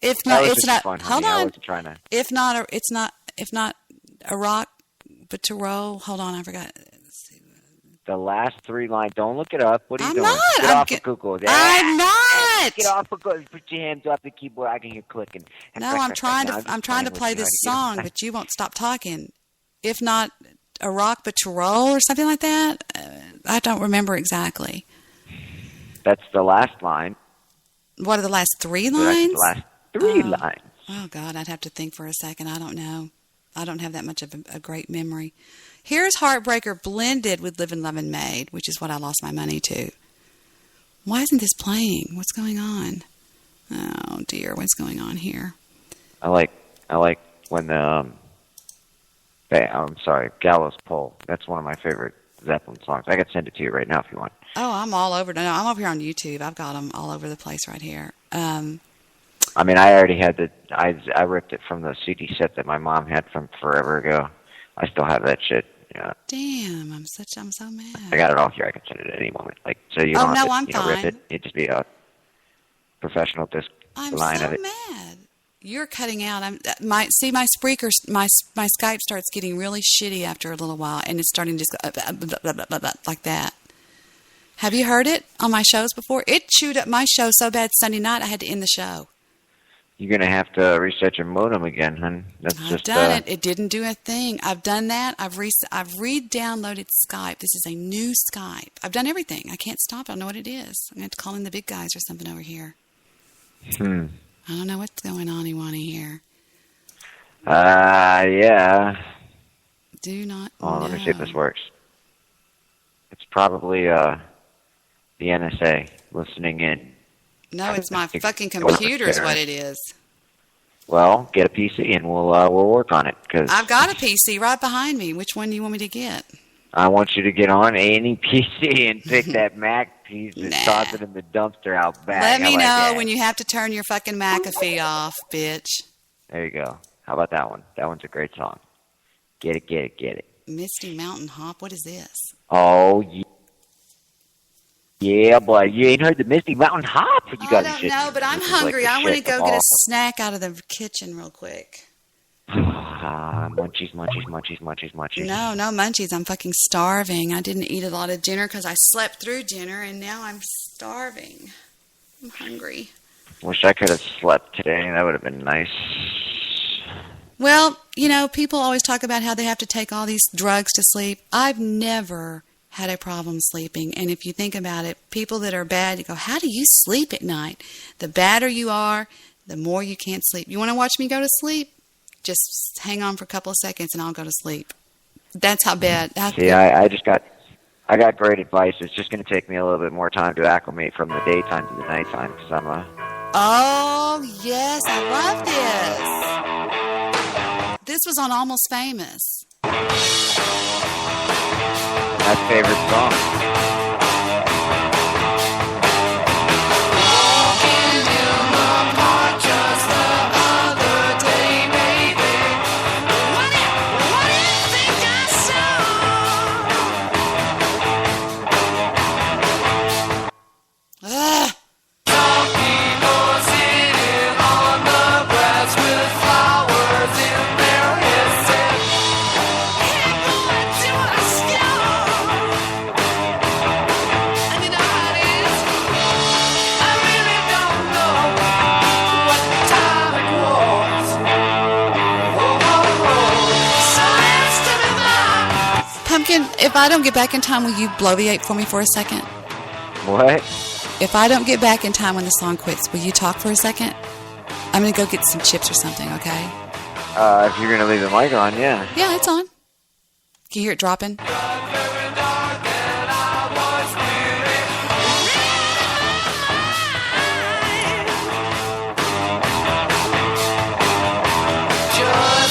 If not, it's not. Fun, hold honey. on. I wasn't trying to. If not, it's not. If not a rock, but to roll. Hold on, I forgot. The last 3 lines. Don't look it up. What are you I'm doing? not. Get off of Google. I'm not. Get off of Google. Put your hands off the keyboard. I can hear clicking. No, I'm trying to play this song, but you won't stop talking. If not a rock, but to roll or something like that. I don't remember exactly. That's the last line. What are the last 3 lines? The last 3 lines. Oh, God, I'd have to think for a second. I don't know. I don't have that much of a great memory. Here's Heartbreaker blended with Livin' Lovin' Maid, which is what I lost my money to. Why isn't this playing? What's going on? Oh, dear, what's going on here? I like when the I'm sorry, Gallows Pole. That's one of my favorite Zeppelin songs. I could send it to you right now if you want. Oh, I'm all over. No, I'm over here on YouTube. I've got them all over the place right here. I mean, I already had I ripped it from the CD set that my mom had from forever ago. I still have that shit. Yeah. Damn, I'm so mad. I got it all here. I can send it at any moment. Like, so you don't have to rip it. It'd just be a professional disc line of it. I'm so mad. You're cutting out. My Spreaker, my Skype starts getting really shitty after a little while, and it's starting to just go like that. Have you heard it on my shows before? It chewed up my show so bad Sunday night I had to end the show. You're gonna have to reset your modem again, hon. I've done it. It didn't do a thing. I've done that. I've re-downloaded Skype. This is a new Skype. I've done everything. I can't stop. I don't know what it is. I'm going to have to call in the big guys or something over here. I don't know what's going on, Iwani, here. Yeah. Do not know. Let me see if this works. It's probably the NSA listening in. No, it's my fucking computer is what it is. Well, get a PC and we'll work on it. Cause I've got a PC right behind me. Which one do you want me to get? I want you to get on any PC and pick that Mac piece and toss it in the dumpster out back. Let me know when you have to turn your fucking McAfee off, bitch. There you go. How about that one? That one's a great song. Get it, get it, get it. Misty Mountain Hop? What is this? Oh, yeah. Yeah, boy. You ain't heard the Misty Mountain Hop? You I don't know, but I'm hungry. I want to go get a snack out of the kitchen real quick. Munchies, munchies, munchies, munchies, munchies. No munchies. I'm fucking starving. I didn't eat a lot of dinner because I slept through dinner, and now I'm starving. I'm hungry. Wish I could have slept today. That would have been nice. Well, people always talk about how they have to take all these drugs to sleep. I've never had a problem sleeping. And if you think about it, people that are bad, you go, how do you sleep at night? The badder you are, the more you can't sleep. You want to watch me go to sleep? Just hang on for a couple of seconds and I'll go to sleep. That's how bad. See, I got great advice. It's just going to take me a little bit more time to acclimate from the daytime to the nighttime because I'm Oh, yes, I love this. This was on Almost Famous. My favorite song. If I don't get back in time, will you bloviate for me for a second? What? If I don't get back in time when the song quits, will you talk for a second? I'm going to go get some chips or something, okay? If you're going to leave the mic on, yeah. Yeah, it's on. Can you hear it dropping? Just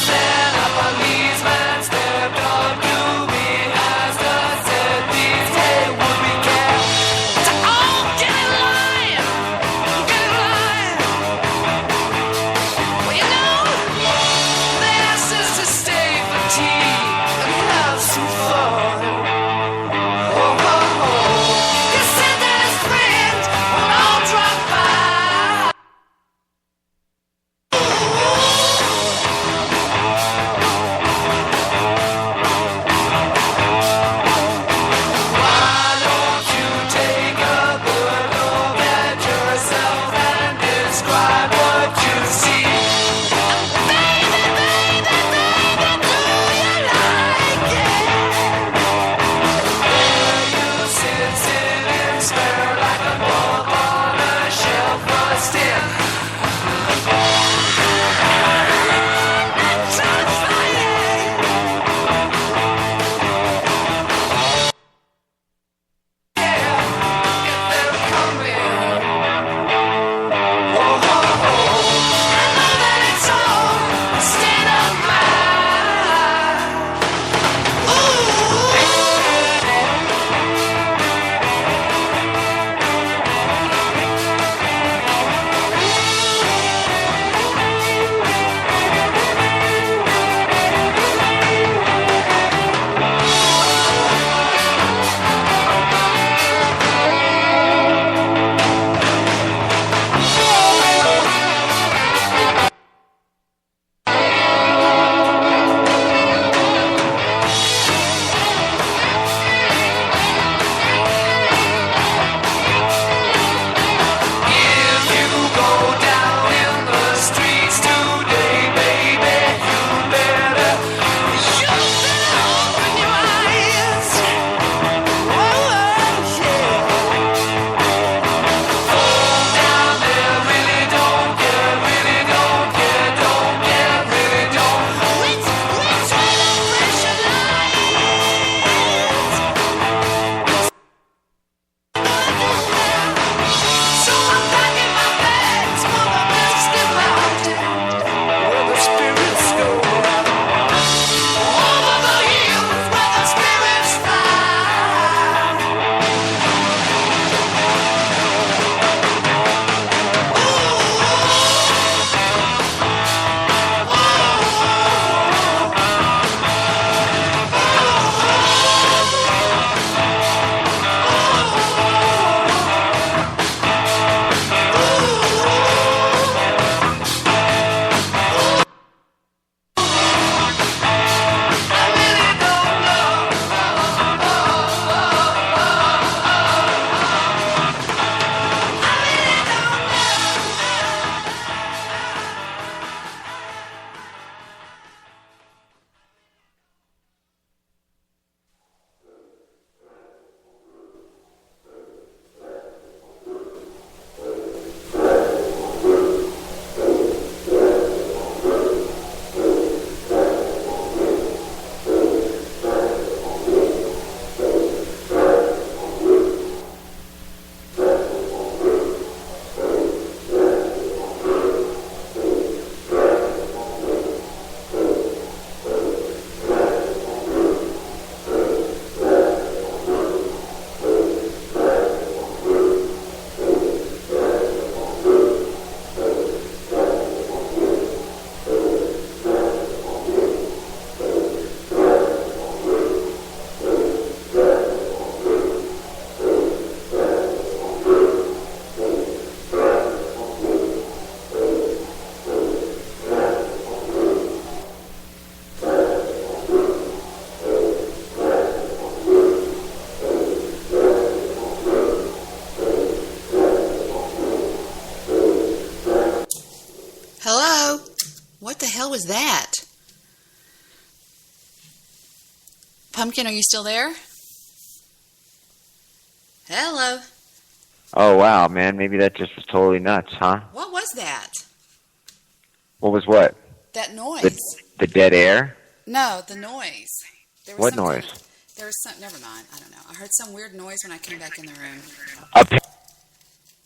the hell was that? Pumpkin, are you still there? Hello. Oh, wow, man. Maybe that just was totally nuts, huh? What was that? What was what? That noise. The dead air? No, the noise. There was What noise? There was some. Never mind. I don't know. I heard some weird noise when I came back in the room.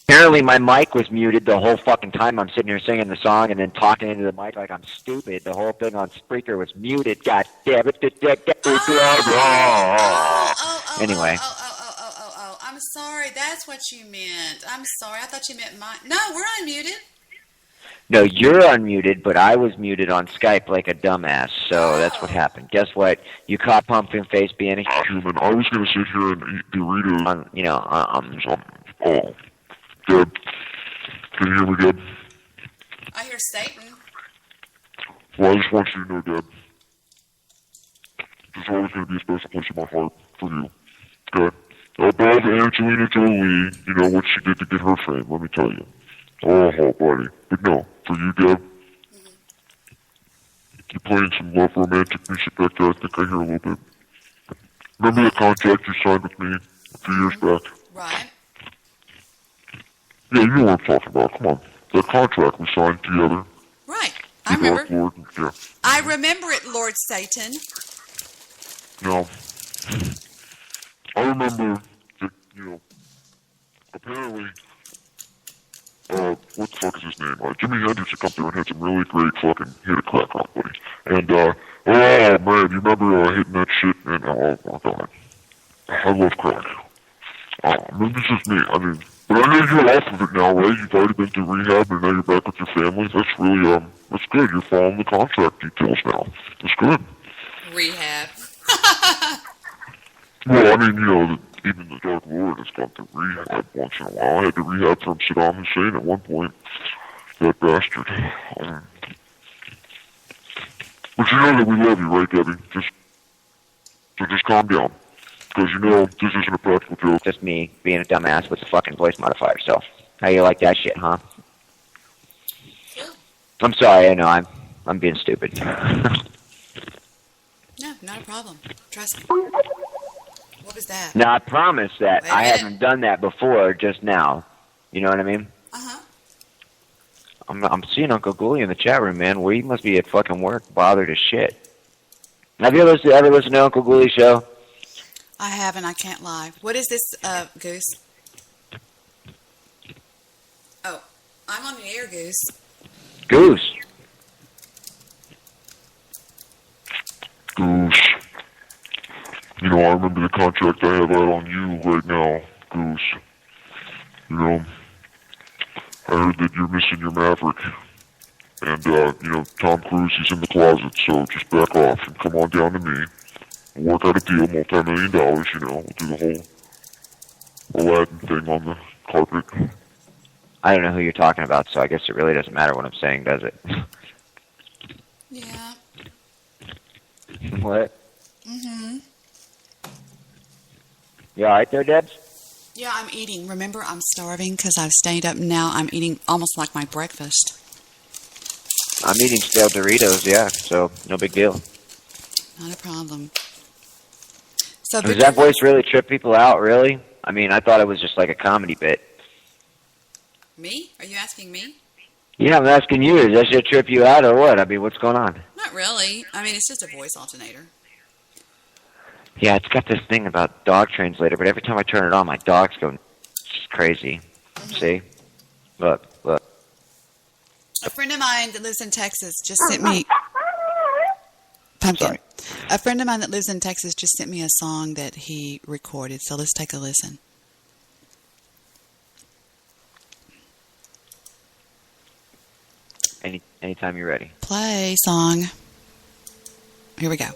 Apparently my mic was muted the whole fucking time I'm sitting here singing the song and then talking into the mic like I'm stupid. The whole thing on Spreaker was muted. God damn it. Anyway. Oh, I'm sorry. That's what you meant. I'm sorry. I thought you meant mine. No, we're unmuted. No, you're unmuted, but I was muted on Skype like a dumbass, so that's what happened. Guess what? You caught Pumpkin Face being a human. I was going to sit here and eat Doritos. Oh, Deb. Can you hear me, Deb? I hear Satan. Well, I just want you to know, Deb, there's always going to be a special place in my heart for you. Okay? Above Angelina Jolie, you know what she did to get her fame, let me tell you. Oh, buddy. But no, for you, Deb, you're playing some love romantic music back there. I think I hear a little bit. Remember the contract you signed with me a few years back? Right. Yeah, you know what I'm talking about. Come on. That contract we signed together. Right. I remember. Lord, yeah. I remember it, Lord Satan. Now, I remember that, apparently, what the fuck is his name? Jimi Hendrix had come through and had some really great fucking hit a crack rock, buddy. And, oh man, you remember hitting that shit? And, oh my god. I love crack. Maybe this is me. I mean, but I know you're off of it now, right? You've already been through rehab and now you're back with your family. That's really, that's good. You're following the contract details now. That's good. Rehab. Well, I mean, even the Dark Lord has gone through rehab once in a while. I had to rehab from Saddam Hussein at one point. That bastard. But you know that we love you, right, Debbie? Just calm down. Because this isn't a practical joke. Just me being a dumbass with a fucking voice modifier, so. How you like that shit, huh? I'm sorry, I know, I'm being stupid. No, not a problem. Trust me. What was that? Now, I promise that I haven't done that before, just now. You know what I mean? Uh-huh. I'm seeing Uncle Ghoulie in the chat room, man. Well, he must be at fucking work, bothered as shit. Have you ever listened to Uncle Ghoulie's show? I haven't. I can't lie. What is this, Goose? Oh, I'm on the air, Goose. Goose. Goose. I remember the contract I have out on you right now, Goose. I heard that you're missing your Maverick. And, Tom Cruise, he's in the closet, so just back off and come on down to me. We'll work out a deal, multi-million-dollars, we'll do the whole Aladdin thing on the carpet. I don't know who you're talking about, so I guess it really doesn't matter what I'm saying, does it? Yeah. What? Mm-hmm. You alright there, Debs? Yeah, I'm eating. Remember, I'm starving because I've stayed up now. I'm eating almost like my breakfast. I'm eating stale Doritos, yeah, so no big deal. Not a problem. So does that voice really trip people out, really? I mean, I thought it was just like a comedy bit. Me? Are you asking me? Yeah, I'm asking you. Does that shit trip you out or what? I mean, what's going on? Not really. I mean, it's just a voice alternator. Yeah, it's got this thing about dog translator, but every time I turn it on, my dogs go just crazy. Mm-hmm. See? Look. A friend of mine that lives in Texas just sent me... Pumpkin. Sorry. A friend of mine that lives in Texas just sent me a song that he recorded, so let's take a listen. Anytime you're ready. Play song. Here we go.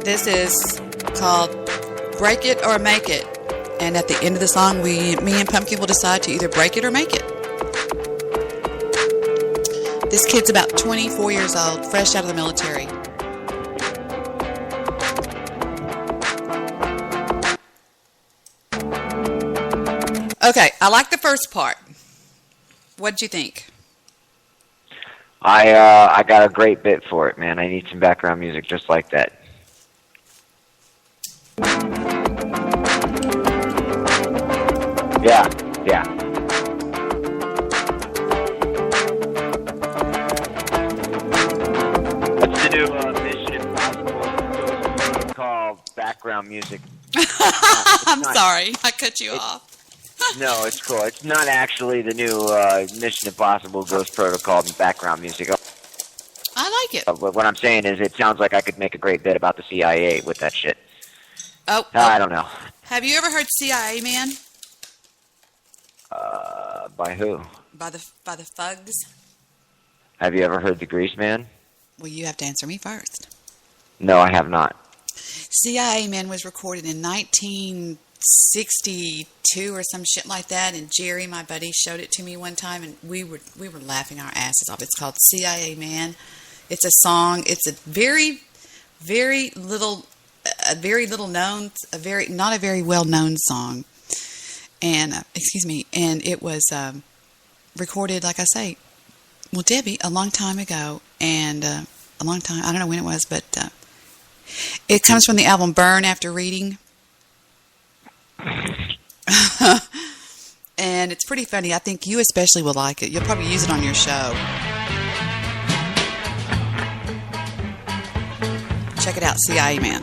This is called Break It or Make It. And at the end of the song, me and Pumpkin will decide to either break it or make it. This kid's about 24 years old, fresh out of the military. Okay, I like the first part. What did you think? I got a great bit for it, man. I need some background music just like that. Yeah. What's the new Mission Impossible called background music? I'm sorry, I cut you off. No, it's cool. It's not actually the new Mission Impossible Ghost Protocol background music. I like it. What I'm saying is it sounds like I could make a great bit about the CIA with that shit. Oh. I don't know. Have you ever heard CIA Man? By who? By the Thugs? Have you ever heard the Grease Man? Well, you have to answer me first. No, I have not. CIA Man was recorded in 1962 or some shit like that, and Jerry, my buddy, showed it to me one time, and we were laughing our asses off. It's called CIA Man. It's a song. It's a not a very well known song. And and it was recorded, like I say, well, Debbie, a long time ago, and I don't know when it was, but it comes from the album Burn After Reading. And it's pretty funny. I think you especially will like it. You'll probably use it on your show. Check it out, CIA Man.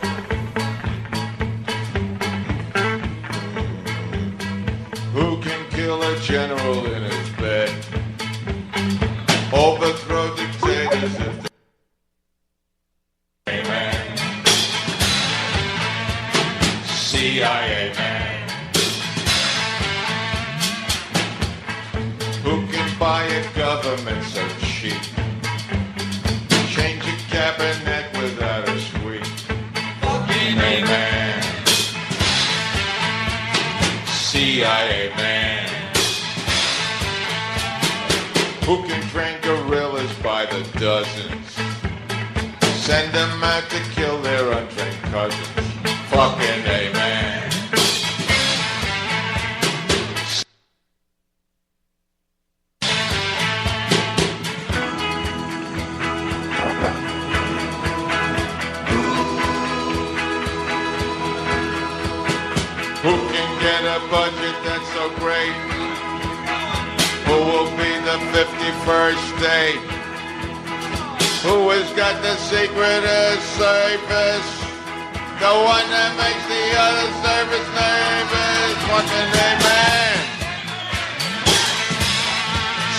Who can kill a general in his bed? Overthrow dictators if they... man. CIA man. Who can buy a government so cheap? Change a cabinet without a sweep. Fucking man. CIA man. Who can train guerrillas by the dozens? Send them out to kill their untrained cousins. Fucking amen. Who can get a budget that's so great? Who will be the 51st state? Who has got the secret of service? The one that makes the other service nervous. Fucking amen.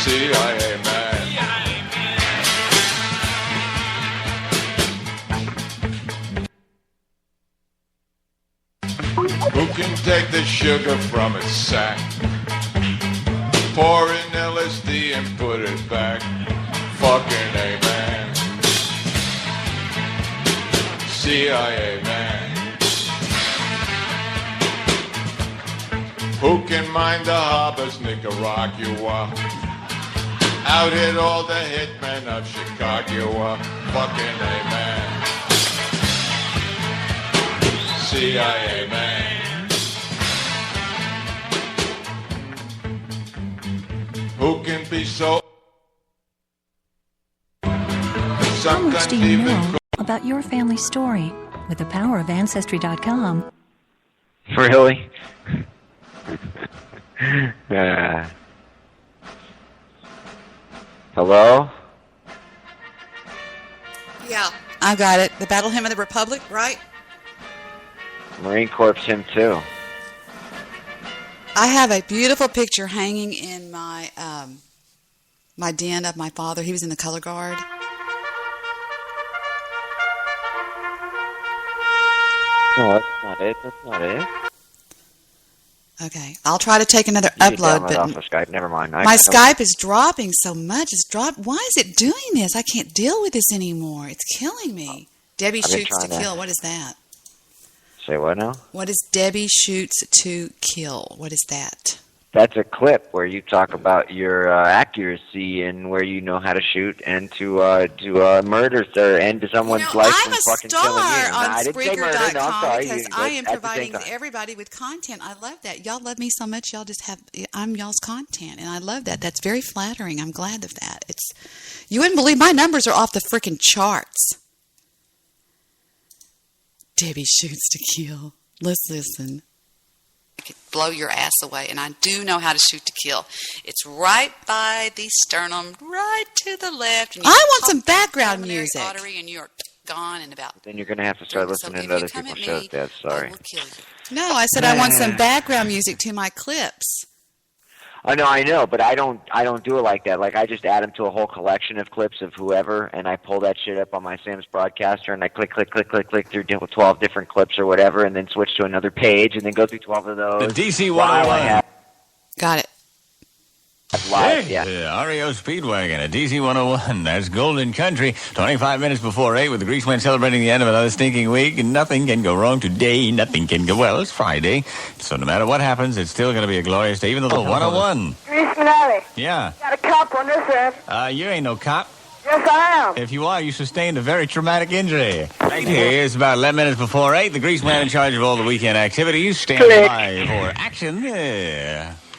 CIA man. Who can take the sugar from its sack? Pour in LSD and put it back. Fucking amen. CIA man. Who can mine the harbors, Nicaragua? Out hit all the hitmen of Chicago. Fucking amen. CIA man. Who can be so... How much do you know about your family story with the power of Ancestry.com? Really? Hello? Yeah, I got it. The Battle Hymn of the Republic, right? Marine Corps hymn too. I have a beautiful picture hanging in my my den of my father. He was in the color guard. No, that's not it. That's not it. Okay, I'll try to take another You upload, download but off of Skype. Never mind. my Skype is dropping so much. Why is it doing this? I can't deal with this anymore. It's killing me. Debbie Shoots to Kill. What is that? Say what now? What is Debbie Shoots to Kill? What is that? That's a clip where you talk about your accuracy and where you know how to shoot and to do murders or end someone's life from fucking killing you. I'm a star on Spreaker.com because I am at providing everybody with content. I love that. Y'all love me so much. Y'all just have, I'm y'all's content, and I love that. That's very flattering. I'm glad of that. You wouldn't believe my numbers are off the freaking charts. Debbie Shoots to Kill. Let's listen. I could blow your ass away, and I do know how to shoot to kill. It's right by the sternum, right to the left. And I want some background music. Artery, and you're gone in about. Then you're going to have to start listening to other people's shows, Dad. Sorry. No, I said I want some background music to my clips. Oh no, I know, but I don't do it like that. Like I just add them to a whole collection of clips of whoever, and I pull that shit up on my Sam's Broadcaster, and I click through 12 different clips or whatever, and then switch to another page, and then go through 12 of those. The DC 101. Got it. Live, yeah. REO Speedwagon at DC 101. That's Golden Country. 25 minutes before 8 with the Greaseman celebrating the end of another stinking week. And nothing can go wrong today. Nothing can go well. It's Friday. So no matter what happens, it's still going to be a glorious day. Even though the 101. Greaseman Alley. Yeah. Got a cop on this end. You ain't no cop. Yes, I am. If you are, you sustained a very traumatic injury. Right here is about 11 minutes before 8. The Greaseman in charge of all the weekend activities. Stand by for action.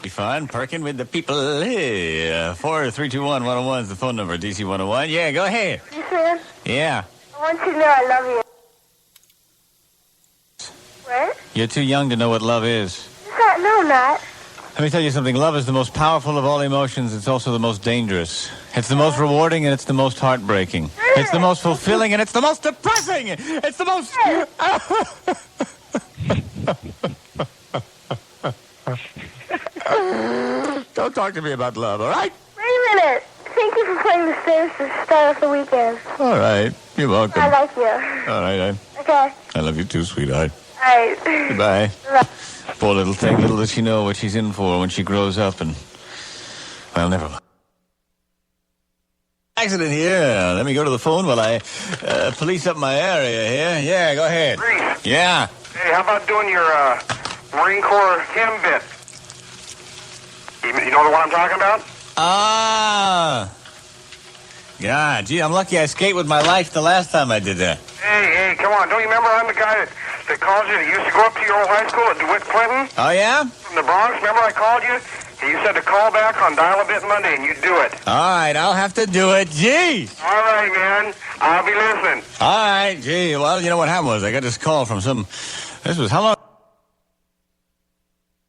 Be fun, perking with the people. 4321101 is the phone number, DC 101. Yeah, go ahead. Greaseman? Yeah. I want you to know I love you. What? You're too young to know what love is. No, not. Let me tell you something. Love is the most powerful of all emotions. It's also the most dangerous. It's the most rewarding and it's the most heartbreaking. It's the most fulfilling and it's the most depressing. It's the most... Don't talk to me about love, all right? Wait a minute. Thank you for playing the stairs to start off the weekend. All right. You're welcome. I like you. All right. Okay. I love you too, sweetheart. All right. Goodbye. Poor little thing. Little does she know what she's in for when she grows up and... Well, never mind. Accident here. Let me go to the phone while I police up my area here. Yeah, go ahead. Reese. Yeah. Hey, how about doing your Marine Corps hymn bit? You know the one I'm talking about? God, gee, I'm lucky I skate with my life the last time I did that. Hey, come on. Don't you remember I'm the guy that called you that used to go up to your old high school at DeWitt Clinton? Oh, yeah? From the Bronx. Remember I called you? And you said to call back on Dial-A-Bit Monday, and you'd do it. All right, I'll have to do it. Gee! All right, man. I'll be listening. All right, gee. Well, you know what happened was I got this call from some... This was how long...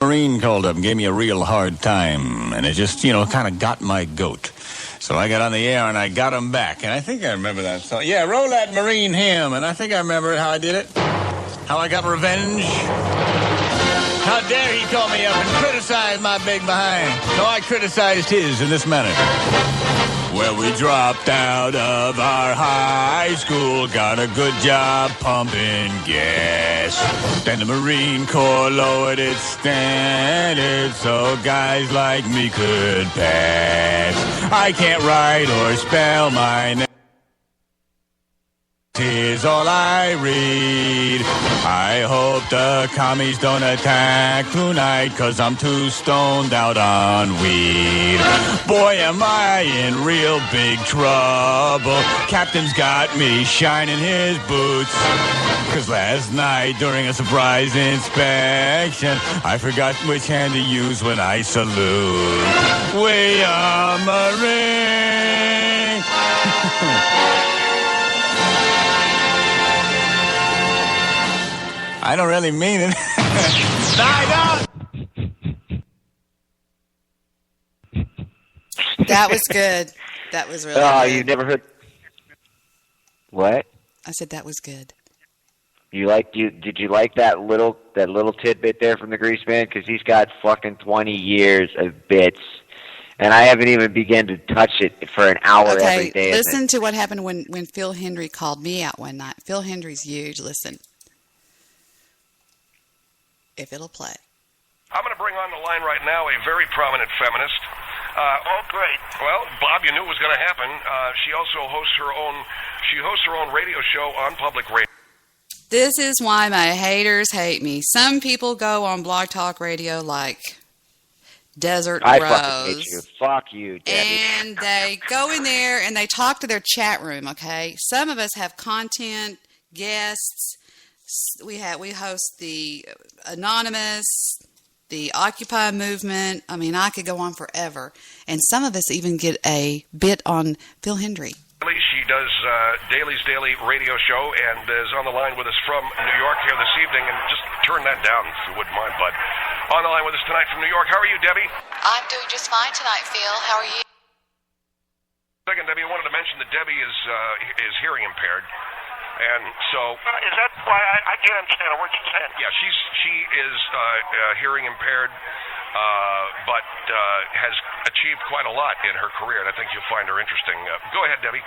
Marine called up and gave me a real hard time, and it just, kind of got my goat. So I got on the air and I got him back, and I think I remember that song. Yeah, roll that Marine hymn, and I think I remember how I did it. How I got revenge. How dare he call me up and criticize my big behind. So I criticized his in this manner. Well, we dropped out of our high school, got a good job pumping gas. Then the Marine Corps lowered its standards so guys like me could pass. I can't write or spell my name. Here's all I read. I hope the commies don't attack tonight, 'cause I'm too stoned out on weed. Boy, am I in real big trouble. Captain's got me shining his boots, 'cause last night during a surprise inspection, I forgot which hand to use when I salute. We are Marine. I don't really mean it. I don't. That was good. That was really good. You never heard... What? I said that was good. Did you like that little tidbit there from the Greaseman? Because he's got fucking 20 years of bits, and I haven't even begun to touch it for an hour every day. Listen to what happened when Phil Hendry called me out one night. Phil Hendry's huge. Listen. If it'll play. I'm going to bring on the line right now a very prominent feminist, Oh, great. Well, Bob, you knew it was going to happen. She also hosts her own. She hosts her own radio show on public radio. This is why my haters hate me. Some people go on Blog Talk Radio like Desert I Rose. fucking hate you. Fuck you, Debbie. And they go in there and they talk to their chat room, okay? Some of us have content, guests. We host the Anonymous, the Occupy movement. I mean, I could go on forever. And some of us even get a bit on Phil Hendry. She does Daly's Daily radio show and is on the line with us from New York here this evening. And just turn that down if you wouldn't mind, bud. On the line with us tonight from New York. How are you, Debbie? I'm doing just fine tonight, Phil. How are you? Second, Debbie, I wanted to mention that Debbie is hearing impaired. And so... Is that why I can't understand a word she's saying? Yeah, she is hearing impaired, but has achieved quite a lot in her career, and I think you'll find her interesting. Go ahead, Debbie.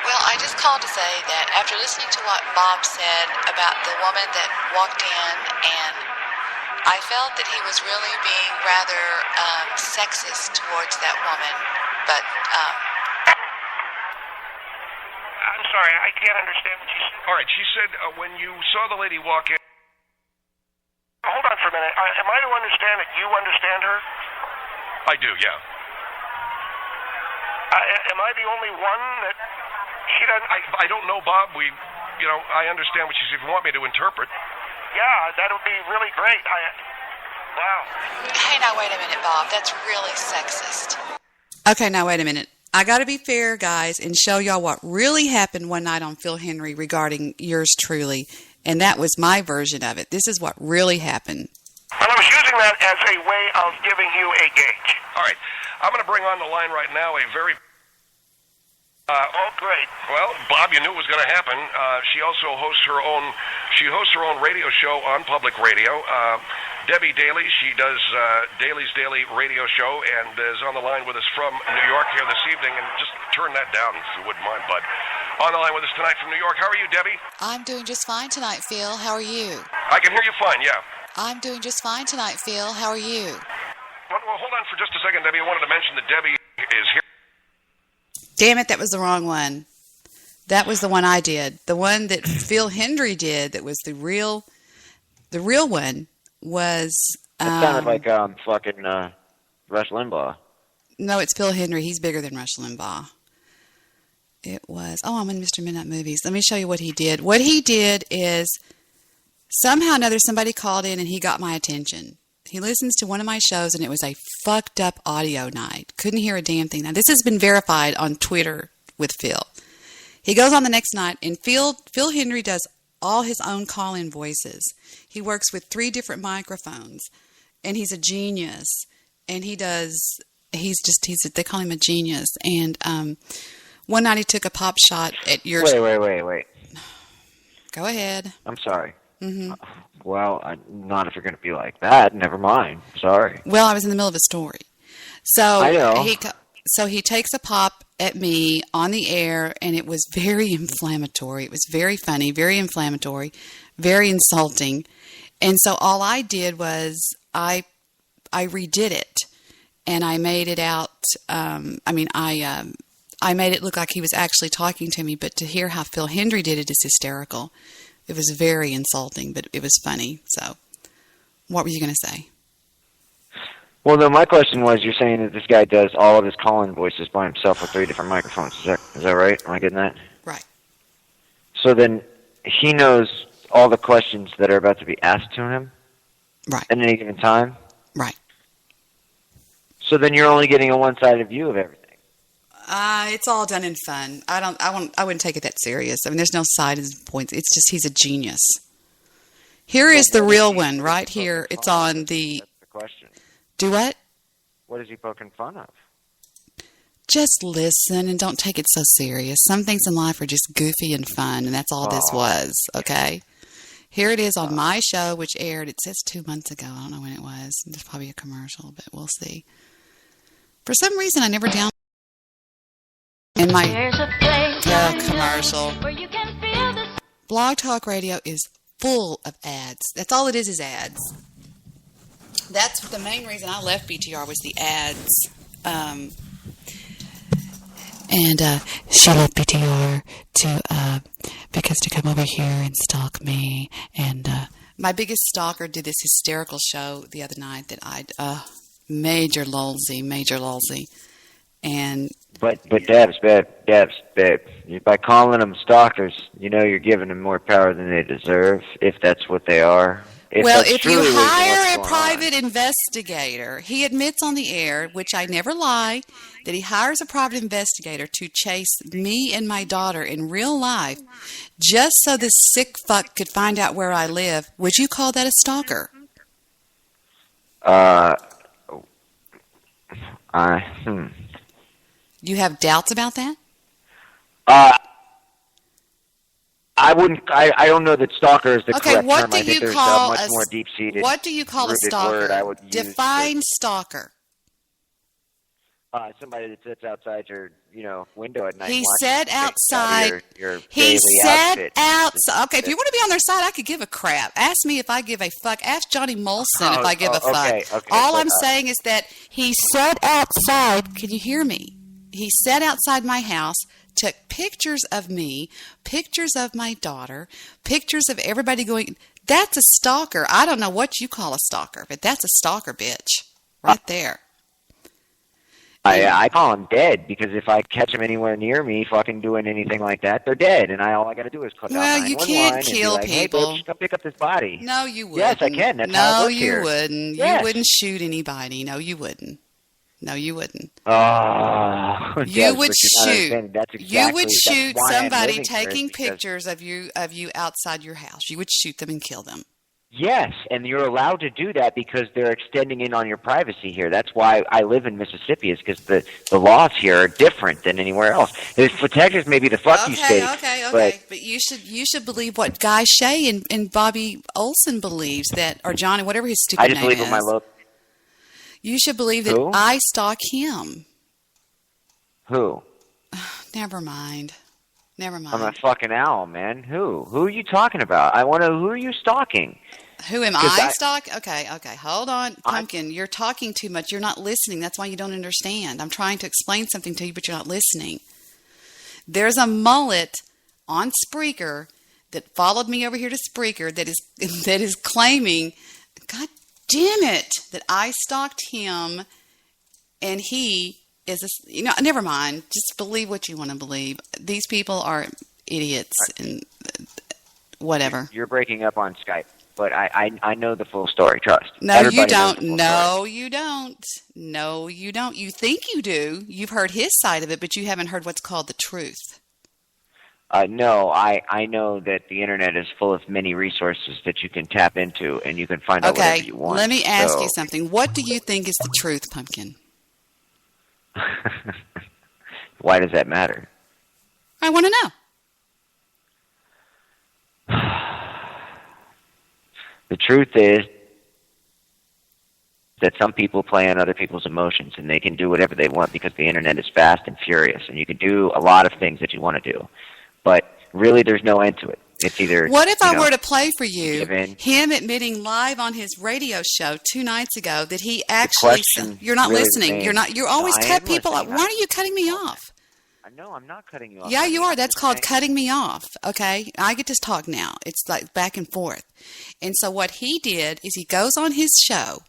Well, I just called to say that after listening to what Bob said about the woman that walked in, and I felt that he was really being rather sexist towards that woman, but... I'm sorry, I can't understand what she said. All right, she said when you saw the lady walk in... Hold on for a minute. Am I to understand that you understand her? I do, yeah. Am I the only one that she doesn't... I don't know, Bob. I understand what she said. If you want me to interpret... Yeah, that would be really great. Wow. Hey, now wait a minute, Bob. That's really sexist. Okay, now wait a minute. I got to be fair, guys, and show y'all what really happened one night on Phil Hendry regarding yours truly, and that was my version of it. This is what really happened. Well, I was using that as a way of giving you a gauge. All right. I'm going to bring on the line right now a very... oh, great. Well, Bob, you knew it was going to happen. She also hosts her own... She hosts her own radio show on public radio. Debbie Daly, she does Daly's Daily radio show and is on the line with us from New York here this evening. And just turn that down if you wouldn't mind, bud. On the line with us tonight from New York. How are you, Debbie? I'm doing just fine tonight, Phil. How are you? I can hear you fine, yeah. I'm doing just fine tonight, Phil. How are you? Well, hold on for just a second, Debbie. I wanted to mention that Debbie is here. Damn it, that was the wrong one. That was the one I did. The one that Phil Hendry did that was the real one was... It sounded like fucking Rush Limbaugh. No, it's Phil Hendry. He's bigger than Rush Limbaugh. It was... Oh, I'm in Mr. Midnight Movies. Let me show you what he did. What he did is somehow or another somebody called in and he got my attention. He listens to one of my shows, and it was a fucked up audio night. Couldn't hear a damn thing. Now, this has been verified on Twitter with Phil. He goes on the next night, and Phil Hendry does all his own call-in voices. He works with 3 different microphones, and he's a genius. And they call him a genius. And one night he took a pop shot at your... Wait. Go ahead. I'm sorry. Mm-hmm. Well, not if you're going to be like that. Never mind. Sorry. Well, I was in the middle of a story. So I know. He takes a pop at me on the air, and it was very inflammatory. It was very funny, very inflammatory, very insulting. And so all I did was I redid it, and I made it out. I made it look like he was actually talking to me, but to hear how Phil Hendry did it is hysterical. It was very insulting, but it was funny. So, what were you going to say? Well, no, my question was, you're saying that this guy does all of his call-in voices by himself with 3 different microphones. Is that right? Am I getting that? Right. So then he knows all the questions that are about to be asked to him? Right. At any given time? Right. So then you're only getting a one-sided view of everything. It's all done in fun. I wouldn't take it that serious. I mean, there's no side points. It's just he's a genius. Here is the real one right here. It's on the... That's the question. Do what? What is he poking fun of? Just listen and don't take it so serious. Some things in life are just goofy and fun, and that's all this was, okay? Here it is on my show, which aired, it says 2 months ago. I don't know when it was. There's probably a commercial, but we'll see. For some reason, I never downloaded in my commercial. Blog Talk Radio is full of ads. That's all it is ads. That's the main reason I left BTR was the ads. And she left BTR to come over here and stalk me. And my biggest stalker did this hysterical show the other night that major lulzy. And But Debs, babe, by calling them stalkers, you're giving them more power than they deserve, if that's what they are. If you hire a private investigator, he admits on the air, which I never lie, that he hires a private investigator to chase me and my daughter in real life just so this sick fuck could find out where I live. Would you call that a stalker? You have doubts about that? I wouldn't. I don't know that stalker is the correct term. What do I think you there's call a much more deep-seated. What do you call a stalker? Define stalker. Somebody that sits outside your, window at night. He sat outside. He sat outside. Okay, if you want to be on their side, I could give a crap. Ask me if I give a fuck. Ask Johnny Molson if I give a fuck. Okay, All I'm saying is that he sat outside. Can you hear me? He sat outside my house, took pictures of me, pictures of my daughter, pictures of everybody going. That's a stalker. I don't know what you call a stalker, but that's a stalker, bitch. Right there. I call them dead, because if I catch them anywhere near me fucking doing anything like that, they're dead, and all I got to do is click on 911 you can't kill and be like, people. Hey, bitch, come pick up this body. No, you wouldn't. Yes, I can. That's how it works here. No, you wouldn't. Yes. You wouldn't shoot anybody. No, you wouldn't. No, you wouldn't. Oh, you would shoot. You would that's shoot why I'm somebody living taking here, pictures of you outside your house. You would shoot them and kill them. Yes, and you're allowed to do that because they're extending in on your privacy here. That's why I live in Mississippi, is because the laws here are different than anywhere else. For Texas, maybe the fuck you state. Okay. But you should believe what Guy Shea and Bobby Olson believes, that, or Johnny, whatever his stupid name is. I just believe in my local. You should believe that I stalk him. Who? Never mind. I'm a fucking owl, man. Who? Who are you talking about? I want to. Who are you stalking? Who am I stalking? Okay. Hold on, Pumpkin. You're talking too much. You're not listening. That's why you don't understand. I'm trying to explain something to you, but you're not listening. There's a mullet on Spreaker that followed me over here to Spreaker that is claiming, God damn it, that I stalked him, and he is never mind. Just believe what you want to believe. These people are idiots and whatever. You're breaking up on Skype, but I know the full story. Trust. No, Everybody you don't. No, you don't. No, you don't. You think you do. You've heard his side of it, but you haven't heard what's called the truth. No, I know that the internet is full of many resources that you can tap into, and you can find out whatever you want. Let me ask you something. What do you think is the truth, Pumpkin? Why does that matter? I want to know. The truth is that some people play on other people's emotions, and they can do whatever they want because the internet is fast and furious, and you can do a lot of things that you want to do. But really, there's no end to it. It's either. What if I were to play for you him admitting live on his radio show 2 nights ago that he actually? You're not listening. You always cut people off. Why are you cutting me off? No, I'm not cutting you off. Yeah, you are. That's called cutting me off. Okay, I get to talk now. It's like back and forth. And so what he did is he goes on his show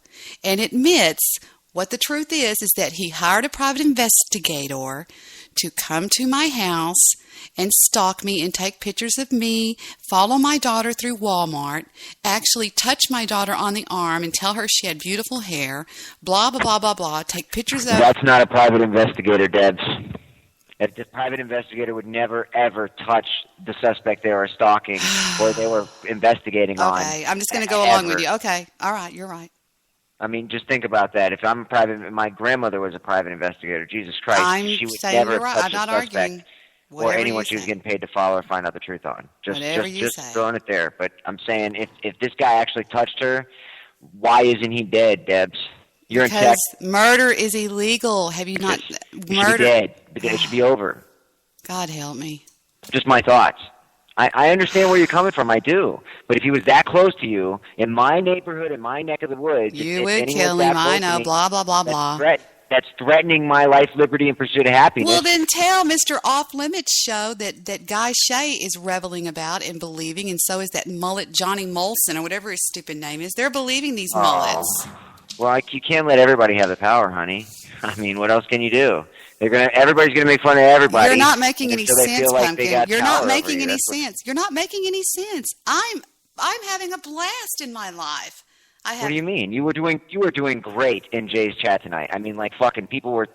and admits what the truth is that he hired a private investigator to come to my house and stalk me and take pictures of me, follow my daughter through Walmart, actually touch my daughter on the arm and tell her she had beautiful hair, blah, blah, blah, blah, blah, take pictures of... That's not a private investigator, Debs. A private investigator would never, ever touch the suspect they were stalking or they were investigating on. Okay, I'm just going to go along with you. Okay, all right, you're right. I mean, just think about that. If I'm a private, my grandmother was a private investigator. Jesus Christ, she would never touch a suspect or anyone she was getting paid to follow or find out the truth on. Just throwing it there. But I'm saying, if this guy actually touched her, why isn't he dead, Debs? You're because in Texas. Murder is illegal. Have you not? He should be dead. It should be over. God help me. Just my thoughts. I understand where you're coming from. I do. But if he was that close to you, in my neighborhood, in my neck of the woods... You would kill him. I know. Blah, blah, blah, blah. that's threatening my life, liberty, and pursuit of happiness. Well, then tell Mr. Off Limits show that Guy Shea is reveling about and believing, and so is that mullet Johnny Molson or whatever his stupid name is. They're believing these mullets. Well, you can't let everybody have the power, honey. I mean, what else can you do? Everybody's gonna make fun of everybody. You're not making any sense, like Pumpkin. You're not making any sense. You're not making any sense. I'm having a blast in my life. What do you mean? You were doing great in Jay's chat tonight. I mean, like fucking people were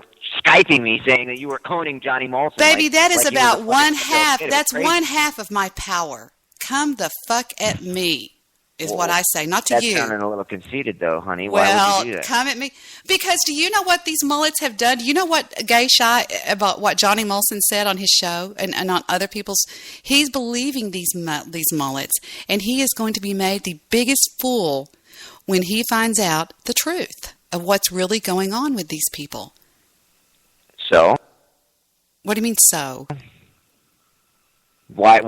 Skyping me saying that you were cloning Johnny Molson. Baby, that is about one half. That's one half of my power. Come the fuck at me. Is what I say, not to you. That's sounding a little conceited, though, honey. Well, why would you do that? Come at me. Because do you know what these mullets have done? Do you know what Gay Shy, about what Johnny Molson said on his show and on other people's? He's believing these mullets, and he is going to be made the biggest fool when he finds out the truth of what's really going on with these people. So? What do you mean, so? Why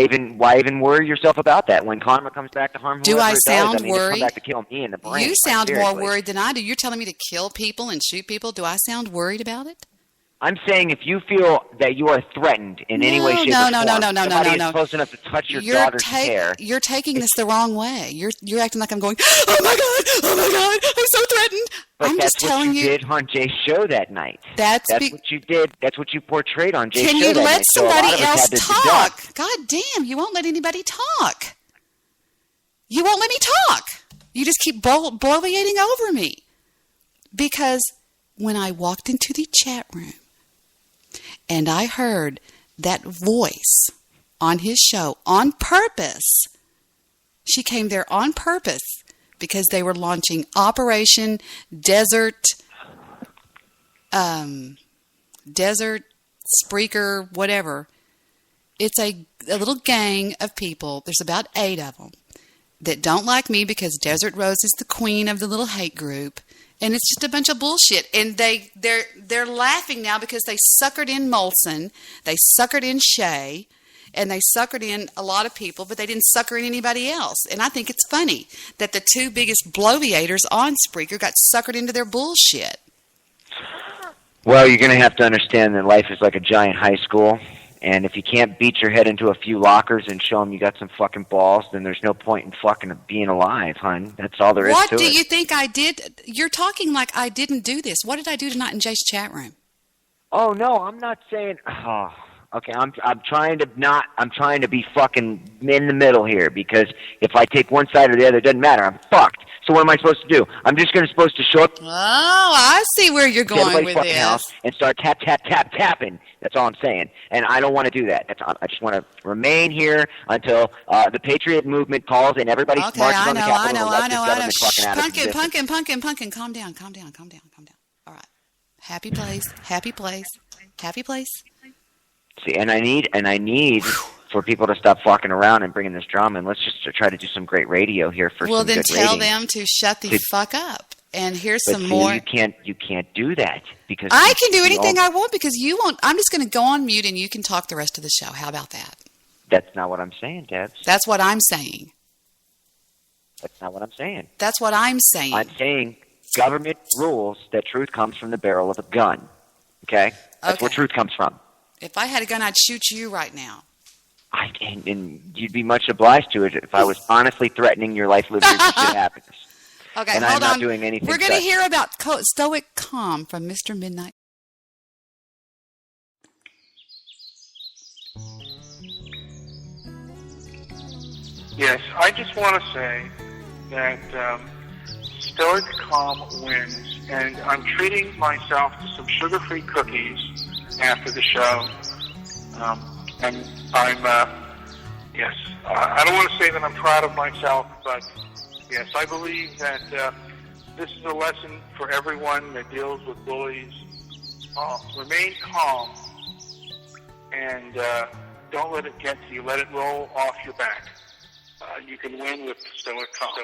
even worry yourself about that when karma comes back to harm whoever Do I sound does? I mean, worried? It's come back to kill me in the brain. You sound more seriously. worried than I do. You're telling me to kill people and shoot people. Do I sound worried about it? I'm saying if you feel that you are threatened in any way, shape, or form, somebody is close enough to touch your daughter's hair. You're taking this the wrong way. You're acting like I'm going, oh my God, I'm so threatened. But I'm that's just telling you did on Jay's show that night. That's what you did. That's what you portrayed on Jay's show Can you that let night. So a lot somebody of us else had to talk? deduct. God damn, you won't let anybody talk. You won't let me talk. You just keep bloviating over me. Because when I walked into the chat room and I heard that voice on his show on purpose, she came there on purpose because they were launching Operation Desert Spreaker, whatever. It's a little gang of people. There's about 8 of them that don't like me because Desert Rose is the queen of the little hate group, and it's just a bunch of bullshit. And they're laughing now because they suckered in Molson, they suckered in Shay, and they suckered in a lot of people, but they didn't sucker in anybody else. And I think it's funny that the 2 biggest bloviators on Spreaker got suckered into their bullshit. Well, you're going to have to understand that life is like a giant high school, and if you can't beat your head into a few lockers and show them you got some fucking balls, then there's no point in fucking being alive, hon. That's all there is to it. What do you think I did? You're talking like I didn't do this. What did I do tonight in Jay's chat room? Oh, no, I'm not saying... Oh. Okay, I'm trying to be fucking in the middle here, because if I take one side or the other, it doesn't matter. I'm fucked. So what am I supposed to do? I'm just supposed to show up. Oh, I see where you're going with this. House and start tapping. That's all I'm saying. And I don't want to do that. I just want to remain here until the Patriot movement calls and everybody marches on the Capitol and lets this government fucking out of existence. Pumpkin, calm down. All right. Happy place. See, and I need for people to stop fucking around and bringing this drama, and let's just try to do some great radio here for some good ratings. Well, then tell them to shut the fuck up. And here's some more. You can't do that because I can do anything I want because you won't. I'm just going to go on mute and you can talk the rest of the show. How about that? That's not what I'm saying, Debs. That's what I'm saying. That's not what I'm saying. That's what I'm saying. I'm saying government rules that truth comes from the barrel of a gun. Okay? That's where truth comes from. If I had a gun, I'd shoot you right now. And you'd be much obliged to it if I was honestly threatening your life, liberty, pursuit, happiness. Okay, and hold I'm not on. doing anything. We're going to hear about Stoic Calm from Mr. Midnight. Yes, I just want to say that Stoic Calm wins, and I'm treating myself to some sugar-free cookies after the show. And yes, I don't want to say that I'm proud of myself, but yes, I believe that this is a lesson for everyone that deals with bullies. Remain calm and don't let it get to you. Let it roll off your back. You can win with Stoic Calm.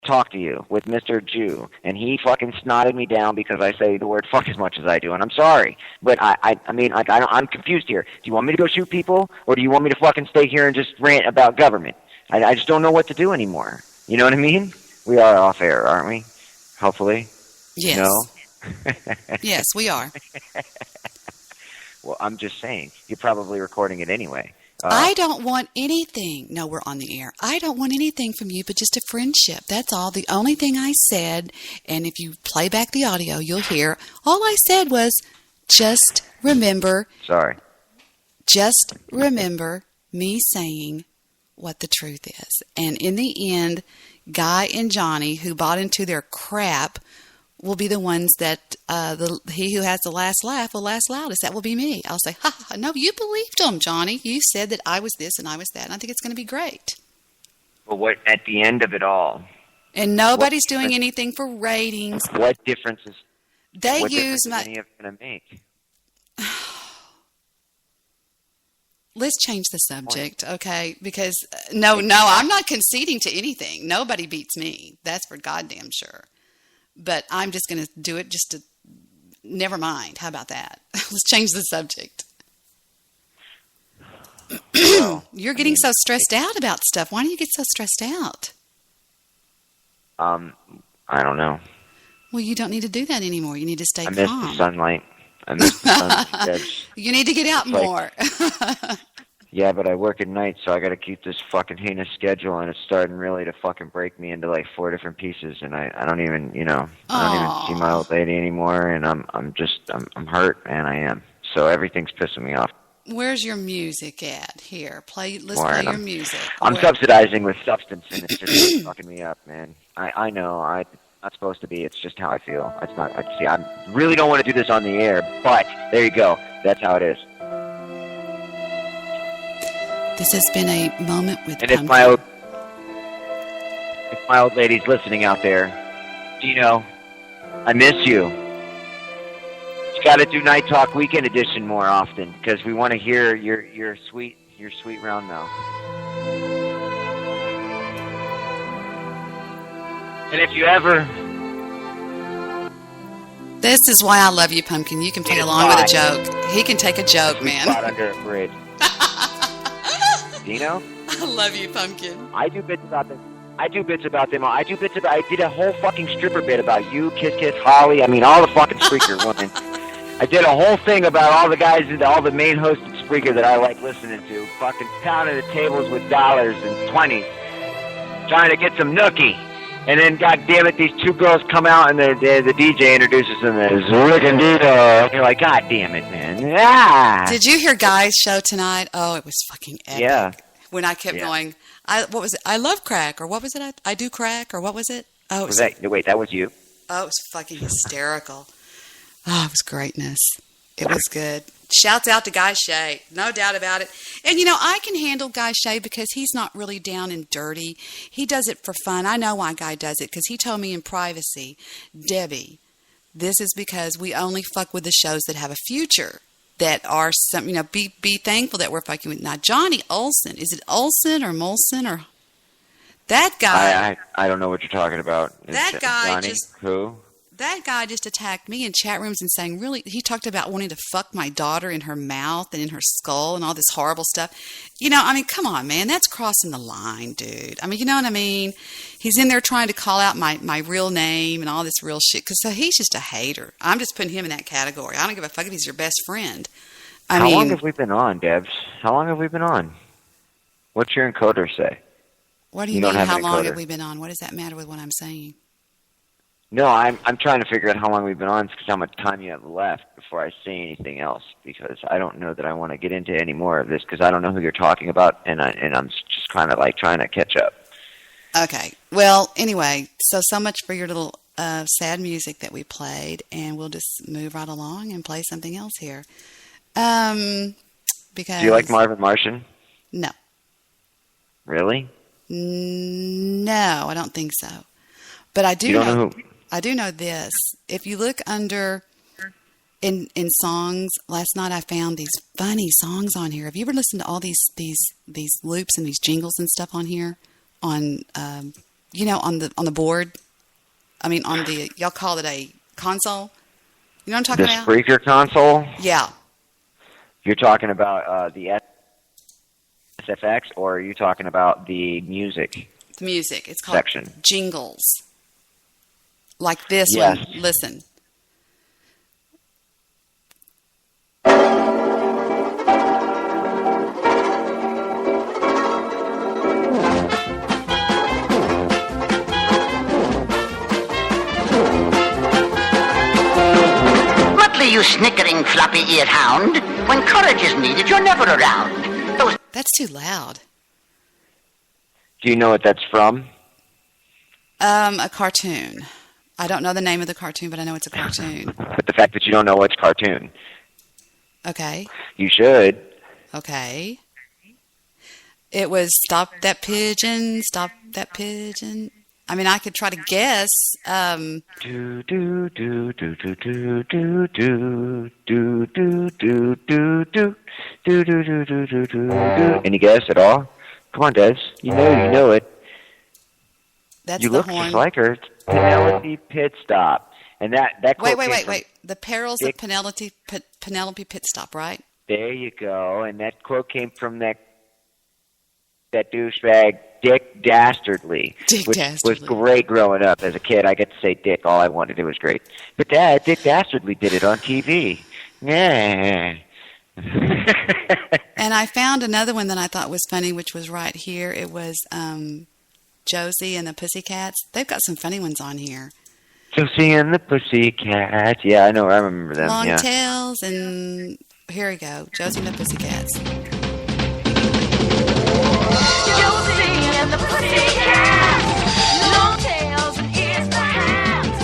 talk to you with Mr. Jew, and he fucking snotted me down because I say the word fuck as much as I do, and I'm sorry. But I mean, like, I'm confused here. Do you want me to go shoot people, or do you want me to fucking stay here and just rant about government? I just don't know what to do anymore. You know what I mean? We are off air, aren't we? Hopefully. Yes. No? Yes, we are. Well, I'm just saying, you're probably recording it anyway. I don't want anything. No, we're on the air. I don't want anything from you but just a friendship. That's all. The only thing I said, and if you play back the audio, you'll hear, all I said was, just remember. Sorry. Just remember me saying what the truth is. And in the end, Guy and Johnny, who bought into their crap, will be the ones that he who has the last laugh will laugh loudest. That will be me. I'll say, ha, ha, no, you believed him, Johnny. You said that I was this and I was that. And I think it's going to be great. But what at the end of it all? And nobody's doing anything for ratings. What difference is they what use difference my? is any of it going to make? Let's change the subject, okay? Because no, I'm not conceding to anything. Nobody beats me. That's for goddamn sure. But I'm just going to do it just to, never mind. How about that? Let's change the subject. You're getting so stressed out about stuff. Why do you get so stressed out? I don't know. Well, you don't need to do that anymore. You need to stay calm. I miss the sunlight. I miss the sunlight. You need to get out more. Yeah, but I work at night, so I got to keep this fucking heinous schedule, and it's starting really to fucking break me into like 4 different pieces, and I don't even, I don't even see my old lady anymore, and I'm hurt, and I am. So everything's pissing me off. Where's your music at? Here, let's play your music. I'm subsidizing with substance, and it's just fucking me up, man. I know, I'm not supposed to be. It's just how I feel. It's not. I really don't want to do this on the air, but there you go. That's how it is. This has been a moment with And if my old lady's listening out there, Gino, I miss you. You got to do Night Talk Weekend Edition more often because we want to hear your sweet round mouth. And if you ever, this is why I love you, Pumpkin. You can play along with a joke. He can take a joke, man. Spot under a bridge. Dino? I love you, Pumpkin. I do bits about them. I did a whole fucking stripper bit about you, Kiss Kiss, Holly. I mean, all the fucking Spreaker women. I did a whole thing about all the guys, all the main hosts of Spreaker that I like listening to. Fucking pounding the tables with dollars and 20s. Trying to get some nookie. And then, God damn it, these 2 girls come out and the DJ introduces them as Rick and Dino. And you're like, God damn it, man. Ah! Did you hear Guy's show tonight? Oh, it was fucking epic. Yeah. When I kept going, what was it? I love crack, or what was it? I do crack, or what was it? Oh, it was wait, that was you? Oh, it was fucking hysterical. Oh, it was greatness. It was good. Shouts out to Guy Shay. No doubt about it. And, I can handle Guy Shay because he's not really down and dirty. He does it for fun. I know why Guy does it because he told me in privacy, Debbie, this is because we only fuck with the shows that have a future, that are some, be thankful that we're fucking with. Now, Johnny Olson, is it Olson or Molson or that guy? I don't know what you're talking about. That guy Johnny? Who? That guy just attacked me in chat rooms and saying, really, he talked about wanting to fuck my daughter in her mouth and in her skull and all this horrible stuff. Come on, man, that's crossing the line, dude. You know what I mean? He's in there trying to call out my real name and all this real shit. So he's just a hater. I'm just putting him in that category. I don't give a fuck if he's your best friend. How long have we been on, Debs? How long have we been on? What's your encoder say? What do you mean, how long have we been on? What does that matter with what I'm saying? No, I'm trying to figure out how long we've been on, because how much time you have left before I say anything else, because I don't know that I want to get into any more of this, because I don't know who you're talking about, and I'm just kind of like trying to catch up. Okay. Well, anyway, so much for your little sad music that we played, and we'll just move right along and play something else here. Because do you like Marvin Martian? No. Really? No, I don't think so. But I do I do know this. If you look under in songs, last night I found these funny songs on here. Have you ever listened to all these loops and these jingles and stuff on here on on the board. I mean, on the y'all call it a console. You know what I'm talking about? The Spreaker console. Yeah. You're talking about the SFX, or are you talking about the music? The music. It's called section. Jingles. Like this yes. one. Listen. You snickering, floppy-eared hound. When courage is needed, you're never around. That's too loud. Do you know what that's from? A cartoon. I don't know the name of the cartoon, but I know it's a cartoon. But the fact that you don't know what's cartoon. Okay. You should. Okay. It was Stop That Pigeon, Stop That Pigeon. I mean, I could try to guess. Do do do do do do do do do do do do do do do do do do do. Any guess at all? Come on, Des. You know it. That's you the look horn. just like her. It's Penelope Pitstop, and that quote Wait. The Perils of Penelope Pitstop, right? There you go. And that quote came from that douchebag Dick Dastardly, which was great growing up as a kid. I get to say Dick all I wanted. It was great. But Dick Dastardly did it on TV. Yeah. And I found another one that I thought was funny, which was right here. It was Josie and the Pussycats. They've got some funny ones on here. Josie and the Pussycats. Yeah, I know. I remember them. Long yeah. Tails, and here we go. Josie and the Pussycats. Josie and the Pussycats, long tails and ears for hands,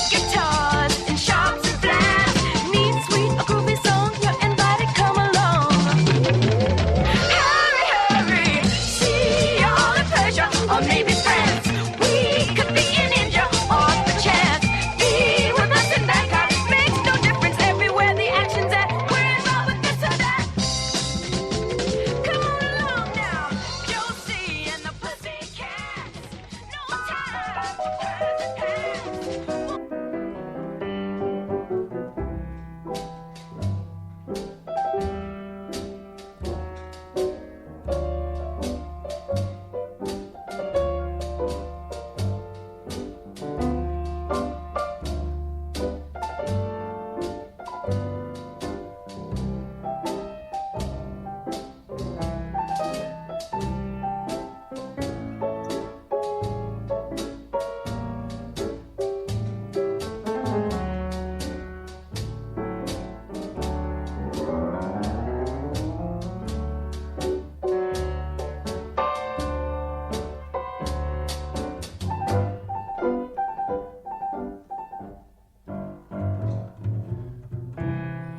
guitars and sharps and flats, neat, sweet, a groovy song, you're invited, come along. Hurry, see all the pleasure, or maybe friends, we could be an ninja or the chance, be with us in Bangkok, makes no difference everywhere the action's at, we're involved with this or that. Come along now, Josie and the Pussycats, no time for present past.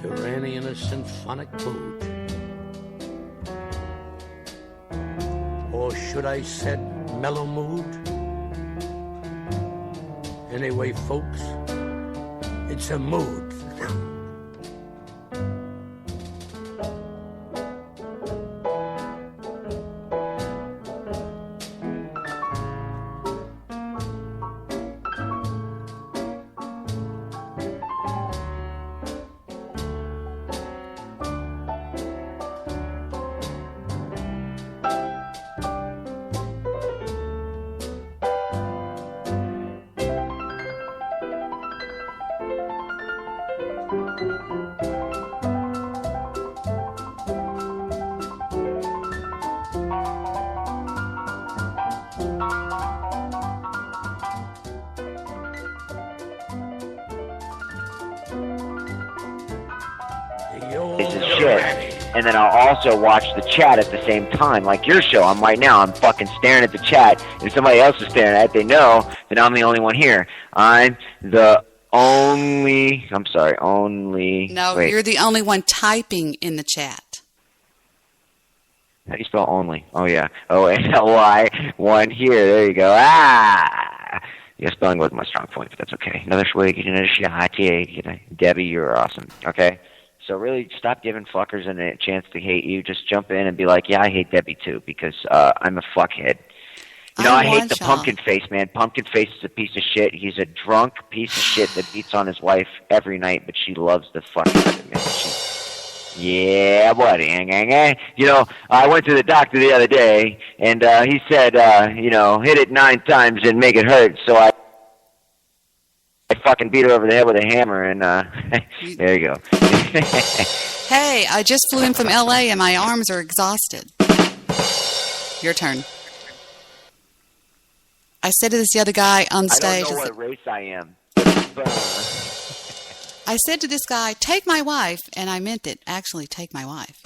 You're Annie in a symphonic mood. Or should I said mellow mood? Anyway, folks, it's a mood. This is shit. And then I'll also watch the chat at the same time, like your show. I'm right now, I'm fucking staring at the chat. If somebody else is staring at it, they know that I'm the only one here. I'm the only... No, wait. you're the only one typing in the chat. How do you spell only? Oh, yeah. O-N-L-Y, one here. There you go. Ah! Yeah, spelling wasn't my strong point, but that's okay. Another swig, another shot. Debbie, you're awesome. Okay? So really, stop giving fuckers a chance to hate you. Just jump in and be like, yeah, I hate Debbie too, because I'm a fuckhead. You know, I hate the pumpkin face, man. Pumpkin face is a piece of shit. He's a drunk piece of shit that beats on his wife every night, but she loves the fuck out of it, man. Yeah, buddy. You know, I went to the doctor the other day, and he said, you know, hit it 9 times and make it hurt. So I fucking beat her over the head with a hammer, and there you go. Hey, I just flew in from L.A. and my arms are exhausted. Your turn. I said to this other guy on stage. I don't know what race I am. I said to this guy, take my wife, and I meant it. Actually, take my wife.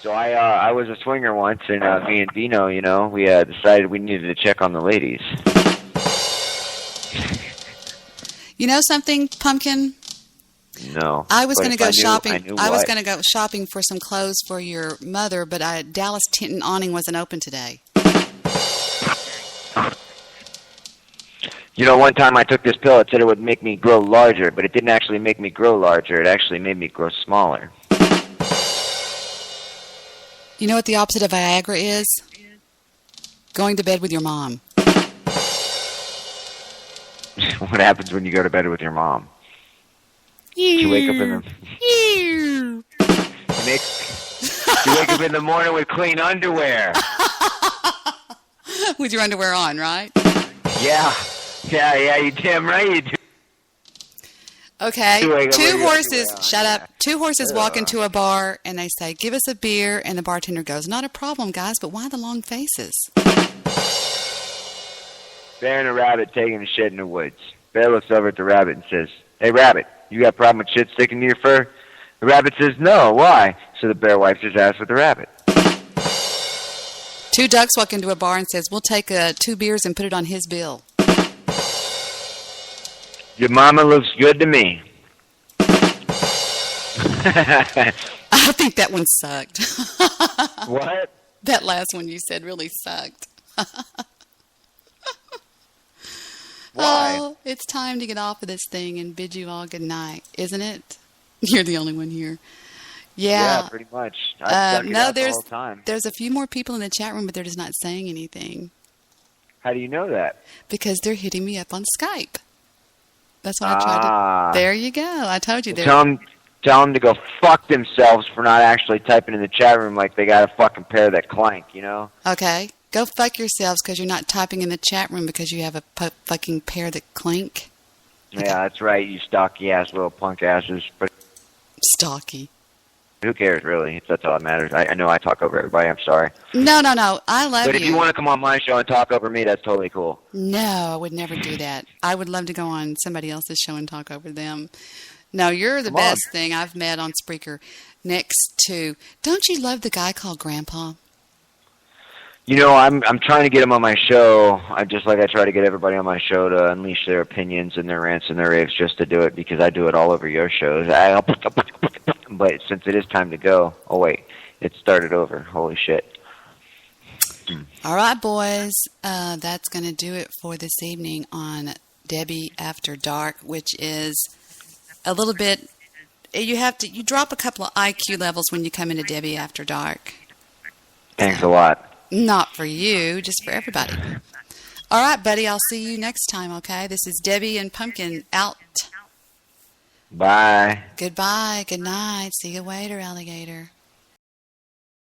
So I was a swinger once, and me and Dino, you know, we decided we needed to check on the ladies. You know something, Pumpkin? No. I was going to go shopping. I was what? going to go shopping for some clothes for your mother, but Dallas Tent and Awning wasn't open today. You know, one time I took this pill, it said it would make me grow larger, but it didn't actually make me grow larger. It actually made me grow smaller. You know what the opposite of Viagra is? Going to bed with your mom. What happens when you go to bed with your mom? You wake up in the... You wake up in the morning with clean underwear. With your underwear on, right? Yeah, you damn right you do. Okay, two horses, shut up. Two horses walk into a bar and they say, give us a beer, and the bartender goes, not a problem, guys, but why the long faces? Bear and a rabbit taking a shit in the woods. Bear looks over at the rabbit and says, hey, rabbit, you got a problem with shit sticking to your fur? The rabbit says, no, why? So the bear wipes his ass with the rabbit. Two ducks walk into a bar and says, we'll take 2 beers and put it on his bill. Your mama looks good to me. I think that one sucked. What? That last one you said really sucked. Why? Oh, it's time to get off of this thing and bid you all good night, isn't it? You're the only one here. Yeah, pretty much. No, the whole time. There's a few more people in the chat room, but they're just not saying anything. How do you know that? Because they're hitting me up on Skype. That's what I tried to... There you go. I told you. Tell them to go fuck themselves for not actually typing in the chat room like they got a fucking pair that clank, you know? Okay. Go fuck yourselves because you're not typing in the chat room because you have a fucking pair that clink. Okay. Yeah, that's right, you stocky-ass little punk asses. But stocky. Who cares, really? That's all that matters. I know I talk over everybody. I'm sorry. No. I love you. But if you want to come on my show and talk over me, that's totally cool. No, I would never do that. I would love to go on somebody else's show and talk over them. No, you're the best thing I've met on Spreaker next to... Don't you love the guy called Grandpa? You know, I'm trying to get him on my show. I try to get everybody on my show to unleash their opinions and their rants and their raves just to do it because I do it all over your shows. But since it is time to go, oh wait, it started over. Holy shit. All right, boys. That's going to do it for this evening on Debbie After Dark, which is a little bit... You drop a couple of IQ levels when you come into Debbie After Dark. Thanks a lot. Not for you, just for everybody. All right, buddy, I'll see you next time, okay? This is Debbie and Pumpkin out. Bye. Goodbye. Good night. See you later, alligator.